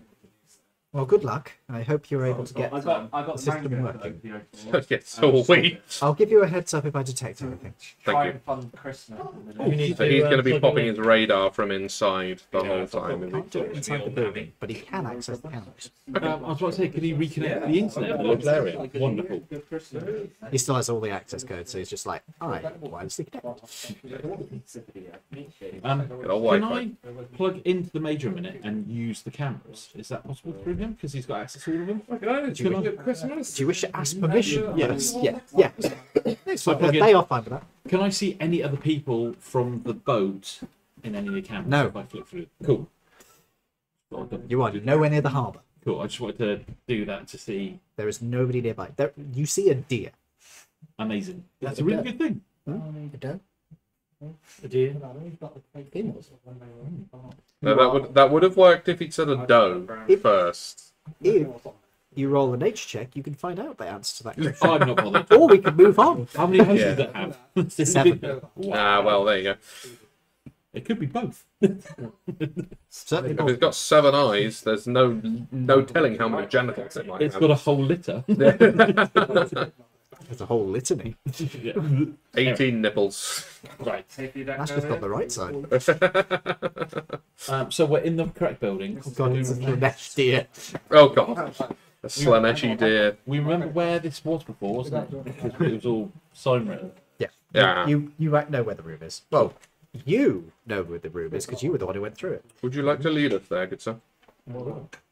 Well, good luck. I hope you're able to get I got the system working. Yes, so are we. I'll give you a heads up if I detect anything. Thank you. Fund Christmas. We need So he's going to be plug popping in. his radar from inside the whole time. He can't do it inside the building, but he can access the cameras. I was about to say, can he reconnect the internet in the local area? Wonderful. He still has all the access codes, so he's just like, alright, wirelessly connect. Good old Can Wi-Fi. I plug into the major a minute and use the cameras? Is that possible through him? Because he's got access to all of them? Do you wish to ask permission? Yes. Yeah. So I plug in. They are fine with that. Can I see any other people from the boat in any of the cameras? No. If I flip through. Cool. You are nowhere near the harbour. Cool. I just wanted to do that to see. There is nobody nearby. There, you see a deer. Amazing. That's a really good thing. A deer. No, that would have worked if he'd said a doe first. If you roll a nature check, you can find out the answer to that question. I'm not bothered. Or we can move on. How many eyes Yeah. does it have? 7. Ah, well, there you go. It could be both. Certainly If not. it's got 7 eyes, there's no telling how many genitals it might It's have. got a whole litter. There's a whole litany. Yeah. 18 nipples. Right. That's just on the right side. So we're in the correct building. God, it's a mesh deer. Oh, God. A Slaneshi deer. We remember where this was before, wasn't it? Because it was all sign written. Yeah. Yeah. You know where the room is. Well, You know where the room is because you were the one who went through it. Would you like to lead us there, good sir?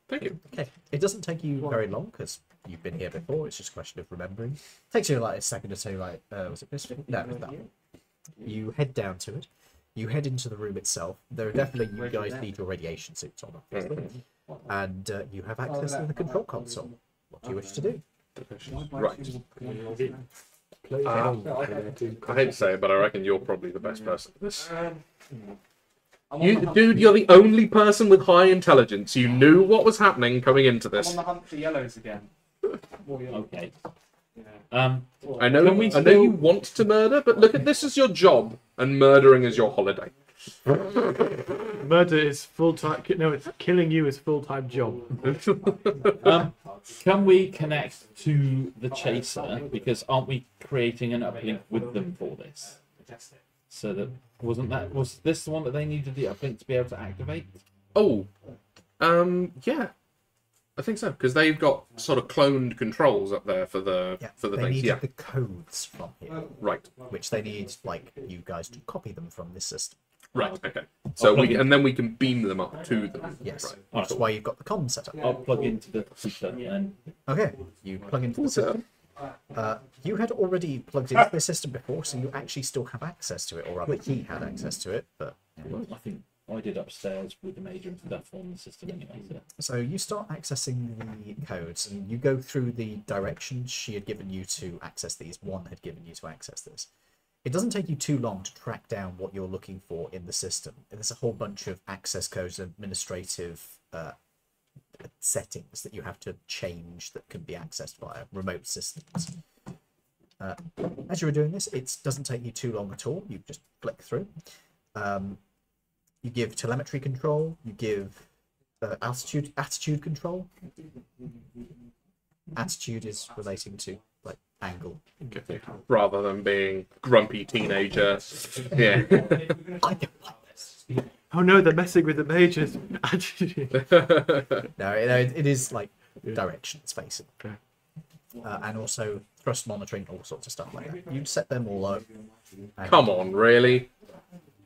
Thank you. Okay. It doesn't take you very long because you've been here before. It's just a question of remembering. Takes you like a second or two. Like, was it this thing? No, it was that one. You head down to it. You head into the room itself. There are definitely, you guys need your radiation suits on, obviously. And you have access to the control console. What do you wish to do? Right. I hate to say it, but I reckon you're probably the best person for this. Dude, you're the only person with high intelligence. You knew what was happening coming into I'm this. on the hunt for yellows again. Okay. I know you want to murder, but look at this as your job, and murdering is your holiday. Murder is full time. No, it's killing you is full time job. Can we connect to the chaser? Because aren't we creating an uplink with them for this? So that was this the one that they needed the uplink to be able to activate? Oh, yeah, I think so because they've got sort of cloned controls up there for the They things. needed Yeah, the codes from here, right, which they need like you guys to copy them from this system. right, okay. So then we can beam them up to them. Yes, Right. that's why you've got the comm set up. I'll plug into the computer and Okay, you plug into the system. You had already plugged into the system before, so you actually still have access to it, or rather, he had access to it. But I think I did upstairs with the major and stuff on the system anyway. so you start accessing the codes, and you go through the directions she had given you to access these. One had given you to access this. It doesn't take you too long to track down what you're looking for in the system. There's a whole bunch of access codes, administrative settings that you have to change that can be accessed via remote systems. As you were doing this, it doesn't take you too long at all. You just flick through. You give telemetry control. You give attitude control. Attitude is relating to like angle. Okay. Rather than being grumpy teenager. Yeah. I don't like this. Oh no, they're messing with the majors. No, it is like directions facing. And also thrust monitoring, all sorts of stuff like that. You'd set them all up. Come on, really?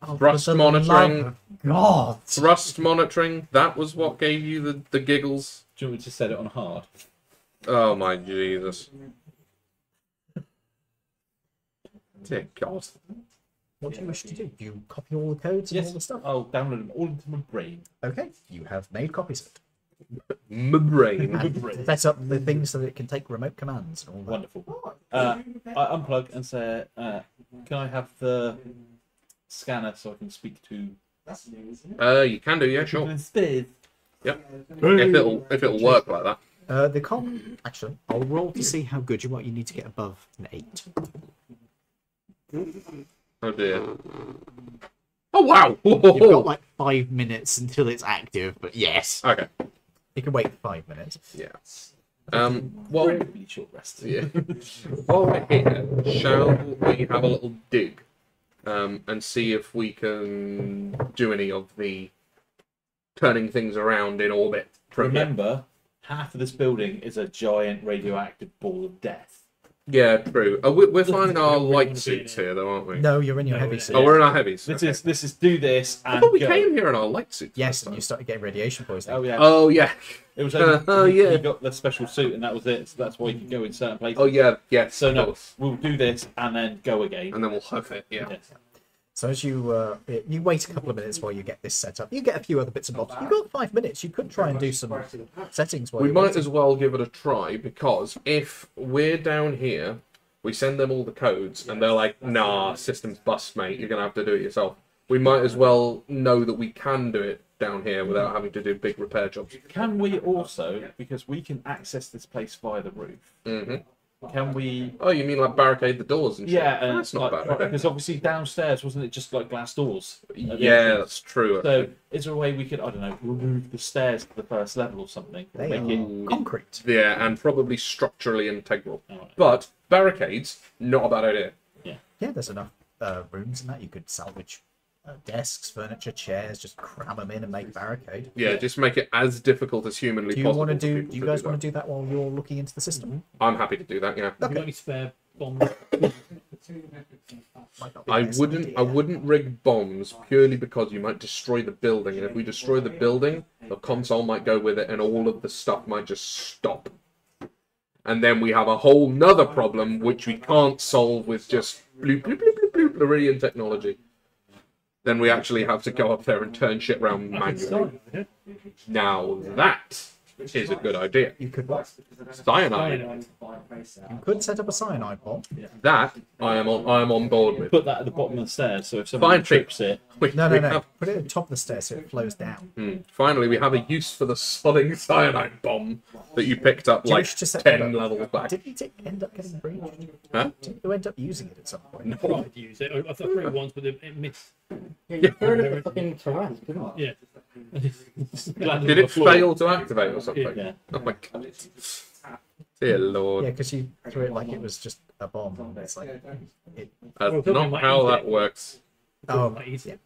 Oh, Thrust for the monitoring. love of God. Thrust monitoring. That was what gave you the giggles. do you want me to set it on hard? Oh my Jesus. Dear God. What do you wish to do? Do you copy all the codes and all the stuff? I'll download them all into my brain. Okay, you have made copies of it. My brain. And set up the things so that it can take remote commands and all that. Wonderful. I unplug and say, can I have the scanner so I can speak to... You can do, yeah, sure. Space. Yep. If it'll work like that. The com, actually, I'll roll to see how good you are. You need to get above an 8. Oh dear. Oh wow! You've got like 5 minutes until it's active, but yes. Okay. You can wait 5 minutes. Yeah. Well, Really short rest. yeah. While we're here, shall we have a little dig, and see if we can do any of the turning things around in orbit? Remember, half of this building is a giant radioactive ball of death. Yeah, true. We're finding our light suits here, though, aren't we? No, you're in your heavy suit. Oh, we're in our heavies. This is do this I and thought we go. came here in our light suits. Yes, and you started getting radiation poisoning. Oh yeah. Oh yeah. It was Oh, yeah. You got the special suit and that was it. So that's why you could go in certain places. Oh yeah. Yes. So of no, course. we'll do this and then go again. And then we'll huff it. Yeah. Yes. So as you wait a couple of minutes while you get this set up, you get a few other bits and bobs. You've got 5 minutes. You could try and do some settings while We you're might waiting. as well give it a try because if we're down here, we send them all the codes and they're like, "Nah, system's bust, mate. You're gonna have to do it yourself." We might as well know that we can do it down here without having to do big repair jobs. Can we also, because we can access this place via the roof, can we... Oh, you mean like barricade the doors and shit? Yeah, and That's not like, bad. because obviously downstairs, wasn't it just like glass doors? at the Yeah, entrance? that's true. So is there a way we could, I don't know, remove the stairs to the first level or something? They Make are it... concrete. Yeah, and probably structurally integral. Alright. But barricades, not a bad idea. Yeah, there's enough rooms in that. You could salvage desks, furniture, chairs, just cram them in and make a barricade. Yeah, just make it as difficult as humanly Do you possible. want to for do? people Do you to guys that. want to do that while you're looking into the system? I'm happy to do that. Yeah. Have you got any spare bombs? Might not be I the best wouldn't. idea. I wouldn't rig bombs purely because you might destroy the building, and if we destroy the building, the console might go with it, and all of the stuff might just stop. And then we have a whole nother problem which we can't solve with just bloop bloop bloop bloop bloop Laridian technology. Then we actually have to go up there and turn shit around manually. Now that is a good idea. You could what? Cyanide. You could set up a cyanide bomb. That I am on board with. Put that at the bottom of the stairs, so if someone Fine, trips it, No. We have- Put it at the top of the stairs so it flows down. Finally, we have a use for the sodding cyanide bomb that you picked up Do you like wish to set that 10 up? levels back. Didn't it end up getting breached? Huh? Didn't you end up using it at some point? Tried to use it. I thought it once, but it missed. Yeah, you threw it at the fucking terrace, didn't it? Yeah. Did it fail to activate or something? yeah. Oh my god. Dear lord. Yeah, because you threw it like it was just a bomb. And it's like, That's Well, not might how use that it. works. oh, Quite easy.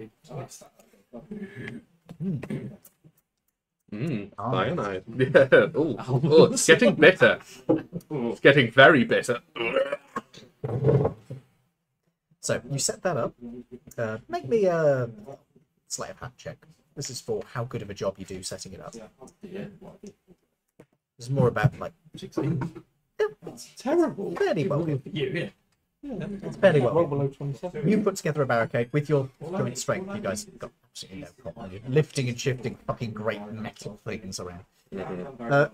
Cyanide. Yeah. Ooh, it's getting bitter. It's getting very bitter. so you set that up. Make me a sleight of hand check. This is for how good of a job you do setting it up. This is more about like 16. It's terrible. fairly well. You, yeah. It's fairly well. Well below 27. You put together a barricade with your joint strength. You guys have got absolutely no problem. You're lifting and shifting fucking great metal things around.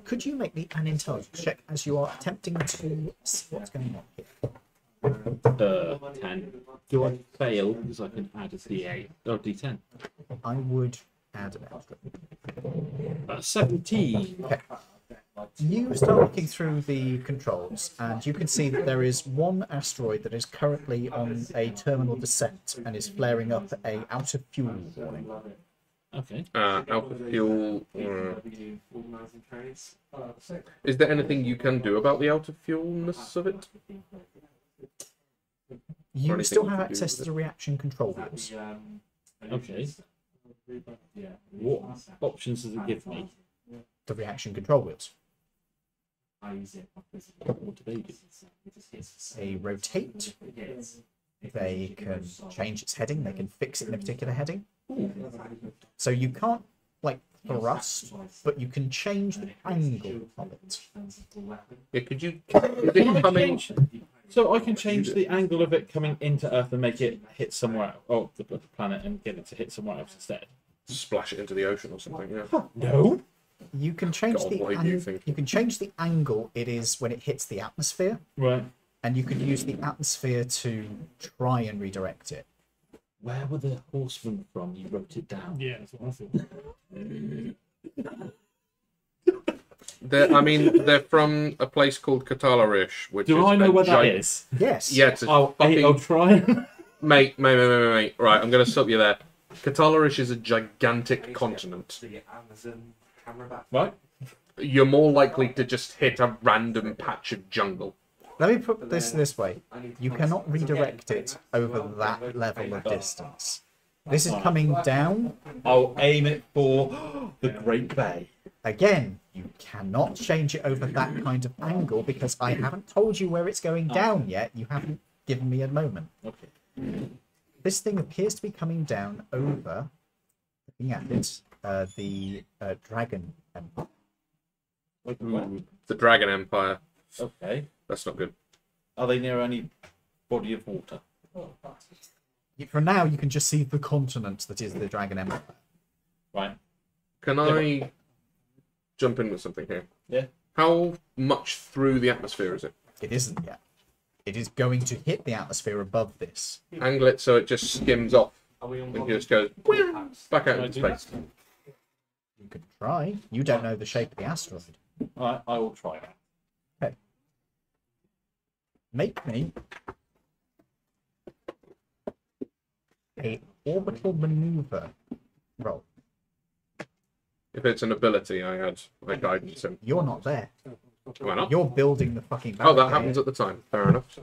Could you make me an intelligence check as you are attempting to see what's going on here? 10. Do I fail because I can add a D8 or D10? I would add an extra. 17. Okay. You start looking through the controls, and you can see that there is one asteroid that is currently on a terminal descent and is flaring up a out of fuel warning. Okay. Alpha fuel. Is there anything you can do about the out of fuelness of it? You anything still you have can do access with to the reaction control wheels. Okay. What options does it give me? The reaction control wheels. What do they do? They rotate. They can change its heading. They can fix it in a particular heading. So you can't like thrust, but you can change the angle of it. Yeah, could you? Is it coming? So I can change the angle of it coming into Earth and make it hit somewhere else, or the planet, and get it to hit somewhere else instead. Splash it into the ocean or something. Yeah. No. You can change God, the what are you thinking? you can change the angle it is when it hits the atmosphere, Right. and you can use the atmosphere to try and redirect it. Where were the horsemen from? You wrote it down. Yeah, that's what I thought. They're from a place called Katalarish, which Do is I know a where that giant- is? Yes. Yeah, it's a I'll fucking try. mate. Right, I'm gonna stop you there. Katalarish is a gigantic continent. Right. You're more likely to just hit a random patch of jungle. Let me put this way. You cannot redirect it over that level of distance. This is coming down. I'll aim it for the Great Bay. Again, you cannot change it over that kind of angle because I haven't told you where it's going down yet. You haven't given me a moment. Okay. This thing appears to be coming down over, looking at it, the Dragon Empire. Ooh, The Dragon Empire. okay. That's not good. Are they near any body of water? For now, you can just see the continent that is the Dragon Empire. Right. Can I jump in with something here? Yeah. How much through the atmosphere is it? It isn't yet. It is going to hit the atmosphere above this. Angle it so it just skims off and just goes back out into space. You could try. You don't know the shape of the asteroid. Alright, I will try that. Okay. Make me a orbital maneuver roll. If it's an ability, I guidance him. You're not there. Why not? You're building the fucking Oh, that barricade. happens at the time. Fair enough.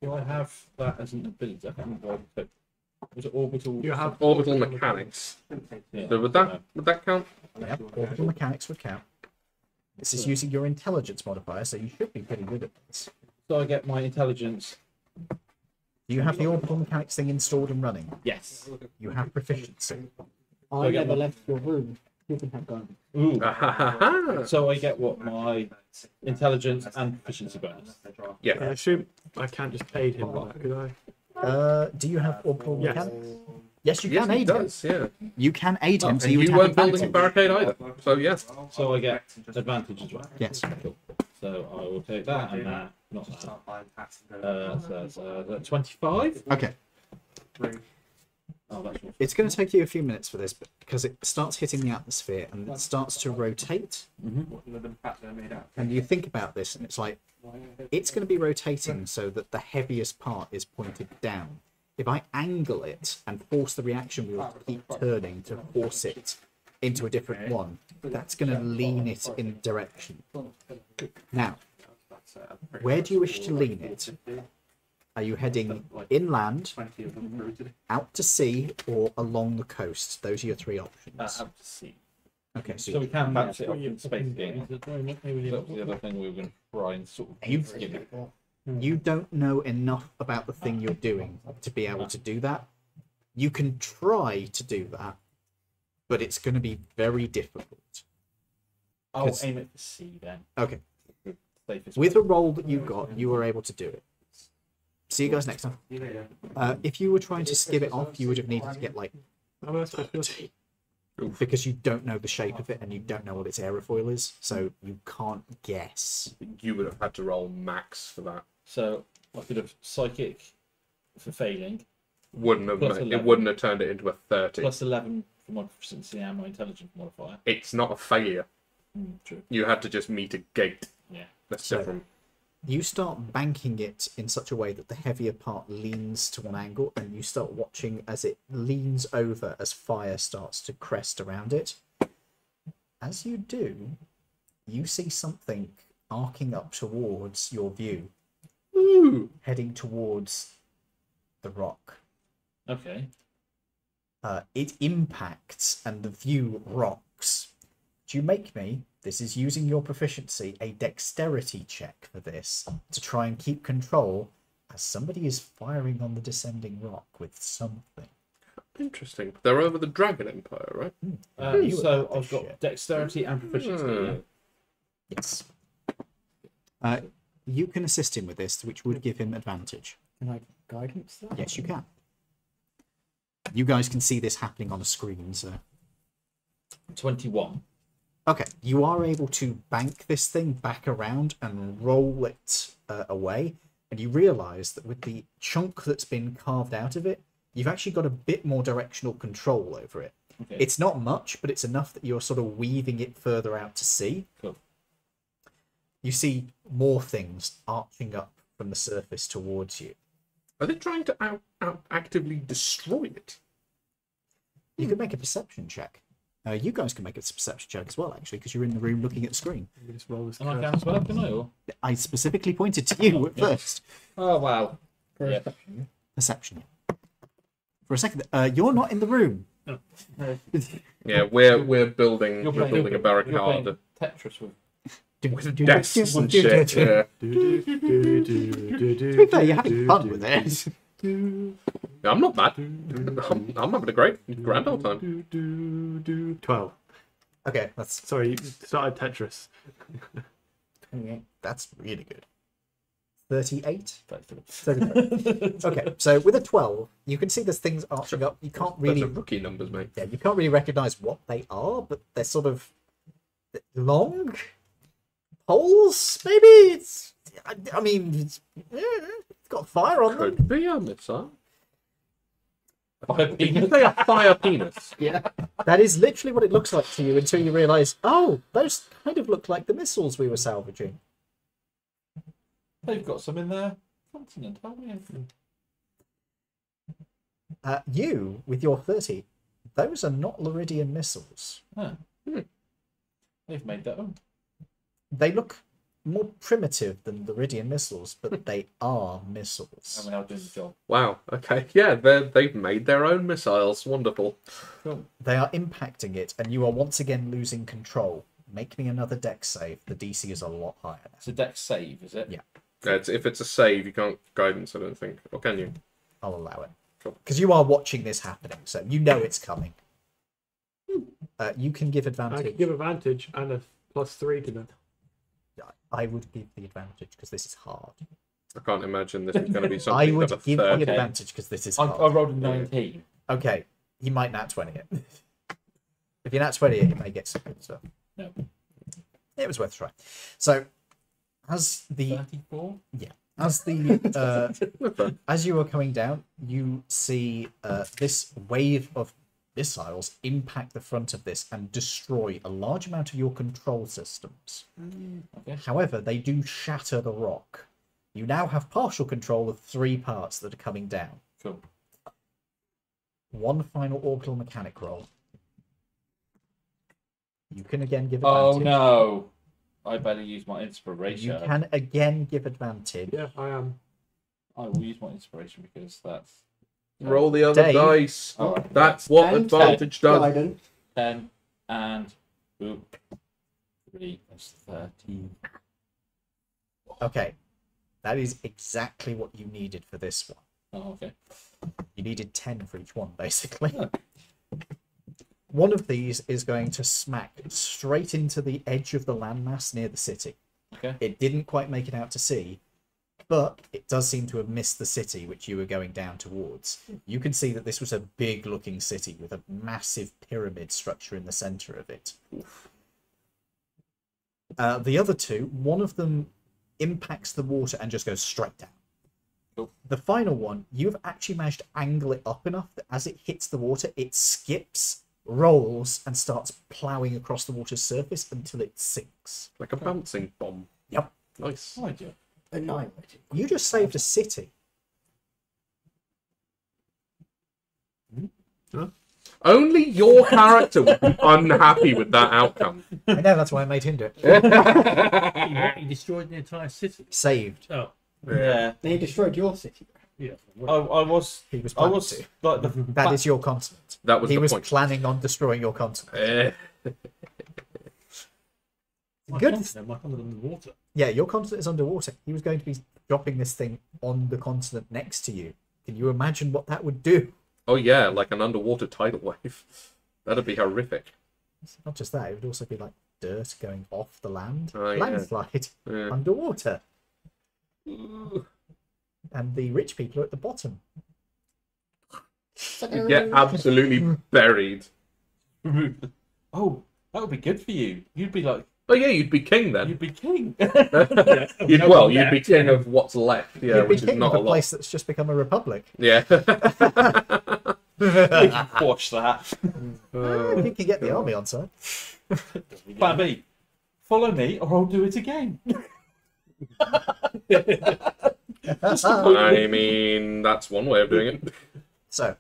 Do I have that as an ability? I haven't got it. Was it orbital? You have Orbital mechanics. Yeah. So would that count? Yep, orbital mechanics would count. This is using your intelligence modifier, so you should be pretty good at this. So I get my intelligence Do you have the orbital mechanics thing installed and running? Yes. You have proficiency. I get never one. left your room. You can have gone. Ooh. Ah, ha, ha, ha. So I get what, my intelligence and proficiency bonus. I Yeah. assume I can't just aid him with that, could I? Do you have orbital Yes. mechanics? Yes, you Yes, can he aid him. does. Yeah. You can aid him, And so you would you have weren't building a advantage. barricade either. So yes. So I get advantage as well. Yes. Cool. So I will take that and that. Not that. So that's 25. Okay. Oh, that's It's going to take you a few minutes for this, but because it starts hitting the atmosphere and it starts to rotate. And you think about this, and it's like it's going to be rotating so that the heaviest part is pointed down. If I angle it and force the reaction wheel to keep turning to force it into a different one, that's going to lean it in a direction. Now, where do you wish to lean it? Are you heading inland, out to sea, or along the coast? Those are your three options. out to sea. Okay, So we can bounce it off in space games. That was the other thing we were going to try and sort of give it. you don't know enough about the thing you're doing to be able to do that. You can try to do that, but it's going to be very difficult. I'll 'Cause- aim it for sea then. Okay. Safest With way. a roll that you got, you were able to do it. See you guys next time. If you were trying to skip it off, you would have needed to get like Oh, that's good. because you don't know the shape of it and you don't know what its aerofoil is, so you can't guess. You would have had to roll max for that. So I could have psychic for failing, Wouldn't have. Plus It 11. wouldn't have turned it into a 30. plus 11 for my proficiency and my intelligence modifier. It's not a failure. True. You had to just meet a gate. Yeah. That's So- different. You start banking it in such a way that the heavier part leans to one angle, and you start watching as it leans over as fire starts to crest around it. As you do, you see something arcing up towards your view, Ooh. heading towards the rock. Okay. It impacts and the view rocks. Do you make me, this is using your proficiency, a dexterity check for this to try and keep control as somebody is firing on the descending rock with something. Interesting. They're over the Dragon Empire, right? You So have I've this got shit. dexterity and proficiency. Yeah. Yes. You can assist him with this, which would give him advantage. Can I guidance that? Yes, you can. You guys can see this happening on a screen, so... 21. Okay, you are able to bank this thing back around and roll it away, and you realise that with the chunk that's been carved out of it, you've actually got a bit more directional control over it. Okay. It's not much, but it's enough that you're sort of weaving it further out to sea. Cool. You see more things arching up from the surface towards you. Are they trying to actively destroy it? You can make a perception check. You guys can make a perception check as well, actually, because you're in the room looking at the screen. You just roll this And I curse. can as well, can I? Or? I specifically pointed to you at first. Oh, wow. Yeah. Perception. For a second, you're not in the room. Yeah, we're building You're a playing barricade Tetris with. with desks and shit. Yeah. To be fair, you're having fun with it. Yeah, I'm not mad. I'm having a grand old time. 12. Okay, that's Sorry, you started Tetris. that's really good. 38? Tetris. Okay, so with a 12, you can see there's things arching up. You can't Those really, are rookie numbers, mate. yeah, you can't really recognize what they are, but they're sort of long poles. Maybe it's. I mean, it's got fire on them. Could be a missile. Fire Did you penis. say a fire penis? Yeah, that is literally what it looks like to you until you realise, oh, those kind of look like the missiles we were salvaging. They've got some in their continent, haven't they? You, with your 30, those are not Laridian missiles. Huh. They've made their own. They look more primitive than Laridian missiles, but they are And missiles. we're now doing the job. Wow. Okay. Yeah, they've made their own missiles. Wonderful. They are impacting it, and you are once again losing control. Make me another dex save. The DC is a lot higher. It's a dex save, is it? Yeah. Yeah, if it's a save, you can't guidance. I don't think. Or can you? I'll allow it. Cool. Because you are watching this happening, so you know it's coming. You can give I advantage. can give advantage and a +3 to that. I would give the advantage because this is hard. I can't imagine this is going to be I something would of a give the 30. advantage because this is I hard. rolled a 19. Okay, he might nat 20 it. If you nat 20 it, you may get some good stuff. No. It was worth a try. So, as the 34? as the as you are coming down, you see this wave of missiles impact the front of this and destroy a large amount of your control systems. Okay. However, they do shatter the rock. You now have partial control of 3 parts that are coming down. Cool. One final orbital mechanic roll. You can again give advantage. Oh no! I better use my inspiration. You can again give advantage. Yeah, I am. I will use my inspiration because that's Roll the other Dave. dice. all right. That's what And advantage does. Guidance. 10 and 3 plus 13. Okay. That is exactly what you needed for this one. Oh, okay. You needed 10 for each one, basically. One of these is going to smack straight into the edge of the landmass near the city. Okay. It didn't quite make it out to sea, but it does seem to have missed the city which you were going down towards. You can see that this was a big looking city with a massive pyramid structure in the center of it. The other two, one of them impacts the water and just goes straight down. Cool. The final one, you've actually managed to angle it up enough that as it hits the water, it skips, rolls, and starts ploughing across the water's surface until it sinks. Like a bouncing bomb. Yep. Nice. Oh, dear. Annihilated. You just saved a city. Only your character would be unhappy with that outcome. I know, that's why I made him do it. He destroyed the entire city. Saved. Oh, Yeah. They destroyed your city. yeah. I was. He was I planning was to. like the. That is your continent. That was He the was point. planning on destroying your continent. My Good. continent, my continent underwater. Yeah, your continent is underwater. He was going to be dropping this thing on the continent next to you. Can you imagine what that would do? Oh yeah, like an underwater tidal wave. That'd be horrific. It's not just that, it would also be like dirt going off the land. Oh, yeah. Landslide Yeah. underwater. And the rich people are at the bottom. You get absolutely buried. Oh, that would be good for you. You'd be like. Oh yeah, you'd be king then. You'd be king. You'd be king of what's left. Yeah, You'd be which is king not of a a lot. place that's just become a republic. Yeah. Watch that. You can get the army on side. Plan B. Follow me, or I'll do it again. I mean, that's one way of doing it. So,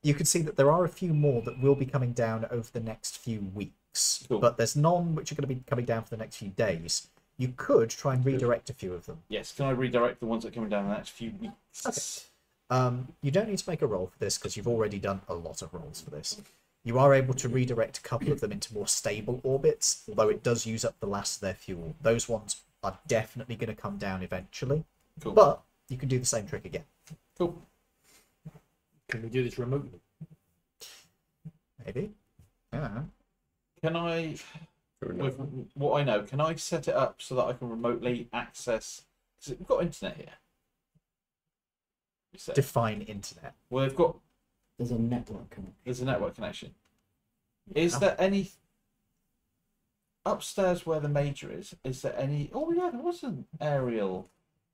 you can see that there are a few more that will be coming down over the next few weeks. Cool. But there's none which are going to be coming down for the next few days. You could try and redirect a few of them. Yes, can I redirect the ones that are coming down in the next few weeks? Okay. You don't need to make a roll for this because you've already done a lot of rolls for this. You are able to redirect a couple of them into more stable orbits, although it does use up the last of their fuel. Those ones are definitely going to come down eventually. Cool. But you can do the same trick again. Cool. Can we do this remotely? Maybe. Yeah. Can I, with what I know, can I set it up so that I can remotely access? Because we've got internet here. You said. Define internet. Well, they've got. There's a network connection. There's a network connection. Is there any upstairs where the major is? Is there any? Oh yeah, there was an aerial.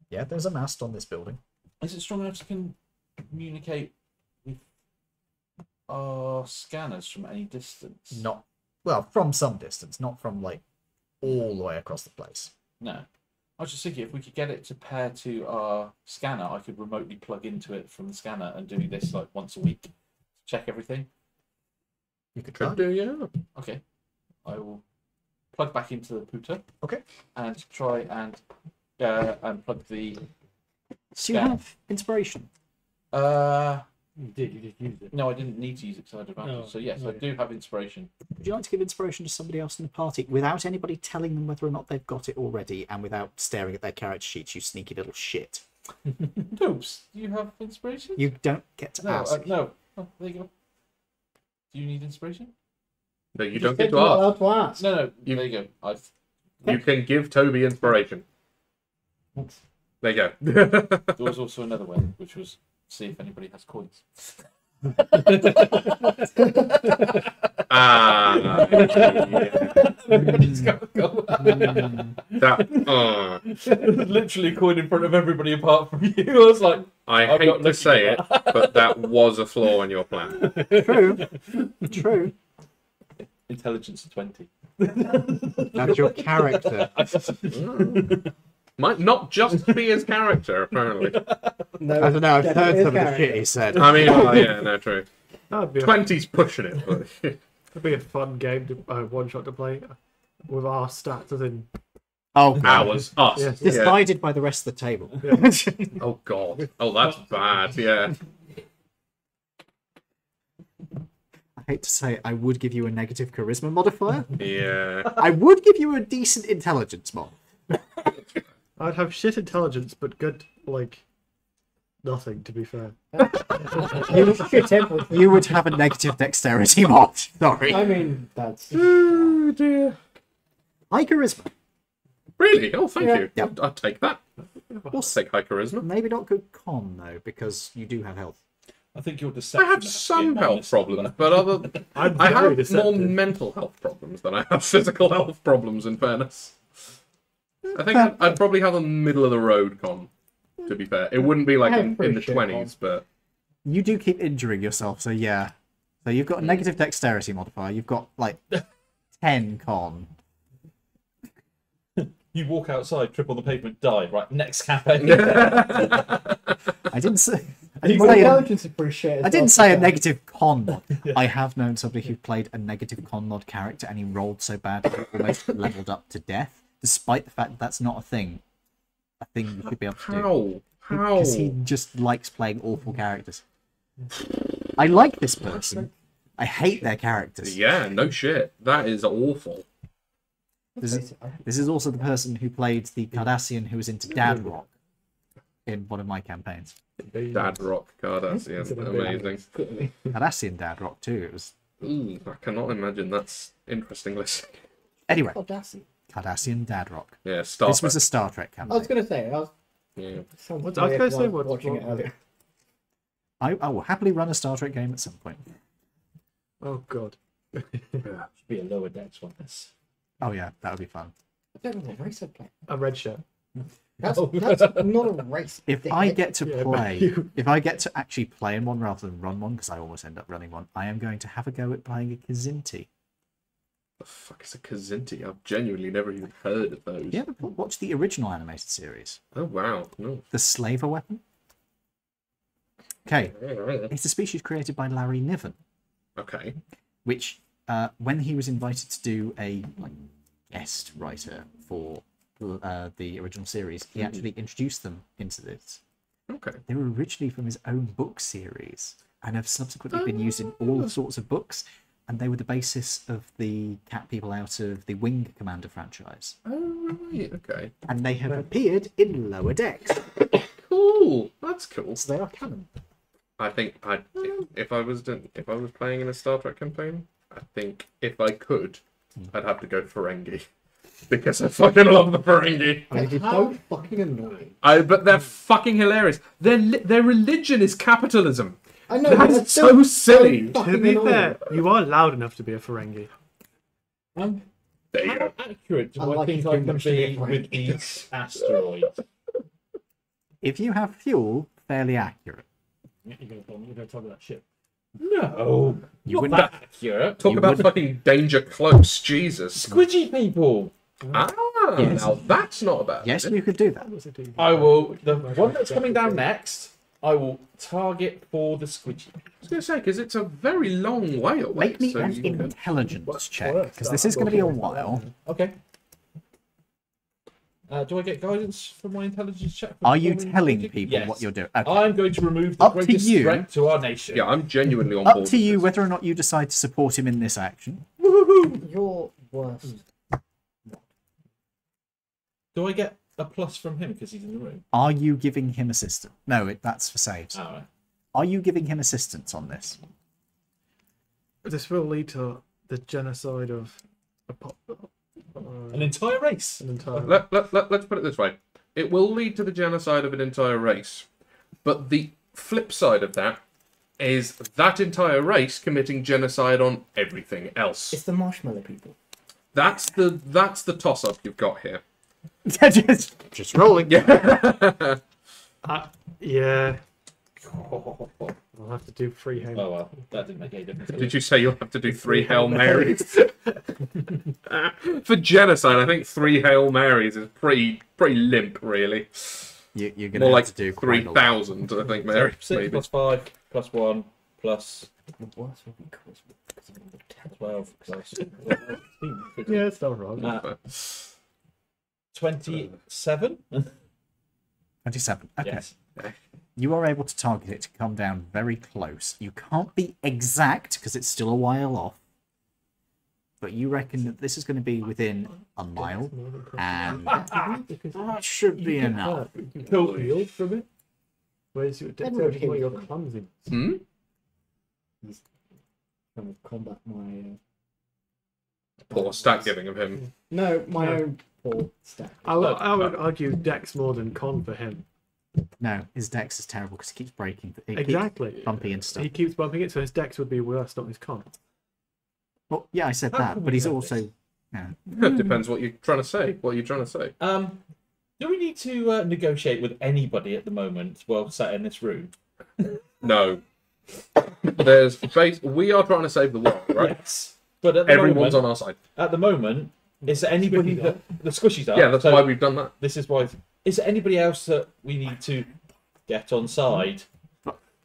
Yeah, there's a mast on this building. Is it strong enough to communicate with our scanners from any distance? Not, well, from some distance, not from like all the way across the place. No. I was just thinking if we could get it to pair to our scanner, I could remotely plug into it from the scanner and do this like once a week. Check everything. You could try. Could do, yeah. Okay. I will plug back into the pooter. Okay. And try and plug the So you have inspiration. You did, you just used it. No, I didn't need to use it because I had advantage. No, So yes, I okay. do have inspiration. Would you like to give inspiration to somebody else in the party without anybody telling them whether or not they've got it already and without staring at their character sheets, you sneaky little shit? Tobes, do you have inspiration? You don't get to No, ask. no. Oh, there you go. Do you need inspiration? No, you Just don't said get to you're not ask. allowed to ask. No. You- There you go. I've. You can give Toby inspiration. There you go. There was also another way, which was see if anybody has coins. Ah, Everybody's got a go. that. Literally a coin in front of everybody apart from you. I was like, I I'm hate not to looking say at it, but that was a flaw in your plan. True. True. intelligence 20. That's your character. Might not just be his character, apparently. No, I don't know. I've that heard is some of the character. shit he said. I mean, well, yeah, no, true. That'd be 20's pushing it, but that'd be a fun game to one shot to play with our stats as in. Oh, God. ours, us. Yes. Yeah. Decided by the rest of the table. Oh god. Oh, that's bad. Yeah. I hate to say, I would give you a negative charisma modifier. Yeah. I would give you a decent intelligence mod. I'd have shit intelligence, but good like nothing. To be fair, You shit everything. You would have a negative dexterity mod. Sorry. I mean, that's. Oh dear. High charisma. Really? Oh, thank Yeah. you. Yep. I'll take that. I'll take high charisma. Maybe not good con though, because you do have health. I think your I deception. have has to be some a health minus. problems, but other I'm I very have more deceptive. mental health problems than I have physical health problems. In fairness, I think I'd probably have a middle of the road con. To be fair, it wouldn't be like I have in pretty the shit 20s, but You do keep injuring yourself, so yeah. So you've got a negative dexterity modifier. You've got like 10 con. You walk outside, trip on the pavement, die. Right, next campaign. I didn't say. I didn't My say. intelligence is pretty shit. I didn't say a negative con mod. I have known somebody who played a negative con mod character and he rolled so bad he almost leveled up to death, despite the fact that that's not a thing. A thing you should be able to do. how? Because he just likes playing awful characters. I like this person. I hate their characters. Yeah, no shit. That is awful. This is also the person who played the Cardassian who was into dad rock in one of my campaigns. Dad rock Cardassian, amazing. Cardassian dad rock too. It was Ooh, I cannot imagine. That's interesting listening. anyway. Audacity. Cardassian dad rock. Yeah, Star This was Trek. a Star Trek I was campaign. going to say, I was. Yeah. Sounds What- I was weird gonna say while what- watching it what- earlier. I will happily run a Star Trek game at some point. Oh god. Should be a lower dex one. This. Oh yeah, that would be fun. I don't know what race I play. A red shirt. That's not a race. If I get to Yeah, but play, you- if I get to actually play in one rather than run one, because I always end up running one, I am going to have a go at playing a Kazinti. The fuck is a Kazinti? I've genuinely never even heard of those. You ever watch the original animated series, Oh wow. No. The Slaver Weapon? Okay, Okay. it's a species created by Larry Niven, which, when he was invited to do a guest writer for the original series, he actually introduced them into this. Okay. They were originally from his own book series and have subsequently been used in all sorts of books, and they were the basis of the cat people out of the Wing Commander franchise. Oh right. Okay. And they have appeared in Lower Decks, Cool. That's cool. so they are canon. I think if I was playing in a Star Trek campaign, I think if I could, I'd have to go Ferengi. Because I fucking love the Ferengi. They're so fucking annoying. But they're fucking hilarious. Their religion is capitalism. I know, but That's they're still so silly. fucking To be annoying. fair, you are loud enough to be a Ferengi. There you How go. accurate do I I like think it I too can much to be be a with these asteroids? If you have fuel, fairly accurate. You're going to talk about that ship. No, You not wouldn't- that accurate. Talk about fucking danger close, Jesus. Squidgy people. Ah, Yes. now that's not a bad. Yes, idea. you could do that. I will. The one that's coming down next, I will target for the squidgy. I was going to say, because it's a very long way away. Make me so an you can- intelligence check, because this is going to be a while. Okay. Do I get guidance for my intelligence check? for Are you performing telling magic? people Yes. what you're doing? Okay. I'm going to remove the Up to greatest you. threat to our nation. Yeah, I'm genuinely on board. Up to with you this. whether or not you decide to support him in this action. You're worst. Do I get a plus from him because he's in the room? Are you giving him assistance? No, that's for saves. Oh, right. Are you giving him assistance on this? This will lead to the genocide of An entire race. an entire. Let's put it this way. It will lead to the genocide of an entire race. But the flip side of that is that entire race committing genocide on everything else. It's the marshmallow people. That's the toss-up you've got here. just rolling. Yeah. Yeah. I'll have to do free hang. Oh well, that didn't make any difference. Did you say you'll have to do 3 Hail Marys? For genocide, I think 3 Hail Marys is pretty limp, really. You're going More to like have to do quite a lot. 3,000, I think, Mary. 6 Maybe. plus 5 plus 1 plus The worst would be because I'm the 12 plus Yeah, it's not wrong. 27. 27. Okay. Yes. You are able to target it to come down very close. You can't be exact because it's still a while off. But you reckon that this is going to be within a mile, and that should be enough. You can heal from it. Where's your dexterity when you're clumsy? Hmm? trying to combat my. Poor stat giving of him. No, my own poor stack. I would argue dex more than con for him. No, his dex is terrible because he keeps breaking. He Exactly. keeps bumping into stuff. He keeps bumping it, so his dex would be worse, not his con. Well, yeah, I said that, but he's also. Yeah. Depends what you're trying to say. What are you trying to say? Do we need to negotiate with anybody at the moment while sat in this room? No. We are trying to save the world, right? Yes. But at the Everyone's moment, on our side. At the moment, is there anybody that the squishies are? Yeah, that's so why we've done that. This is why. Is there anybody else that we need to get on side?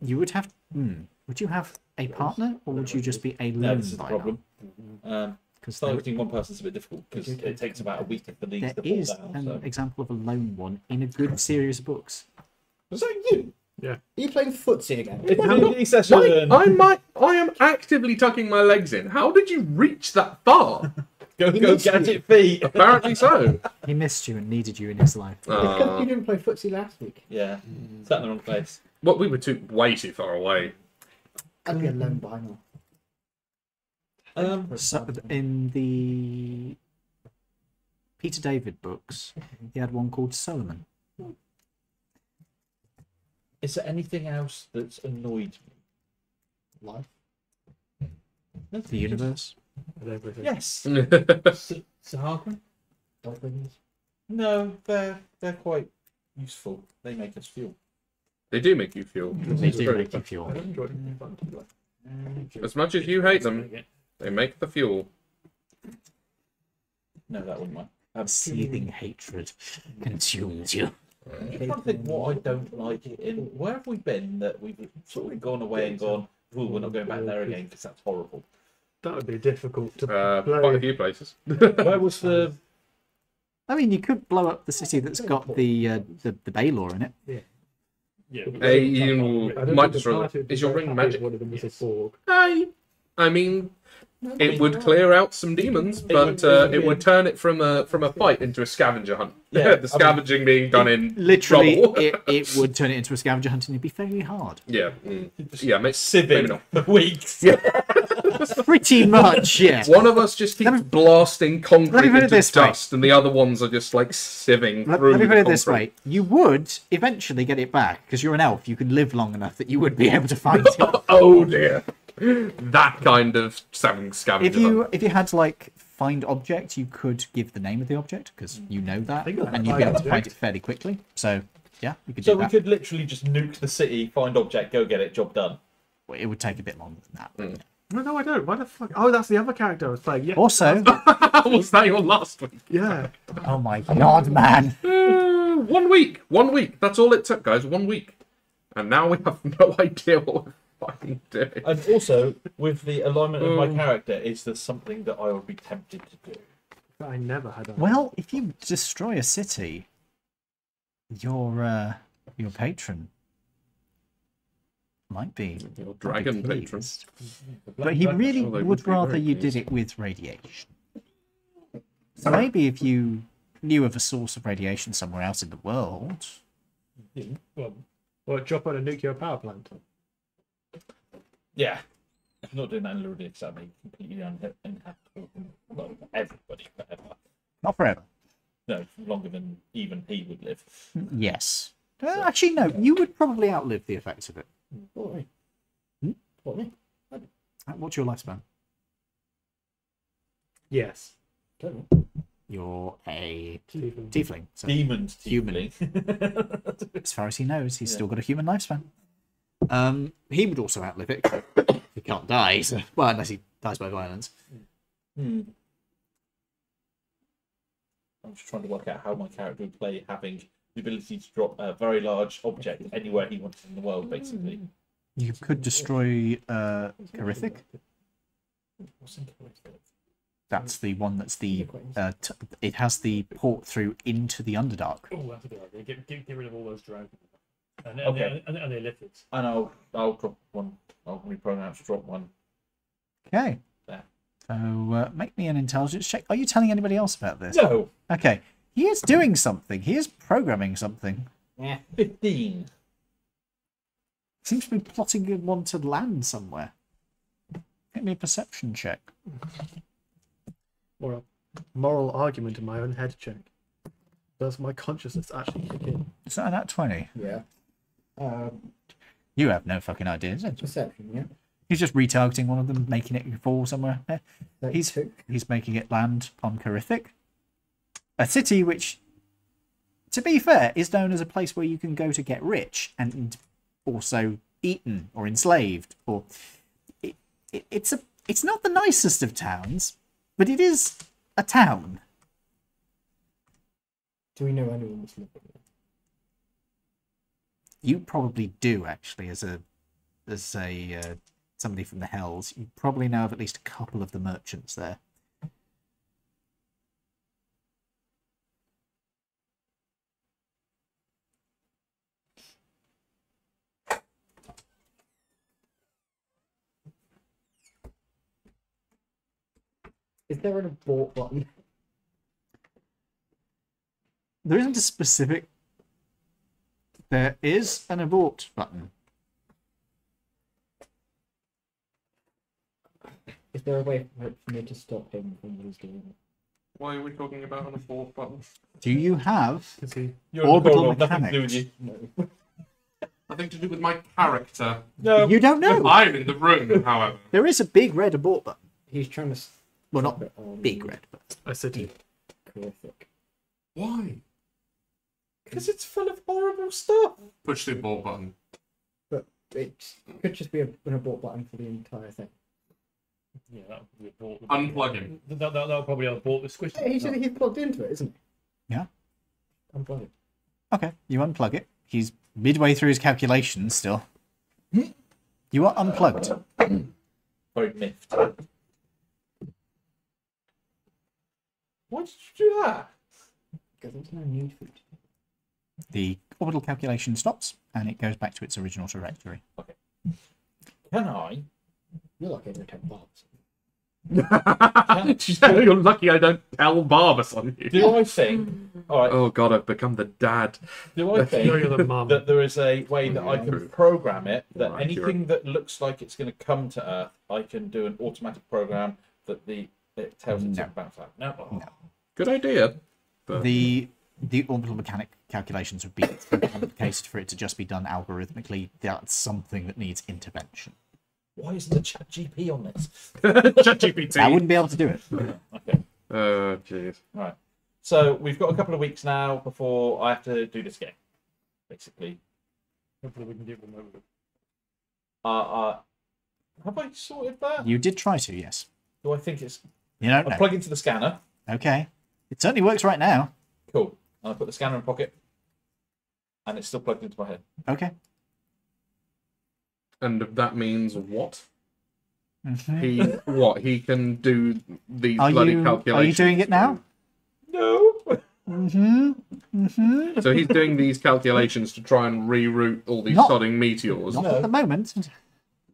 You would have. Would you have a partner, or would you just be a No, lone this is the rider? problem. Because Targeting one person is a bit difficult because it takes about a week for these there to fall is down. an So. example of a lone one in a good series of books. Was that you? Are you playing footsie again? It's D&D session. I am actively tucking my legs in. How did you reach that far? Go missed gadget feet. Apparently so. He missed you and needed you in his life. It's because you didn't play footsie last week. Yeah, sat in the wrong place. Well, we were way too far away. I'd be alone by now. So, in the Peter David books, he had one called Solomon. Is there anything else that's annoyed me? Life. The universe. And everything. Yes. Sahagrin? Dolphins. No, they're quite useful. They make us fuel. They do make you feel. They do make you fuel. I don't enjoy it. As much as you hate them, they make the fuel. No, that wouldn't mind. Seething hatred consumes you. I'm trying to think what I don't like in where have we been that we've sort of gone away and gone, oh, we're not going back there again because that's horrible. That would be difficult to Quite a play. few places. Where was the I mean, you could blow up the city that's got the Baylor in it. Yeah. Hey, you I don't might think just the roll party it. would be Is your very ring happy if magic? one of them was a Borg. I mean, it would clear out some demons, but it would turn it from a fight into a scavenger hunt. Yeah, The scavenging being done in Literally, rubble. it would turn it into a scavenger hunt and it'd be very hard. Yeah, yeah, maybe civic not. for weeks? Pretty much, yeah. One of us just keeps blasting let concrete me put it into this way. dust, and the other ones are just like sieving Let through me put the it this concrete. way. You would eventually get it back, because you're an elf. You can live long enough that you would be able to find it. Oh dear, that kind of scavenger. If you had to, like, find object, you could give the name of the object, because you know that, think of and that you'd be able to object. find it fairly quickly. So, yeah, you could So do we that. could literally just nuke the city, find object, go get it, job done. Well, it would take a bit longer than that. No, I don't. Why the fuck? Oh, that's the other character I was playing. Yeah. Also, Was that your last week? Yeah. oh my god, man. 1 week. 1 week. That's all it took, guys. 1 week. And now we have no idea what we're fucking doing. And also, with the alignment of my character, is there something that I would be tempted to do? I never had a. Well, if you destroy a city, your patron might be Your dragon pleased. patron. But he really Well, they would would be rather very you did it with radiation. So maybe if you knew of a source of radiation somewhere else in the world. Or drop on a nuclear power plant. Yeah. I'm not doing that in Laridian because that'd be completely uninhabitable. Well, everybody forever. Not forever. No, longer than even he would live. Yes. Actually, no. You would probably outlive the effects of it. What? Hmm? What me? What's your lifespan? Yes. Don't know. You're a Tiefling. tiefling. So Demons, Human. tiefling. as far as he knows, he's Yeah. still got a human lifespan. He would also outlive it. He can't die. So, well, unless he dies by violence. I'm just trying to work out how my character would play having the ability to drop a very large object anywhere he wants in the world, basically. You could destroy Carithic. What's in Carithic? That's the one that's the. It has the port through into the Underdark. Oh, that's a good idea. Get rid of all those dragons. And Okay. and their lipids. And I'll drop one. I'll reprogram to drop one. Okay. There. So make me an intelligence check. Are you telling anybody else about this? No. Okay. He is doing something. He is programming something. 15. Seems to be plotting one to land somewhere. Get me a perception check. Or a moral argument in my own head check. Does my consciousness actually kick in? Is that at 20? Yeah. You have no fucking idea, is it? Perception, yeah. He's just retargeting one of them, making it fall somewhere. He's 32. making it land on Carithic, a city which, to be fair, is known as a place where you can go to get rich and also eaten or enslaved. Or it's not the nicest of towns, but it is a town. Do we know anyone that's living there? You probably do, actually, as a somebody from the Hells. You probably know of at least a couple of the merchants there. Is there an abort button? There isn't a specific. There is an abort button. Is there a way for me to stop him from what he's doing? Why are we talking about an abort button? Do you have You're orbital nothing to do with mechanics? you. Nothing to do with my character. No. You don't know. I'm in the room, however. There is a big red abort button. He's trying to Well, stop not it on big red, but A city. Horrific. Why? Because it's full of horrible stuff. Push the abort button. But it could just be an abort button for the entire thing. Yeah, that would be a bought. Unplug him. That'll probably abort the squish. Hey, he's plugged into it, isn't he? Yeah. Unplug it. okay. You unplug it. He's midway through his calculations still. You are unplugged. Very miffed. Why did you do that? Because there's no need for it. The orbital calculation stops, and it goes back to its original trajectory. Can I? You're like every 10 bobs. You're lucky I don't tell Barbus on you. Do I think? All right. Oh god, I've become the dad. Do I think You're the mum. that there is a way that I True. can program it that Right, anything that looks like it's going to come to Earth, I can do an automatic program that it tells it to No. bounce out. No. No. Good idea. But The orbital mechanic calculations would be complicated for it to just be done algorithmically. That's something that needs intervention. Why isn't the chat GP on this? ChatGPT. I wouldn't be able to do it. Okay. Oh jeez. Right. So we've got a couple of weeks now before I have to do this game. Basically. Hopefully we can do it remotely. Have I sorted that? You did try to, yes. Do I think it's... You don't I know. plug into the scanner. Okay. It certainly works right now. Cool. And I put the scanner in my pocket. And it's still plugged into my head. Okay. And that means what? Mhm. He what? He can do these Are bloody you calculations. doing it now? No. Mm-hmm. Mm-hmm. So he's doing these calculations to try and reroute all these Not- sodding meteors. Not at the moment.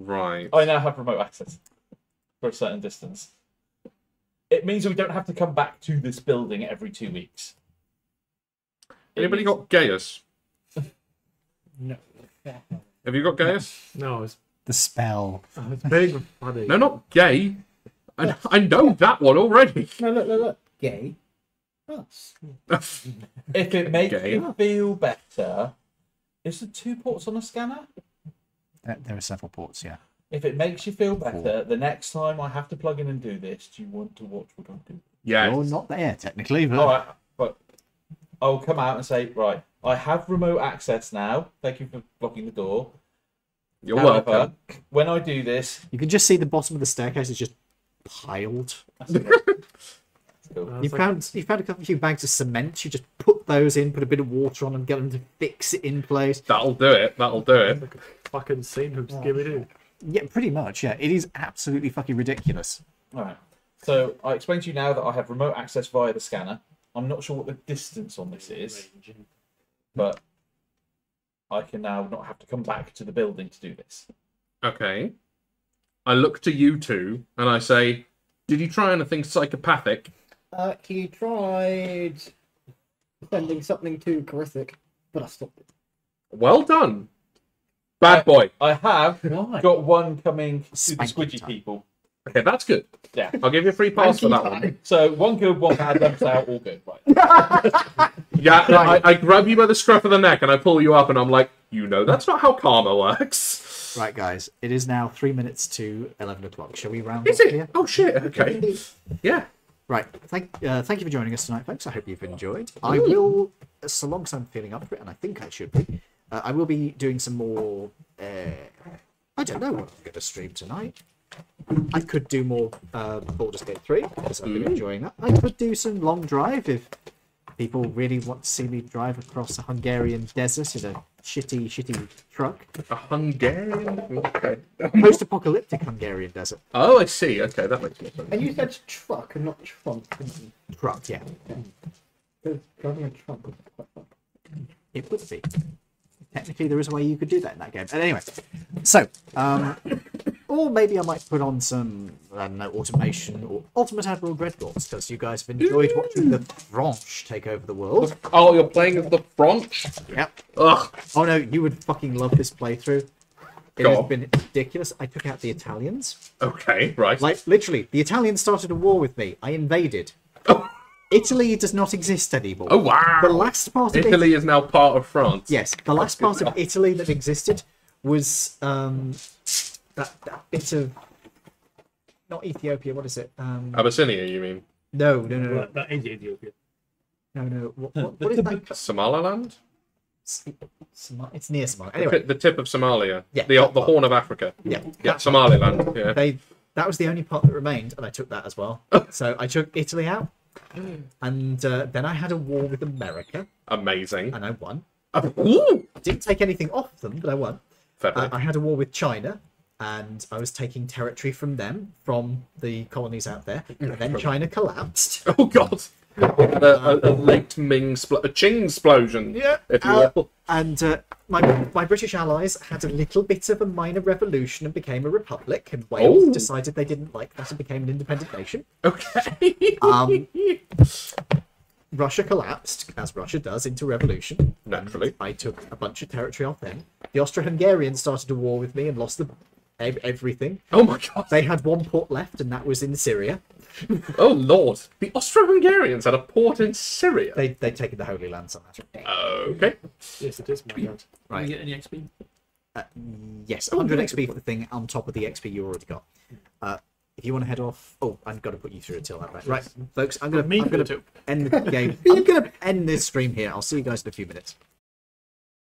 Right. I now have remote access for a certain distance. It means we don't have to come back to this building every 2 weeks. Anybody got Gaius? No. Have you got Gaius? No, it's The spell. it's big and funny. No, not gay. I know that one already. No, look. Gay. Us. If it makes Okay. you feel better, is there 2 ports on a scanner? There are several ports, yeah. If it makes you feel better, the next time I have to plug in and do this, do you want to watch what I do? Yeah. You're not there, technically, but... All right, but I'll come out and say, right, I have remote access now. Thank you for blocking the door. You're However, welcome. when I do this, You can just see the bottom of the staircase is just piled. cool. You found a few bags of cement. You just put those in, put a bit of water on them, get them to fix it in place. That'll do it. That'll do it. Like a fucking scene from Scooby-Doo. Yeah, pretty much. Yeah, it is absolutely fucking ridiculous. All right. So I explained to you now that I have remote access via the scanner. I'm not sure what the distance on this is, but I can now not have to come back to the building to do this. Okay. I look to you two and I say, did you try anything psychopathic? He tried sending something to Carithik, but I stopped it. Well done. Bad boy. I have Why? got one coming to the Spanky squidgy time. people. Okay, that's good. Yeah. I'll give you a free pass for that one. So one good, one bad, lumps out, all good. Right. Yeah, I grab you by the scruff of the neck and I pull you up and I'm like, you know, that's not how karma works. Right, guys. It is now 3 minutes to 11 o'clock. Shall we round Is up it? here? Oh, shit. Okay. Yeah. Right. Thank you for joining us tonight, folks. I hope you've enjoyed. I will, so long as I'm feeling up for it, and I think I should be, I will be doing some more. I don't know what I'm going to stream tonight. I could do more Baldur's Gate 3 because I've been enjoying that. I could do some long drive if people really want to see me drive across a Hungarian desert in a shitty truck. A Hungarian? Okay. Post-apocalyptic Hungarian desert. Oh, I see. Okay, that makes more sense. And you said truck and not trunk. Truck, yeah. Because driving a trunk is quite fun. It would be. Technically, there is a way you could do that in that game. But anyway, so, or maybe I might put on some, I don't know, automation or Ultimate Admiral Dreadnoughts, because you guys have enjoyed watching the French take over the world. Oh, you're playing as the French? Yep. Ugh. Oh no, you would fucking love this playthrough. It Go has on. been ridiculous. I took out the Italians. Okay, right. Like, literally, the Italians started a war with me. I invaded. Oh. Italy does not exist anymore. Oh, wow. The last part of Italy is now part of France. Yes, the last part of Italy that existed was that bit of not Ethiopia. What is it? Abyssinia, you mean? No. That is Ethiopia. No. What is that? Somaliland? It's near Somalia. The Anyway, tip of Somalia. Yeah, the that part. Horn of Africa. yeah, Yeah, Somaliland. Yeah. that was the only part that remained, and I took that as well. So I took Italy out, and then I had a war with America, Amazing. and I won. Ooh! I didn't take anything off them, but I won. Fair play. I had a war with China, and I was taking territory from them, from the colonies out there, and then China collapsed. Oh, God. A late Ming, a Qing explosion, Yeah. if you will. And my British allies had a little bit of a minor revolution and became a republic, and Wales Oh. decided they didn't like that and became an independent nation. Okay. Russia collapsed, as Russia does, into revolution. Naturally. I took a bunch of territory off them. The Austro-Hungarians started a war with me and lost everything. Oh, my God. They had one port left, and that was in Syria. Oh, Lord. The Austro-Hungarians had a port in Syria. They'd taken the Holy Land somehow. Okay. Yes, it is, my God. Right. Can you get any XP? Yes, 100 XP for the thing on top of the XP you already got. If you want to head off, I've got to put you through a till that right, folks. I'm gonna end the game. I'm gonna end this stream here. I'll see you guys in a few minutes.